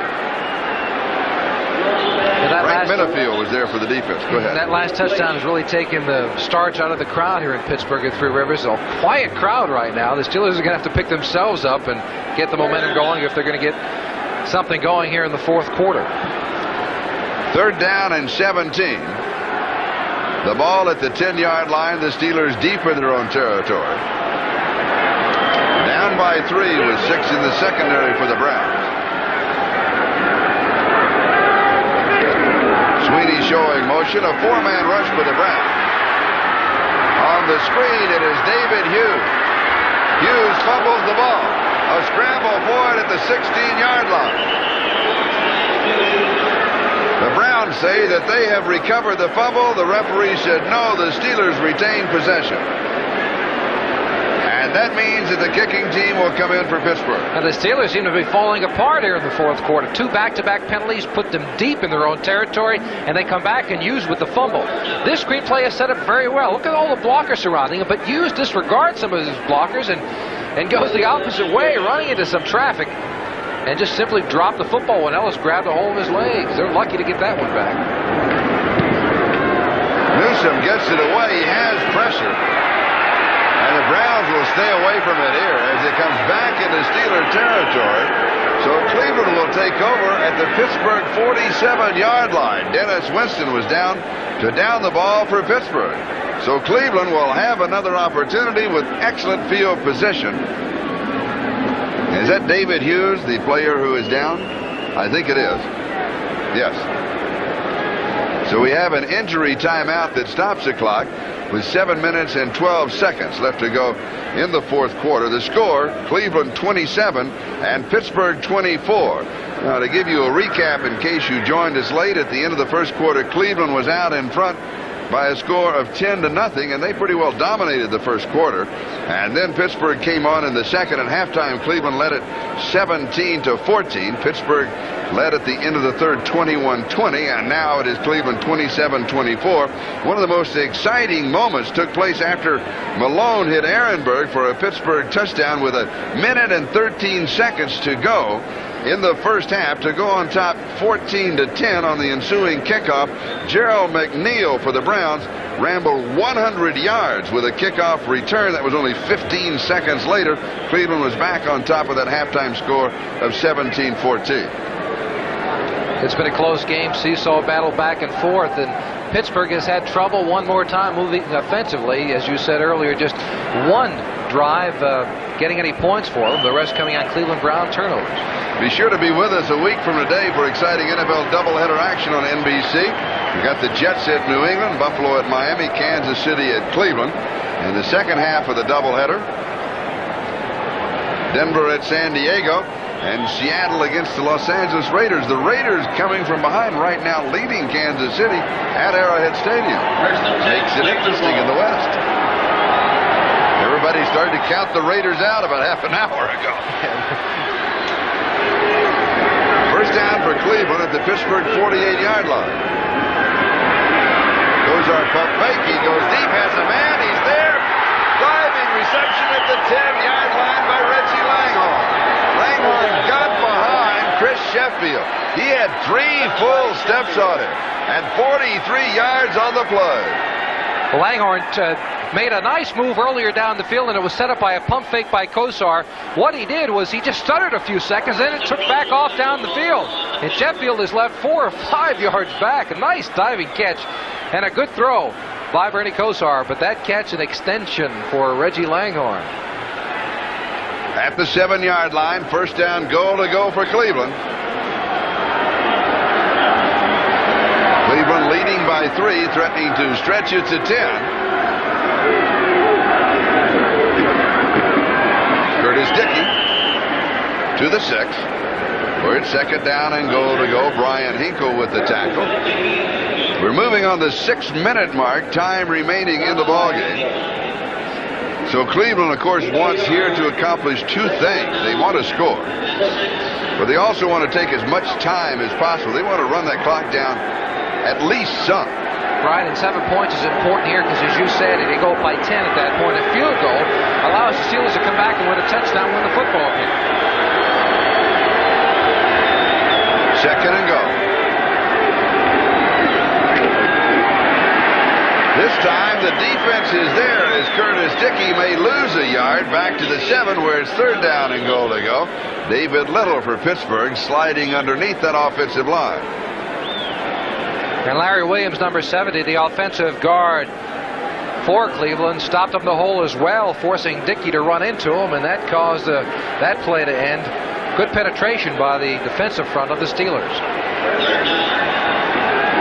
Frank Minifield was there for the defense. Go ahead. That last touchdown has really taken the starch out of the crowd here in Pittsburgh at Three Rivers. A quiet crowd right now. The Steelers are going to have to pick themselves up and get the momentum going if they're going to get something going here in the fourth quarter. Third down and 17. The ball at the 10-yard line. The Steelers deep in their own territory. Down by 3 with 6 in the secondary for the Browns. Sweeney showing motion, a 4-man rush for the Browns. On the screen, it is David Hughes. Hughes fumbles the ball. A scramble for it at the 16-yard line. The Browns say that they have recovered the fumble. The referee said no, the Steelers retain possession. And that means that the kicking team will come in for Pittsburgh. And the Steelers seem to be falling apart here in the fourth quarter. 2 back-to-back penalties put them deep in their own territory, and they come back and Hughes with the fumble. This screenplay is set up very well. Look at all the blockers surrounding him, but Hughes disregards some of his blockers and goes the opposite way, running into some traffic, and just simply dropped the football when Ellis grabbed a hold of his legs. They're lucky to get that one back. Newsome gets it away. He has pressure. And the Browns will stay away from it here as it comes back into Steeler territory. So Cleveland will take over at the Pittsburgh 47-yard line. Dennis Winston was down to down the ball for Pittsburgh. So Cleveland will have another opportunity with excellent field position. Is that David Hughes, the player who is down? I think it is. Yes. So we have an injury timeout that stops the clock with 7 minutes and 12 seconds left to go in the fourth quarter. The score, Cleveland 27 and Pittsburgh 24. Now, to give you a recap in case you joined us late, at the end of the first quarter, Cleveland was out in front by a score of 10-0, and they pretty well dominated the first quarter. And then Pittsburgh came on in the second, and halftime Cleveland led it 17-14. Pittsburgh led at the end of the third 21-20, and now it is Cleveland 27-24. One of the most exciting moments took place after Malone hit Ehrenberg for a Pittsburgh touchdown with 1 minute and 13 seconds to go. in the first half to go on top 14-10 on the ensuing kickoff. Gerald McNeil for the Browns rambled 100 yards with a kickoff return. That was only 15 seconds later. Cleveland was back on top of that halftime score of 17-14. It's been a close game, seesaw battle back and forth, and Pittsburgh has had trouble one more time moving offensively. As you said earlier, just one drive getting any points for them, the rest coming on Cleveland Brown turnovers. Be sure to be with us a week from today for exciting NFL doubleheader action on NBC. We got the Jets at New England, Buffalo at Miami, Kansas City at Cleveland. In the second half of the doubleheader, Denver at San Diego, and Seattle against the Los Angeles Raiders. The Raiders coming from behind right now, leading Kansas City at Arrowhead Stadium. Makes it interesting in the West. Everybody started to count the Raiders out about half an hour ago. First down for Cleveland at the Pittsburgh 48-yard line. Kosar pump fake. He goes deep, has a man. He's there. Diving reception at the 10-yard line by Reggie Langhorne. Langhorne got behind Chris Sheffield. He had 3 full steps on him and 43 yards on the play. Langhorne made a nice move earlier down the field, and it was set up by a pump fake by Kosar. What he did was he just stuttered a few seconds, then it took back off down the field. And Sheffield is left 4 or 5 yards back. A nice diving catch and a good throw by Bernie Kosar, but that catch an extension for Reggie Langhorne. At the 7-yard line, first down, goal to go for Cleveland. Cleveland leading by 3, threatening to stretch it to 10. Curtis Dickey to the 6. We're at second down and goal to go. Brian Hinkle with the tackle. We're moving on the 6-minute mark, time remaining in the ballgame. So Cleveland, of course, wants here to accomplish 2 things. They want to score, but they also want to take as much time as possible. They want to run that clock down at least some. Right, and 7 points is important here because, as you said, they go up by 10 at that point. A field goal allows the Steelers to come back and win a touchdown, win the football game. Second and go. This time the defense is there as Curtis Dickey may lose a yard back to the 7 where it's third down and goal to go. David Little for Pittsburgh sliding underneath that offensive line. And Larry Williams, number 70, the offensive guard for Cleveland, stopped up the hole as well, forcing Dickey to run into him, and that caused that play to end. Good penetration by the defensive front of the Steelers.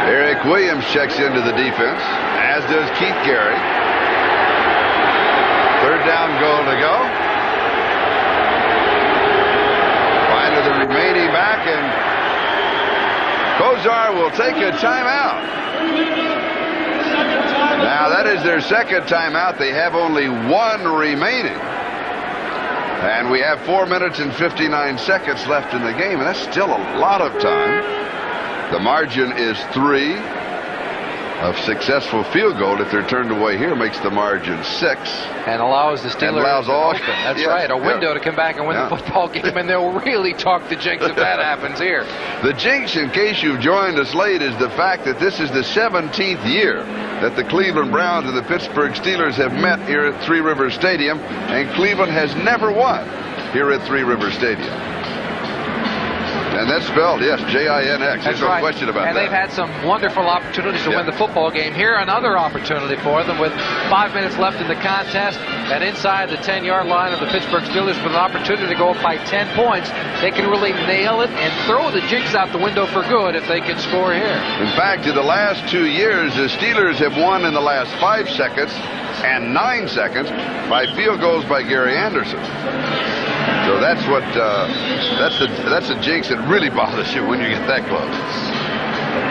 Eric Williams checks into the defense, as does Keith Gary. Third down, goal to go. Finally, the remaining back, and Kosar will take a timeout. Now, that is their second timeout. They have only 1 remaining. And we have 4 minutes and 59 seconds left in the game, and that's still a lot of time. The margin is 3. A successful field goal, if they're turned away here, makes the margin 6. And allows the Steelers to open. That's yes, right, a window to come back and win the football game, and they'll really talk the jinx if that happens here. The jinx, in case you've joined us late, is the fact that this is the 17th year that the Cleveland Browns and the Pittsburgh Steelers have met here at Three Rivers Stadium, and Cleveland has never won here at Three Rivers Stadium. And that's spelled, yes, J-I-N-X. There's no question about that. And they've had some wonderful opportunities to win the football game. Here, another opportunity for them with 5 minutes left in the contest. And inside the 10-yard line of the Pittsburgh Steelers with an opportunity to go up by 10 points. They can really nail it and throw the jinx out the window for good if they can score here. In fact, in the last 2 years, the Steelers have won in the last 5 seconds and 9 seconds by field goals by Gary Anderson. So that's what that's the jinx that really bothers you when you get that close.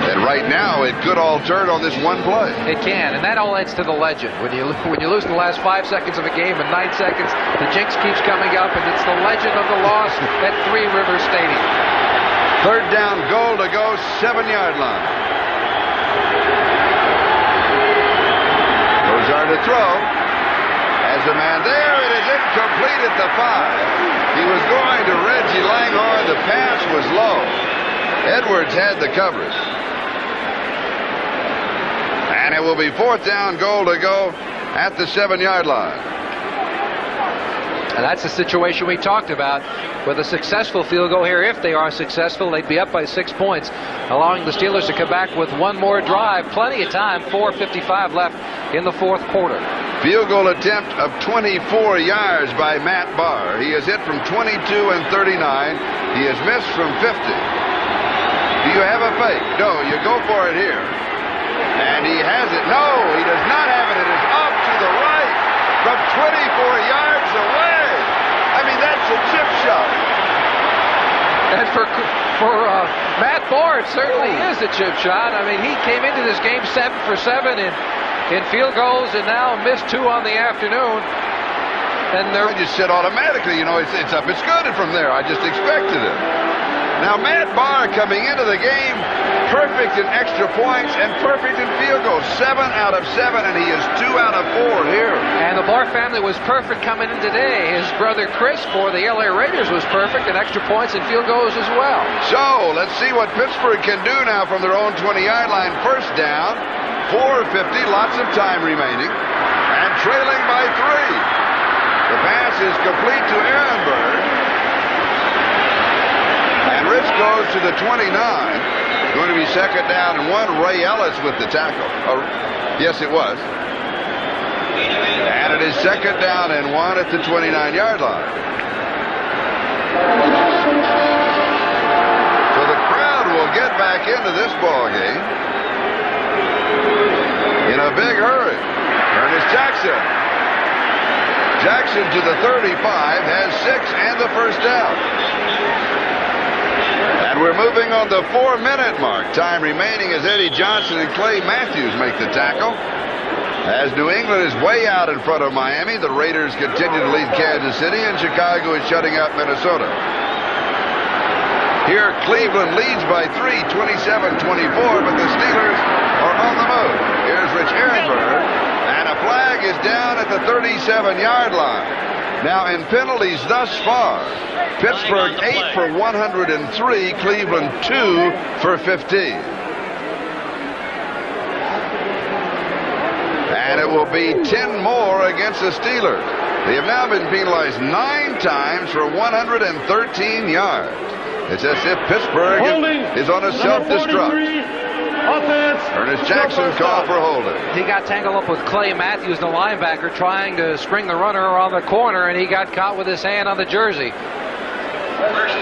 And right now, it could all turn on this one play. It can, and that all adds to the legend. When you lose in the last 5 seconds of a game and 9 seconds, the jinx keeps coming up, and it's the legend of the loss at Three Rivers Stadium. Third down, goal to go, 7-yard line. Kosar to throw. Has There's a man there. It is incomplete at the 5. He was going to Reggie Langhorne. The pass was low. Edwards had the coverage. And it will be 4th down, goal to go at the 7-yard line. And that's the situation we talked about with a successful field goal here. If they are successful, they'd be up by 6 points, allowing the Steelers to come back with one more drive. Plenty of time, 4:55 left in the 4th quarter. Field goal attempt of 24 yards by Matt Barr. He has hit from 22 and 39. He has missed from 50. Do you have a fake? No, you go for it here. And he has it. No, he does not have it. It is off to the right from 24 yards away. I mean, that's a chip shot. And for Matt Barr, it certainly is a chip shot. I mean, he came into this game 7 for 7 in field goals and now missed 2 on the afternoon. And I just said automatically, you know, it's up. It's good from there. I just expected it. Now, Matt Barr coming into the game, perfect in extra points and perfect in field goals. 7 out of 7, and he is 2 out of 4 here. And the Barr family was perfect coming in today. His brother Chris for the LA Raiders was perfect in extra points and field goals as well. So, let's see what Pittsburgh can do now from their own 20-yard line. 1st down, 4:50, lots of time remaining, and trailing by 3. The pass is complete to Ehrenberg. And Rich goes to the 29. Going to be 2nd down and 1. Ray Ellis with the tackle. Yes, it was. And it is 2nd down and 1 at the 29-yard line. So the crowd will get back into this ball game in a big hurry. Ernest Jackson. Jackson to the 35, has 6 and the 1st down. And we're moving on the 4-minute mark. Time remaining as Eddie Johnson and Clay Matthews make the tackle. As New England is way out in front of Miami, the Raiders continue to lead Kansas City, and Chicago is shutting out Minnesota. Here, Cleveland leads by 3, 27-24, but the Steelers are on the move. Here's Rich Ehrenberg, and a flag is down at the 37-yard line. Now, in penalties thus far, Pittsburgh 8 for 103, Cleveland 2 for 15. And it will be 10 more against the Steelers. They have now been penalized 9 times for 113 yards. It's as if Pittsburgh is on a self-destruct. Ernest Jackson called for holding. He got tangled up with Clay Matthews, the linebacker, trying to string the runner around the corner, and he got caught with his hand on the jersey.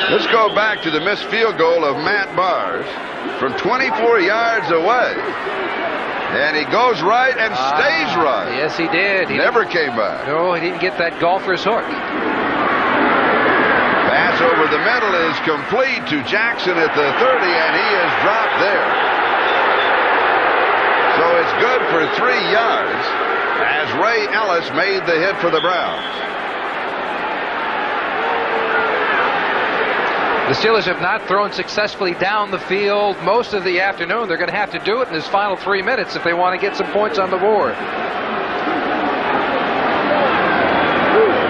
Let's go back to the missed field goal of Matt Barr from 24 yards away. And he goes right and stays right. Yes, he did. He never came back. No, he didn't get that golfer's hook. Pass over the middle is complete to Jackson at the 30, and he is dropped there. So it's good for 3 yards as Ray Ellis made the hit for the Browns. The Steelers have not thrown successfully down the field most of the afternoon. They're going to have to do it in this final 3 minutes if they want to get some points on the board.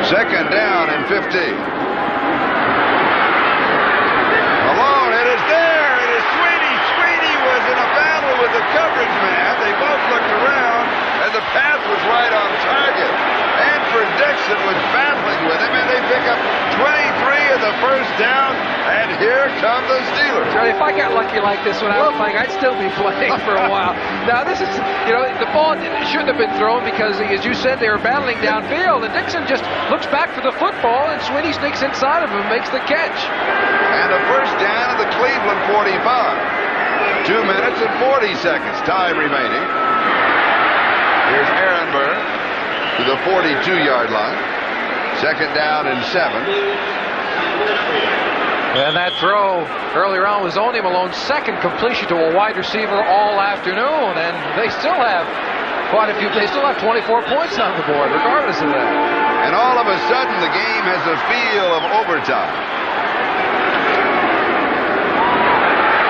2nd down and 15. Malone, it is there. It is Sweeney. Sweeney was in a battle with the coverage man. They both looked around, and the pass was right on target. Anford Dixon was battling with him, and they pick up 23 of the 1st down, and here come the Steelers. Charlie, if I got lucky like this when I was playing, I'd still be playing for a while. Now, this is, you know, the ball shouldn't have been thrown because, as you said, they were battling downfield, and Dixon just looks back for the football, and Sweeney sneaks inside of him and makes the catch. And the 1st down of the Cleveland 45. 2 minutes and 40 seconds, time remaining. Here's Ehrenberg to the 42-yard line. 2nd down and 7. And that throw earlier on was only Malone's 2nd completion to a wide receiver all afternoon, and they still have quite a few. They still have 24 points on the board, regardless of that. And all of a sudden, the game has a feel of overtime.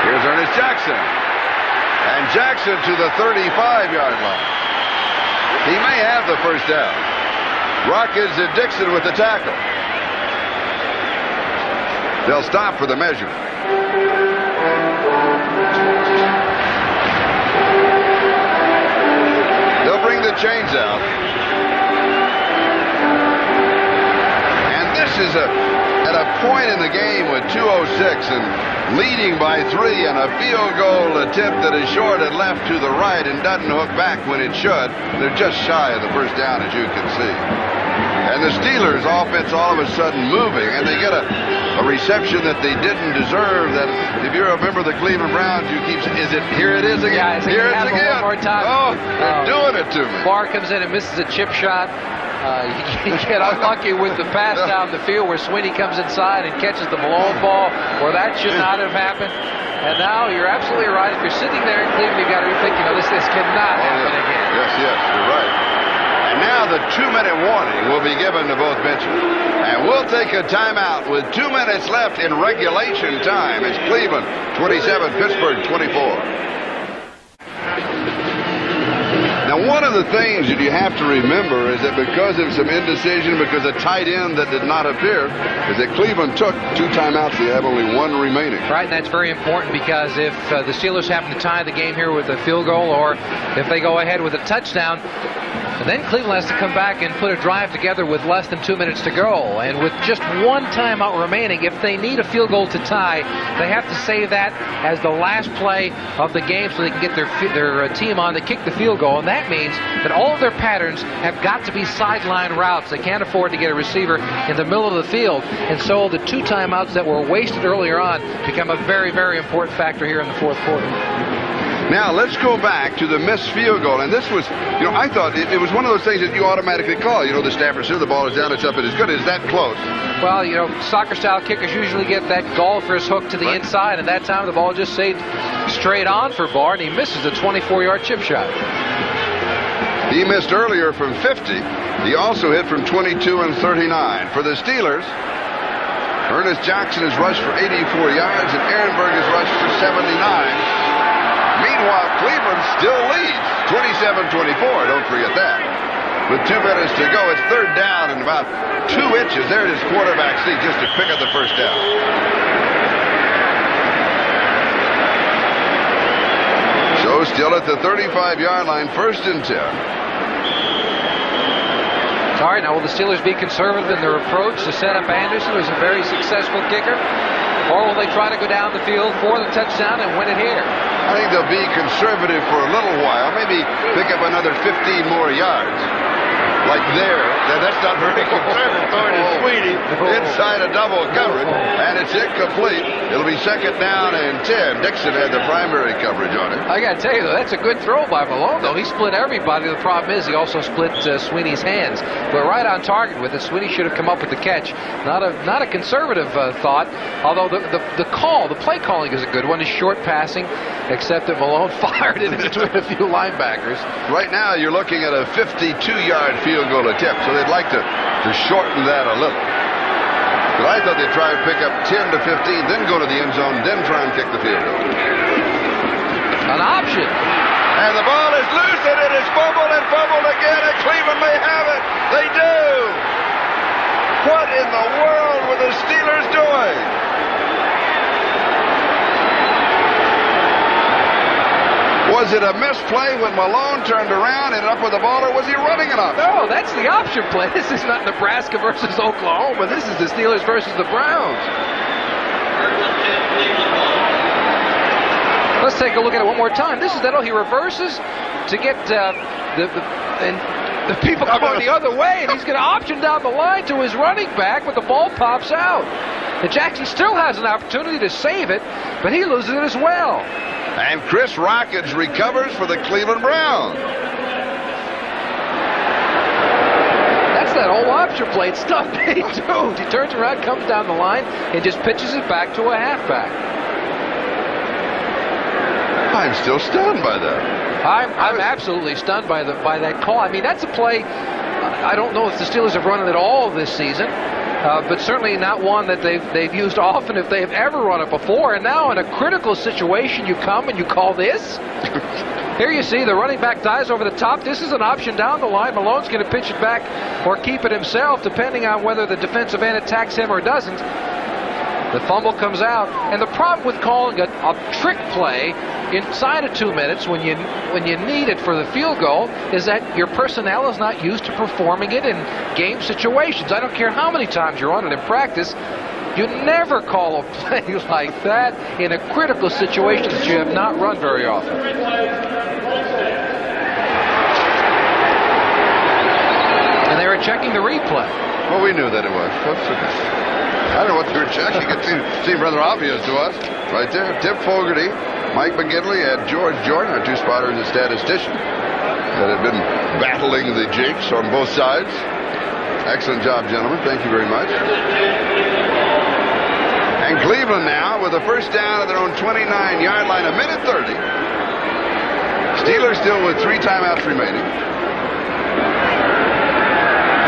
Here's Ernest Jackson. And Jackson to the 35-yard line. He may have the 1st down. Rockets and Dixon with the tackle. They'll stop for the measure. They'll bring the chains out. And this is at a point in the game with 2:06 and leading by 3, and a field goal attempt that is short and left to the right and doesn't hook back when it should. They're just shy of the first down, as you can see. And the Steelers' offense all of a sudden moving, and they get a reception that they didn't deserve. That if you're a member of the Cleveland Browns, you keep saying, here it is again. Yeah, here it is again. One more time. Oh, they're doing it to me. Barr comes in and misses a chip shot. You get unlucky with the pass down the field where Sweeney comes inside and catches the Malone ball, where that should not have happened. And now you're absolutely right. If you're sitting there in Cleveland, you've got to be thinking, this cannot happen again. Yes, you're right. And now the 2-minute warning will be given to both benches. And we'll take a timeout with 2 minutes left in regulation time. It's Cleveland 27, Pittsburgh 24. Now, one of the things that you have to remember is that because of some indecision, because a tight end that did not appear, is that Cleveland took 2 timeouts. They have only 1 remaining. Right, and that's very important because if the Steelers happen to tie the game here with a field goal, or if they go ahead with a touchdown, then Cleveland has to come back and put a drive together with less than 2 minutes to go. And with just 1 timeout remaining, if they need a field goal to tie, they have to save that as the last play of the game so they can get their team on to kick the field goal. And that means that all of their patterns have got to be sideline routes. They can't afford to get a receiver in the middle of the field. And so the 2 timeouts that were wasted earlier on become a very, very important factor here in the 4th quarter. Now, let's go back to the missed field goal. And this was, I thought it was one of those things that you automatically call. The snap receiver, the ball is down, it's up, it is good. Is that close? Well, soccer-style kickers usually get that golfer's hook to the inside, and that time the ball just stayed straight on for Barr, and he misses a 24-yard chip shot. He missed earlier from 50. He also hit from 22 and 39. For the Steelers, Ernest Jackson has rushed for 84 yards, and Ehrenberg has rushed for 79. Meanwhile, Cleveland still leads 27-24. Don't forget that. With 2 minutes to go, it's 3rd down and about 2 inches. There it is, quarterback seat, just to pick up the first down. So still at the 35-yard line, 1st and 10. All right, now will the Steelers be conservative in their approach to set up Anderson, who's a very successful kicker? Or will they try to go down the field for the touchdown and win it here? I think they'll be conservative for a little while, maybe pick up another 15 more yards. Like there. That's not very conservative. Throwing to Sweeney inside a double coverage, and it's incomplete. It'll be 2nd down and 10. Dixon had the primary coverage on it. I got to tell you, though, that's a good throw by Malone, though. He split everybody. The problem is he also split Sweeney's hands. But right on target with it. Sweeney should have come up with the catch. Not a conservative thought, although the play calling is a good one. Is short passing, except that Malone fired it in between a few linebackers. Right now, you're looking at a 52-yard field goal attempt, so they'd like to shorten that a little. But I thought they'd try and pick up 10 to 15, then go to the end zone, then try and kick the field goal. An option. And the ball is loose, and it is fumbled again, and Cleveland may have it. They do. What in the world were the Steelers doing? Was it a misplay when Malone turned around and up with the ball, or was he running it up? No, that's the option play. This is not Nebraska versus Oklahoma. This is the Steelers versus the Browns. Let's take a look at it one more time. This is that. He reverses to get the people going the other way, and he's going to option down the line to his running back, but the ball pops out. And Jackson still has an opportunity to save it, but he loses it as well. And Chris Rockets recovers for the Cleveland Browns. That's that whole option play. It's stuff they do. He turns around, comes down the line, and just pitches it back to a halfback. I'm still stunned by that. I'm absolutely stunned by that call. I mean, that's a play. I don't know if the Steelers have run it at all this season. But certainly not one that they've used often if they have ever run it before. And now in a critical situation, you come and you call this. Here you see the running back dives over the top. This is an option down the line. Malone's going to pitch it back or keep it himself, depending on whether the defensive end attacks him or doesn't. The fumble comes out, and the problem with calling a trick play inside of 2 minutes when you need it for the field goal is that your personnel is not used to performing it in game situations. I don't care how many times you're on it in practice. You never call a play like that in a critical situation that you have not run very often. And they were checking the replay. Well, we knew that it was. I don't know what they were checking. It seemed rather obvious to us. Right there, Tip Fogarty, Mike McGinley, and George Jordan, our two spotters and statistician, that had been battling the jinx on both sides. Excellent job, gentlemen. Thank you very much. And Cleveland now with a first down at their own 29-yard line, a minute 30. Steelers still with 3 timeouts remaining.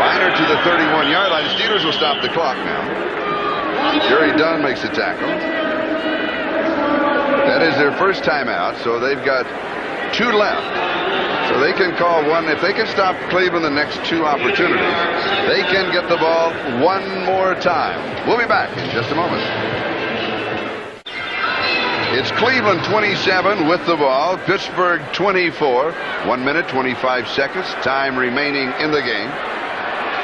Biner to the 31-yard line. The Steelers will stop the clock now. Jerry Dunn makes the tackle. That is their first timeout, so they've got 2 left. So they can call one. If they can stop Cleveland the next 2 opportunities, they can get the ball one more time. We'll be back in just a moment. It's Cleveland 27 with the ball. Pittsburgh 24. 1 minute, 25 seconds. Time remaining in the game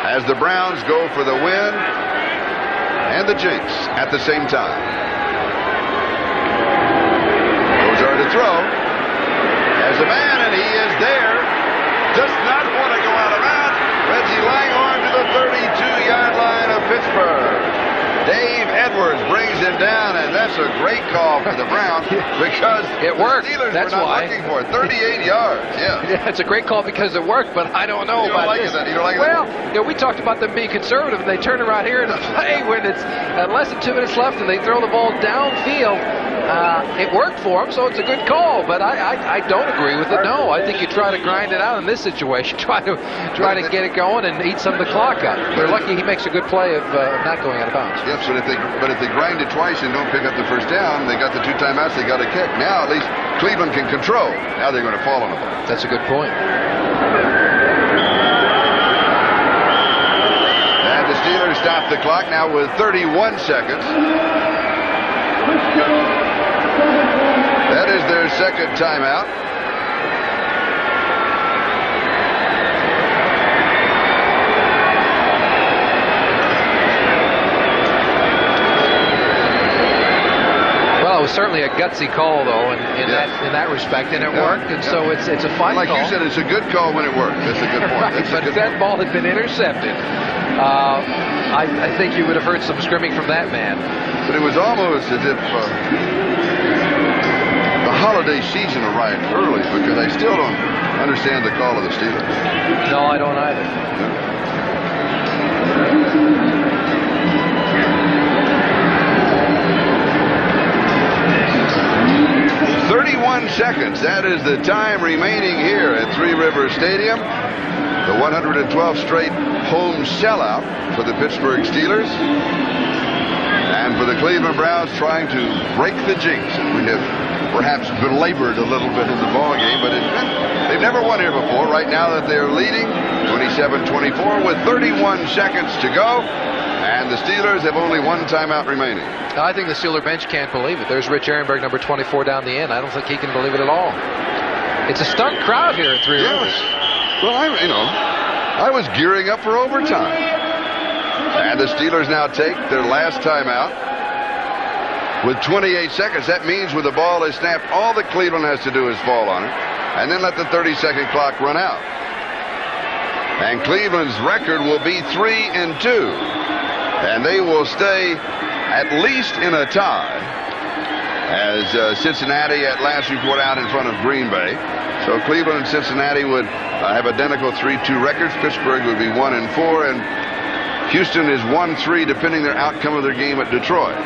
as the Browns go for the win and the jinx at the same time. Kosar to throw. As a man, and he is there. Does not want to go out of bounds. Reggie Langhorne to the 32-yard line of Pittsburgh. Dave Edwards brings him down, and that's a great call for the Browns because it worked. The Steelers that's were not why. looking for it. 38 yards. Yeah, it's a great call because it worked, but I don't know about this. You don't like well, that? We talked about them being conservative, and they turn around here in a play when it's less than 2 minutes left, and they throw the ball downfield. It worked for them, so it's a good call, but I don't agree with it. No, I think you try to grind it out in this situation. Try to get it going and eat some of the clock up. They're lucky he makes a good play of not going out of bounds. Yes, but if they grind it twice and don't pick up the first down, they got the 2 timeouts, they got a kick. Now at least Cleveland can control. Now they're going to fall on the ball. That's a good point. And the Steelers stop the clock now with 31 seconds. That is their second timeout. Well, it was certainly a gutsy call, though, in that respect, and it worked, and so it's a fine like call. Like you said, it's a good call when it worked. That's a good point. Right, but if that ball had been intercepted, I think you would have heard some screaming from that man. But it was almost as if the holiday season arrived early, because I still don't understand the call of the Steelers. No, I don't either. 31 seconds. That is the time remaining here at Three Rivers Stadium. The 112th straight home sellout for the Pittsburgh Steelers. And for the Cleveland Browns trying to break the jinx. We have perhaps belabored a little bit in the ball game, but they've never won here before. Right now that they're leading 27-24 with 31 seconds to go. And the Steelers have only 1 timeout remaining. I think the Steeler bench can't believe it. There's Rich Ehrenberg, number 24, down the end. I don't think he can believe it at all. It's a stunned crowd here at Three Rivers. Well, I was gearing up for overtime. And the Steelers now take their last timeout with 28 seconds. That means when the ball is snapped, all that Cleveland has to do is fall on it and then let the 30-second clock run out. And Cleveland's record will be 3-2. And they will stay at least in a tie as Cincinnati at last report out in front of Green Bay. So Cleveland and Cincinnati would have identical 3-2 records. Pittsburgh would be 1-4, and Houston is 1-3, depending their outcome of their game at Detroit.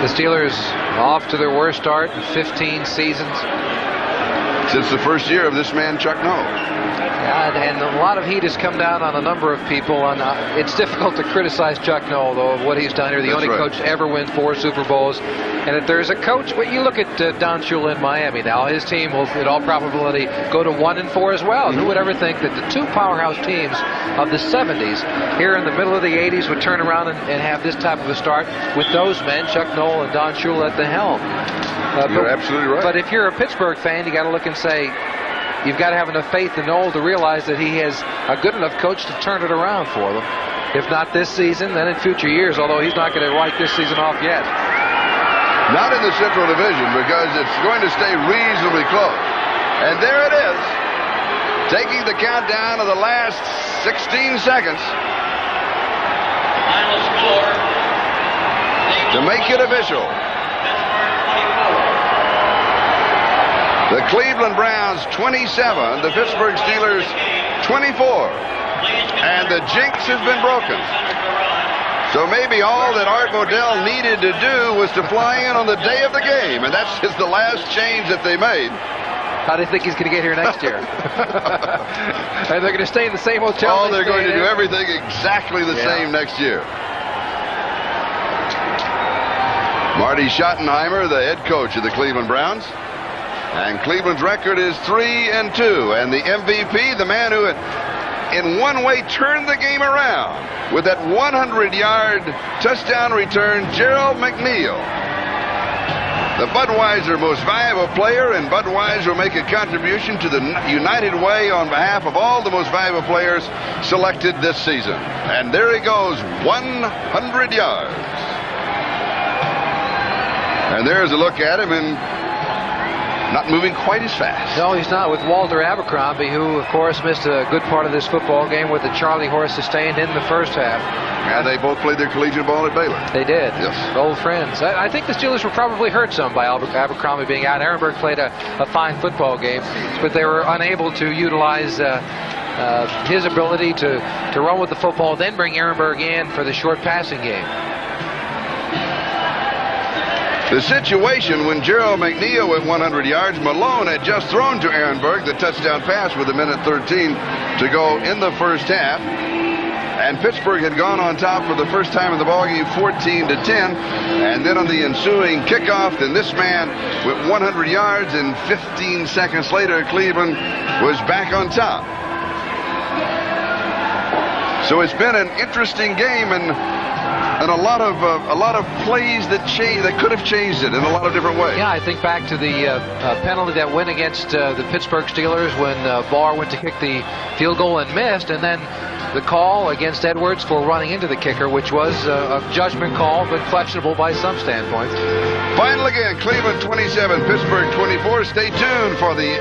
The Steelers off to their worst start in 15 seasons. since the first year of this man, Chuck Noll. And a lot of heat has come down on a number of people. And it's difficult to criticize Chuck Noll, though, of what he's done here. The only coach to ever win 4 Super Bowls. And if there's a coach, well, you look at Don Shula in Miami now. His team will, in all probability, go to 1-4 as well. Who would ever think that the 2 powerhouse teams of the 70s here in the middle of the 80s would turn around and have this type of a start with those men, Chuck Noll and Don Shula at the helm? You're absolutely right. But if you're a Pittsburgh fan, you got to look and say, you've got to have enough faith in Noll to realize that he has a good enough coach to turn it around for them. If not this season, then in future years, although he's not going to write this season off yet. Not in the Central Division, because it's going to stay reasonably close. And there it is, taking the countdown of the last 16 seconds Final score. to make it official. The Cleveland Browns 27, the Pittsburgh Steelers 24. And the jinx has been broken. So maybe all that Art Modell needed to do was to fly in on the day of the game, and that's just the last change that they made. How do you think he's going to get here next year? And they're going to stay in the same hotel? Oh, they're going to do everything exactly the same next year. Marty Schottenheimer, the head coach of the Cleveland Browns. And Cleveland's record is 3-2. And the MVP, the man who in one way turned the game around with that 100-yard touchdown return, Gerald McNeil. The Budweiser most valuable player, and Budweiser will make a contribution to the United Way on behalf of all the most valuable players selected this season. And there he goes, 100 yards. And there's a look at him, and not moving quite as fast. No, he's not, with Walter Abercrombie, who, of course, missed a good part of this football game with the Charlie horse sustained in the first half. And they both played their collegiate ball at Baylor. They did. Yes. Old friends. I think the Steelers were probably hurt some by Abercrombie being out. Ehrenberg played a fine football game, but they were unable to utilize his ability to run with the football, then bring Ehrenberg in for the short passing game. The situation when Gerald McNeil went 100 yards, Malone had just thrown to Ehrenberg the touchdown pass with 1:13 to go in the first half. And Pittsburgh had gone on top for the first time in the ballgame, 14-10. And then on the ensuing kickoff, then this man went 100 yards, and 15 seconds later, Cleveland was back on top. So it's been an interesting game, and a lot of plays that could have changed it in a lot of different ways. Yeah, I think back to the penalty that went against the Pittsburgh Steelers when Barr went to kick the field goal and missed, and then the call against Edwards for running into the kicker, which was a judgment call, but questionable by some standpoints. Final again, Cleveland 27, Pittsburgh 24. Stay tuned for the